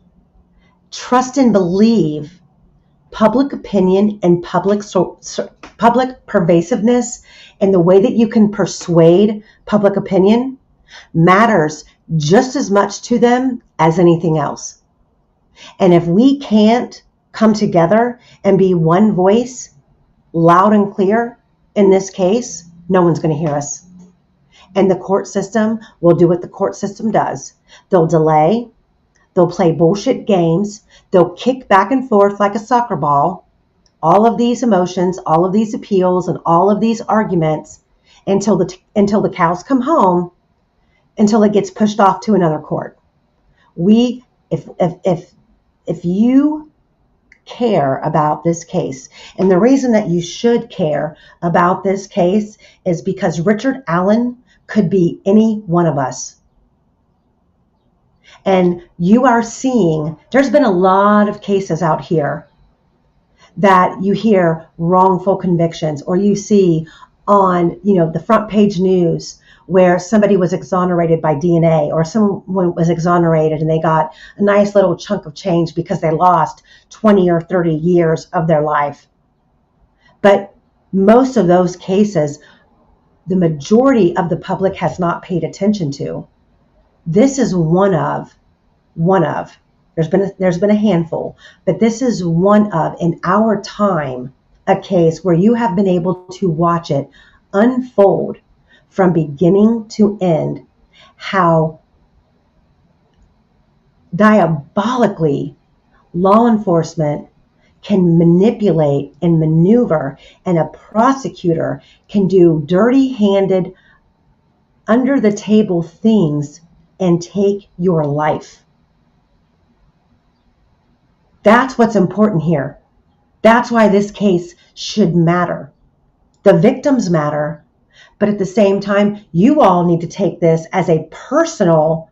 Trust and believe public opinion and public pervasiveness and the way that you can persuade public opinion matters just as much to them as anything else. And if we can't come together and be one voice, loud and clear in this case, no one's going to hear us. And the court system will do what the court system does. They'll delay, they'll play bullshit games, they'll kick back and forth like a soccer ball, all of these emotions, all of these appeals, and all of these arguments until the cows come home, until it gets pushed off to another court. We, if you care about this case, and the reason that you should care about this case is because Richard Allen could be any one of us. And you are seeing, there's been a lot of cases out here that you hear wrongful convictions, or you see on, the front page news where somebody was exonerated by DNA, or someone was exonerated and they got a nice little chunk of change because they lost 20 or 30 years of their life. But most of those cases, the majority of the public has not paid attention to. This is one of one of. There's been a handful, but this is one of, in our time, a case where you have been able to watch it unfold from beginning to end, how diabolically law enforcement can manipulate and maneuver, and a prosecutor can do dirty handed, under the table things and take your life. That's what's important here. That's why this case should matter. The victims matter, but at the same time, you all need to take this as a personal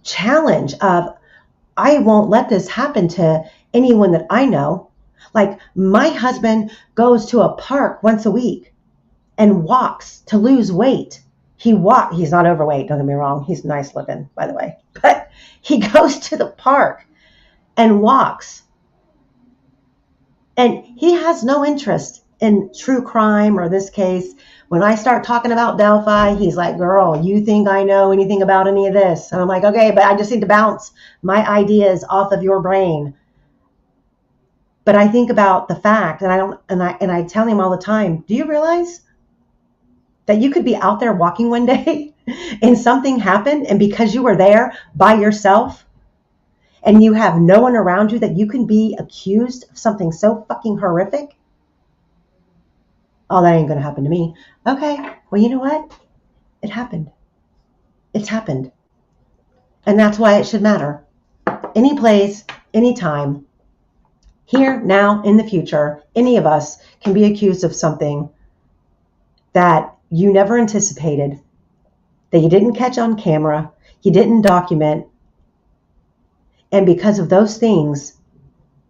challenge of, I won't let this happen to anyone that I know. Like, my husband goes to a park once a week and walks to lose weight. He's not overweight, don't get me wrong. He's nice looking, by the way. But he goes to the park and walks. And he has no interest in true crime or this case. When I start talking about Delphi, he's like, girl, you think I know anything about any of this? And I'm like, okay, but I just need to bounce my ideas off of your brain. But I think about the fact, and I tell him all the time, do you realize that you could be out there walking one day and something happened, and because you were there by yourself and you have no one around you, that you can be accused of something so fucking horrific? Oh, that ain't gonna happen to me. Okay, well, you know what? It happened. It's happened. And that's why it should matter. Any place, any time, here, now, in the future, any of us can be accused of something that you never anticipated, that you didn't catch on camera, you didn't document. And because of those things,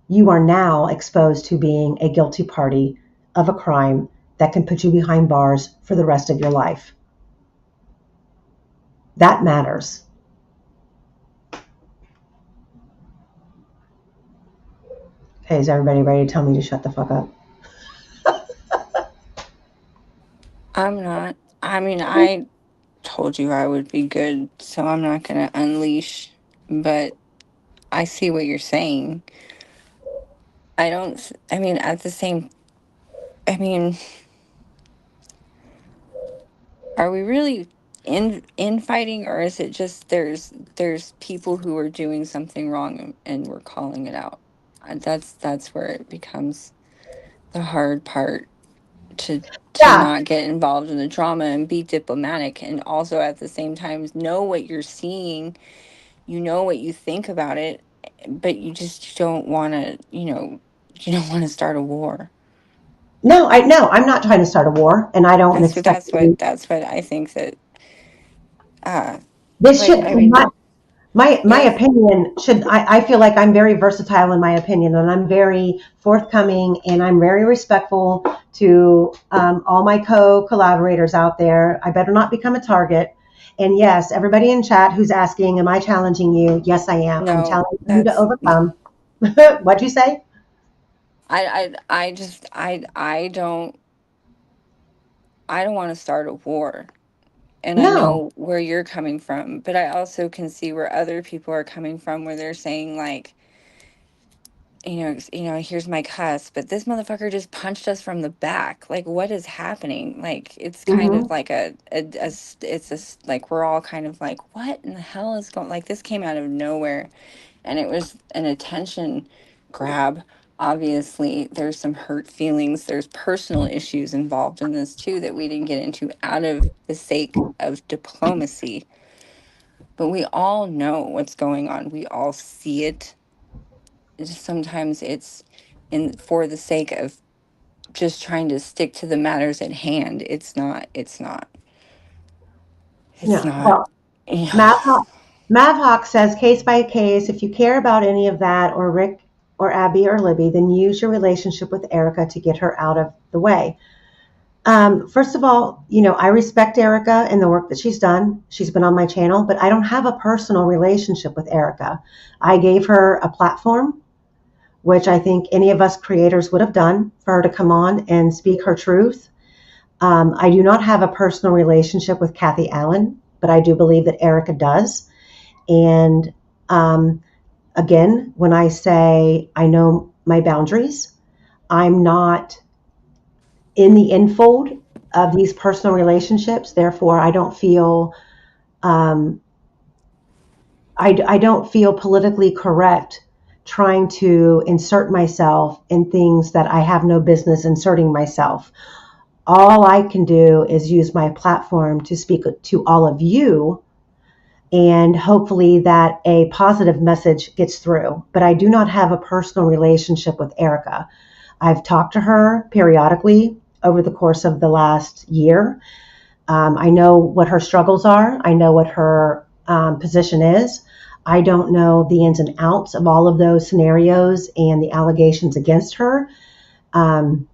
you are now exposed to being a guilty party of a crime that can put you behind bars for the rest of your life. That matters. Okay, is everybody ready to tell me to shut the fuck up? I'm not. I mean, I told you I would be good, so I'm not going to unleash, but I see what you're saying. I don't, I mean, at the same, I mean, are we really infighting, or is it just there's people who are doing something wrong, and we're calling it out? That's where it becomes the hard part, to Yeah, not get involved in the drama and be diplomatic, and also at the same time know what you're seeing, you know what you think about it, but you just don't want to, you don't want to start a war. no, I'm not trying to start a war, and I don't That's what expect that's to. what that's what I think that uh This like, should, I mean, my if opinion should, I feel like I'm very versatile in my opinion, and I'm very forthcoming, and I'm very respectful to all my co-collaborators out there. I better not become a target. And yes, everybody in chat who's asking, am I challenging you? Yes, I am. I'm no, challenging you to that's overcome. What'd you say? I just I don't want to start a war. And I No, know where you're coming from, but I also can see where other people are coming from, where they're saying like, here's my cuss, but this motherfucker just punched us from the back. Like, what is happening? Like, it's kind of hmm like like, we're all kind of like, what in the hell is going, like, this came out of nowhere, and it was an attention grab. Obviously, there's some hurt feelings. There's personal issues involved in this too that we didn't get into out of the sake of diplomacy. But we all know what's going on. We all see it. It's just sometimes it's in for the sake of just trying to stick to the matters at hand. It's yeah. not, Well, you know. Mavhawk says, case by case, if you care about any of that, or Rick or Abby or Libby, then use your relationship with Erica to get her out of the way. First of all, I respect Erica and the work that she's done. She's been on my channel, but I don't have a personal relationship with Erica. I gave her a platform, which I think any of us creators would have done, for her to come on and speak her truth. I do not have a personal relationship with Kathy Allen, but I do believe that Erica does. And um, again, when I say I know my boundaries, I'm not in the infold of these personal relationships. Therefore, I don't feel um, I don't feel politically correct trying to insert myself in things that I have no business inserting myself. All I can do is use my platform to speak to all of you, and hopefully that a positive message gets through. But I do not have a personal relationship with Erica. I've talked to her periodically over the course of the last year. I know what her struggles are. I know what her position is. I don't know the ins and outs of all of those scenarios and the allegations against her. Um,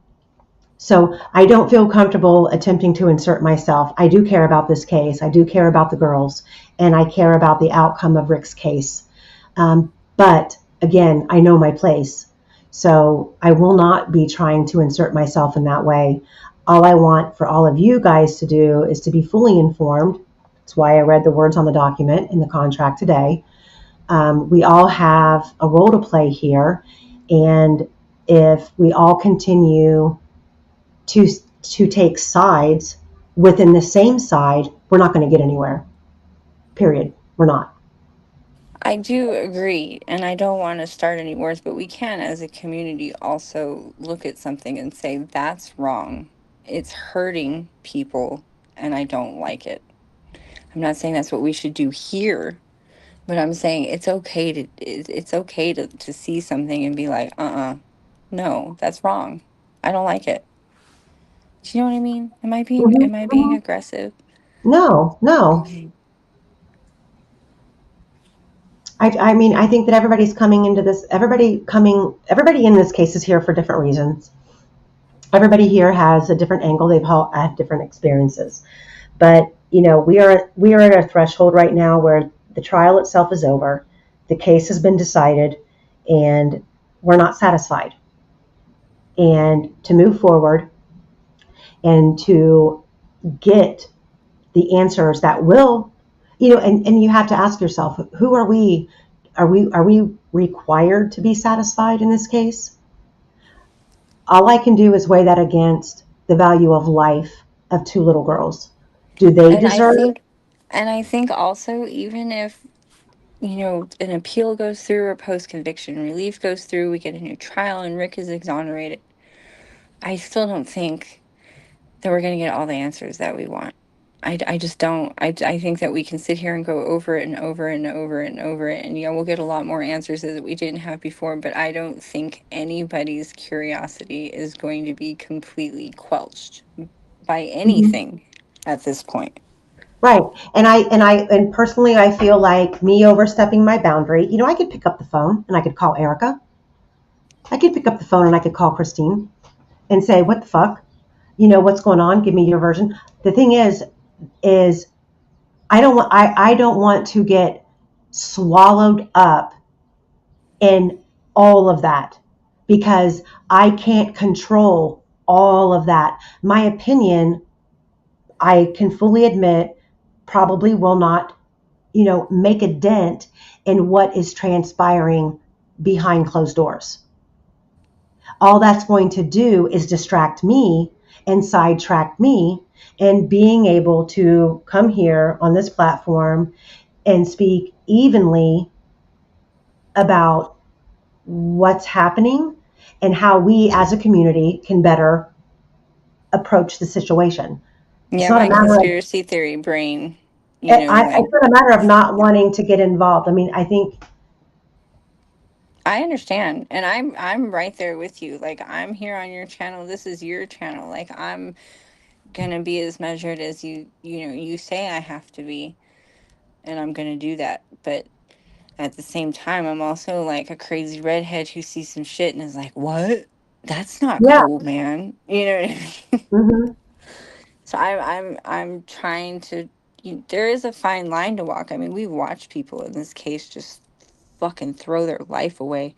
so I don't feel comfortable attempting to insert myself. I do care about this case. I do care about the girls, and I care about the outcome of Rick's case. But again, I know my place. So I will not be trying to insert myself in that way. All I want for all of you guys to do is to be fully informed. That's why I read the words on the document in the contract today. We all have a role to play here. And if we all continue to, to take sides within the same side, we're not going to get anywhere. Period. We're not. I do agree, and I don't want to start any wars, but we can, as a community, also look at something and say, that's wrong. It's hurting people, and I don't like it. I'm not saying that's what we should do here, but I'm saying it's okay to see something and be like, no, that's wrong. I don't like it. Do you know what I mean? Mhm, Am I being mhm. aggressive? No, no. Okay. I mean, I think that everybody's coming into this, everybody in this case is here for different reasons. Everybody here has a different angle. They've all had different experiences. But, we are at a threshold right now where the trial itself is over. The case has been decided, and we're not satisfied. And to move forward and to get the answers that will, and you have to ask yourself, who are we? Are we required to be satisfied in this case? All I can do is weigh that against the value of life of two little girls. Do they And I deserve? think, and I think also, even if, an appeal goes through or post conviction relief goes through, we get a new trial and Rick is exonerated, I still don't think that we're going to get all the answers that we want. I just don't. I think that we can sit here and go over it and over and over and over it. And, we'll get a lot more answers that we didn't have before. But I don't think anybody's curiosity is going to be completely quelched by Mhm. anything at this point. Right. And personally, I feel like me overstepping my boundary. I could pick up the phone and I could call Erica. I could pick up the phone and I could call Christine and say, "What the fuck? What's going on? Give me your version." The thing is I don't want to get swallowed up in all of that, because I can't control all of that. My opinion, I can fully admit, probably will not, make a dent in what is transpiring behind closed doors. All that's going to do is distract me and sidetrack me, and being able to come here on this platform and speak evenly about what's happening and how we as a community can better approach the situation. It's Yeah, not a my matter of conspiracy theory brain, like, it's not a matter of not wanting to get involved. I mean, I think I understand, and I'm right there with you. Like, I'm here on your channel. This is your channel. Like, I'm gonna be as measured as you say I have to be, and I'm gonna do that. But at the same time, I'm also like a crazy redhead who sees some shit and is like, "What? That's not yeah. cool, man." You know what I mean? Hmm. So I'm trying to. There is a fine line to walk. I mean, we've watched people in this case just fucking throw their life away,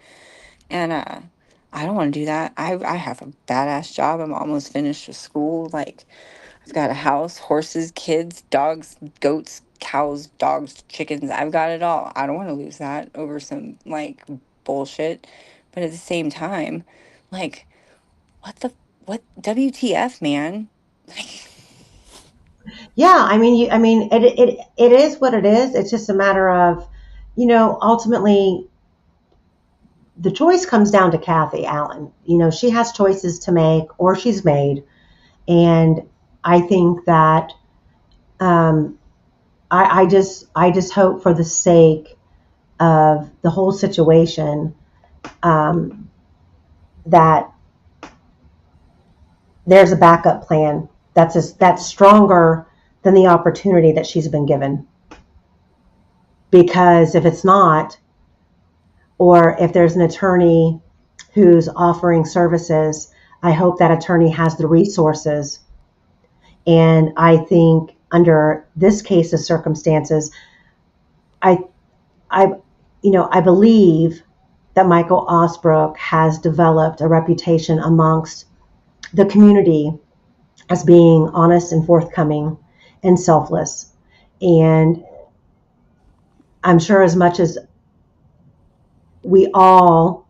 and I don't want to do that. I have a badass job. I'm almost finished with school. Like, I've got a house, horses, kids, dogs, goats, cows, dogs, chickens. I've got it all. I don't want to lose that over some like bullshit. But at the same time, like, what WTF, man? Like, Yeah, I mean, it is what it is. It's just a matter of, ultimately the choice comes down to Kathy Allen. She has choices to make, or she's made, and I think that um, I just hope for the sake of the whole situation um, that there's a backup plan that's stronger than the opportunity that she's been given. Because if it's not, or if there's an attorney who's offering services, I hope that attorney has the resources. And I think under this case of circumstances, I, I, I believe that Michael Osbrook has developed a reputation amongst the community as being honest and forthcoming and selfless. And I'm sure as much as we all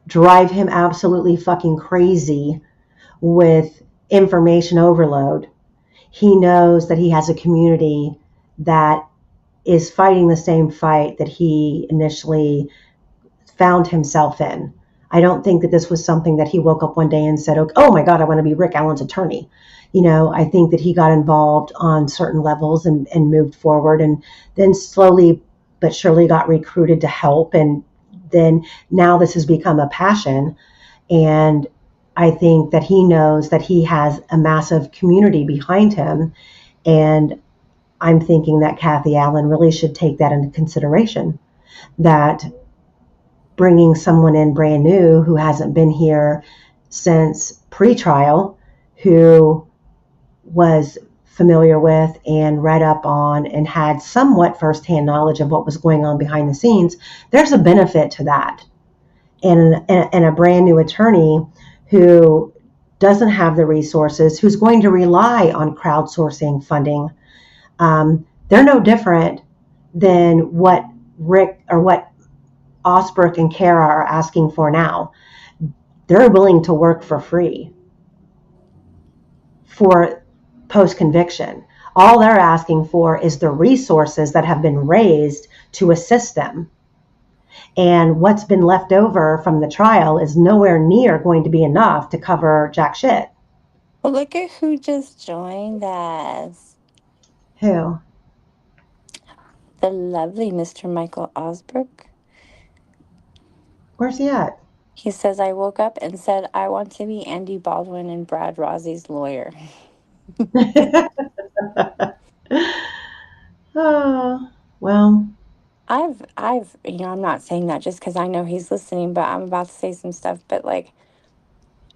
drive him absolutely fucking crazy with information overload, he knows that he has a community that is fighting the same fight that he initially found himself in. I don't think that this was something that he woke up one day and said, oh my God, I want to be Rick Allen's attorney. I think that he got involved on certain levels and moved forward, and then slowly but surely got recruited to help. And then now this has become a passion. And I think that he knows that he has a massive community behind him. And I'm thinking that Kathy Allen really should take that into consideration, that bringing someone in brand new who hasn't been here since pre-trial, who was familiar with and read up on and had somewhat firsthand knowledge of what was going on behind the scenes, there's a benefit to that. And a brand new attorney who doesn't have the resources, who's going to rely on crowdsourcing funding, they're no different than what Rick or what Osbrook and Kara are asking for now. They're willing to work for free for post-conviction. All they're asking for is the resources that have been raised to assist them. And what's been left over from the trial is nowhere near going to be enough to cover jack shit. well, look at who just joined us. Who? The lovely Mr. Michael Osbrook. Where's he at? He says, I woke up and said, I want to be Andy Baldwin and Brad Rossie's lawyer. Oh, well, I'm not saying that just because I know he's listening, but I'm about to say some stuff. But like,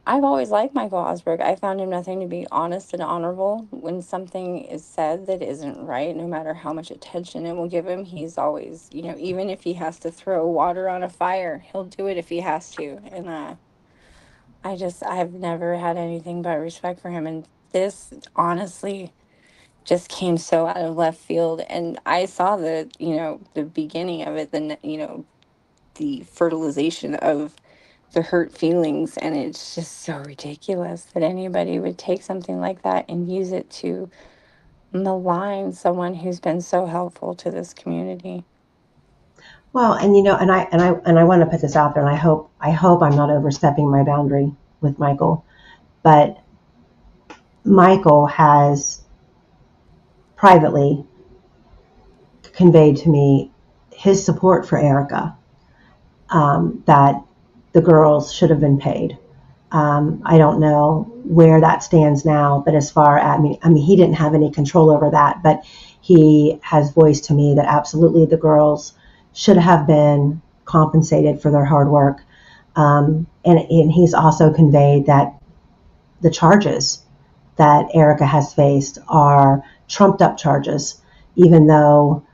I've always liked Michael Osberg. I found him nothing to be honest and honorable. When something is said that isn't right, no matter how much attention it will give him, he's always, even if he has to throw water on a fire, he'll do it if he has to. And I've never had anything but respect for him. And this, honestly, just came so out of left field. And I saw the beginning of it, the fertilization of the hurt feelings. And it's just so ridiculous that anybody would take something like that and use it to malign someone who's been so helpful to this community. well, and I want to put this out there, and I hope I'm not overstepping my boundary with Michael, but Michael has privately conveyed to me his support for Erica, that the girls should have been paid. I don't know where that stands now, but as far as, he didn't have any control over that, but he has voiced to me that absolutely the girls should have been compensated for their hard work. And he's also conveyed that the charges that Erica has faced are trumped up charges, even though,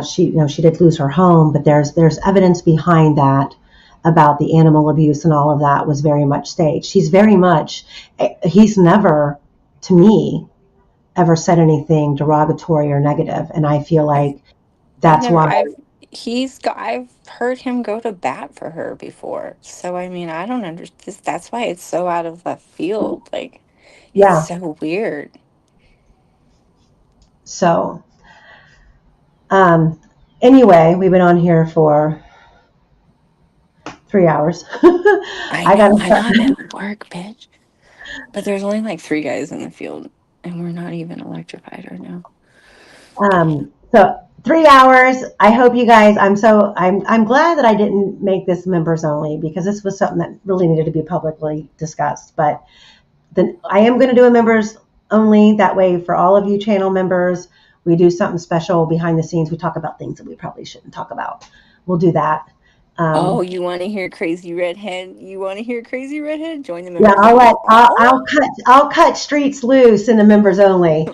she did lose her home, but there's evidence behind that about the animal abuse, and all of that was very much staged. He's never, to me, ever said anything derogatory or negative, and I feel I've like I've that's never why. I've heard him go to bat for her before. So I mean, I don't understand. That's why it's so out of left field. Like it's Yeah. so weird. So um, anyway, we've been on here for 3 hours. I I know, gotta I know I'm start. at work, bitch. But there's only like three guys in the field, and we're not even electrified right now. So 3 hours. I hope you guys. I'm glad that I didn't make this members only because this was something that really needed to be publicly discussed. But then I am going to do a members only. That way, for all of you channel members, we do something special behind the scenes. We talk about things that we probably shouldn't talk about. We'll do that. Oh, Um, you want to hear crazy redhead? You want to hear crazy redhead? Join the yeah, members only. I'll cut streets loose in the members only.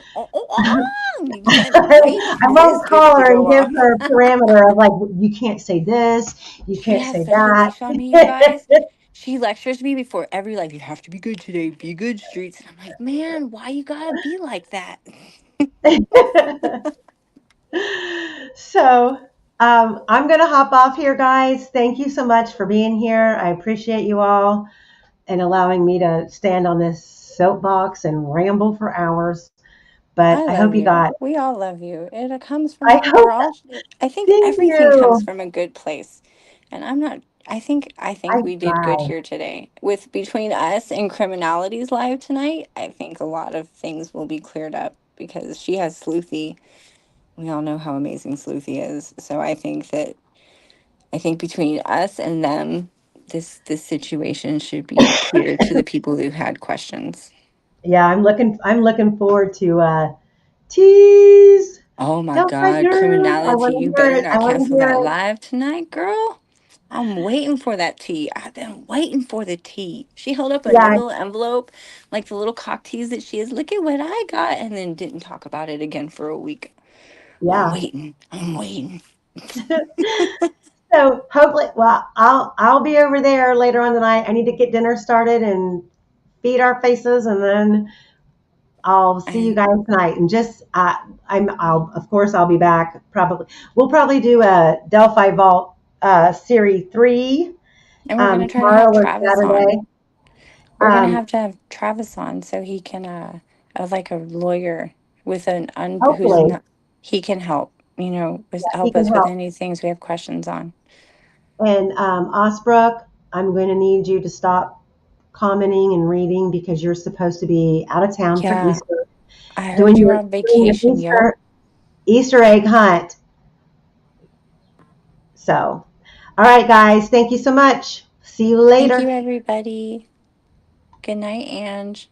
You just gotta wait I for this won't bitch call to her go and give off. her a parameter of like you can't say this, you She can't has say such a that. leash on me, you guys. She lectures me before every like you have to be good today, be good streets. And I'm like, man, why you gotta be like that? So I'm gonna hop off here, guys. Thank you so much for being here. I appreciate you all and allowing me to stand on this soapbox and ramble for hours. But I I love hope you you. got. We all love you. It comes I from we're hope. all I think Thank everything comes you. from a good place. And I'm not I think I we did good try. here today. With between us and Criminality's live tonight, I think a lot of things will be cleared up because she has Sleuthy. We all know how amazing Sleuthy is. So I think between us and them, this situation should be clear to the people who had questions. Yeah, I'm looking forward to tease. Oh my Delphi God, girl. I criminality, want to you hear better it. I not want to cancel hear that it. live tonight, girl. I'm waiting for that tea. I've been waiting for the tea. She held up a Yeah, little envelope, like the little cock teas that she is. Look at what I got, and then didn't talk about it again for a week. I'm yeah. waiting. I'm waiting. So hopefully, well, I'll be over there later on tonight. I need to get dinner started and feed our faces, and then I'll see you And guys tonight. And just I'll of course I'll be back. Probably we'll probably do a Delphi Vault Series 3 we're gonna try to have tomorrow or Travis Saturday. on. We're gonna Um, have to have Travis on so he can like a lawyer with who's Hopefully, not he can help, he help can us with help. any things we have questions on. And Osbrook, I'm going to need you to stop commenting and reading because you're supposed to be out of town for Yeah, Easter, I heard doing you were your on doing your vacation, yo. Easter egg hunt. So, all right, guys, thank you so much. See you Thank you, later. everybody. Good night, Ange.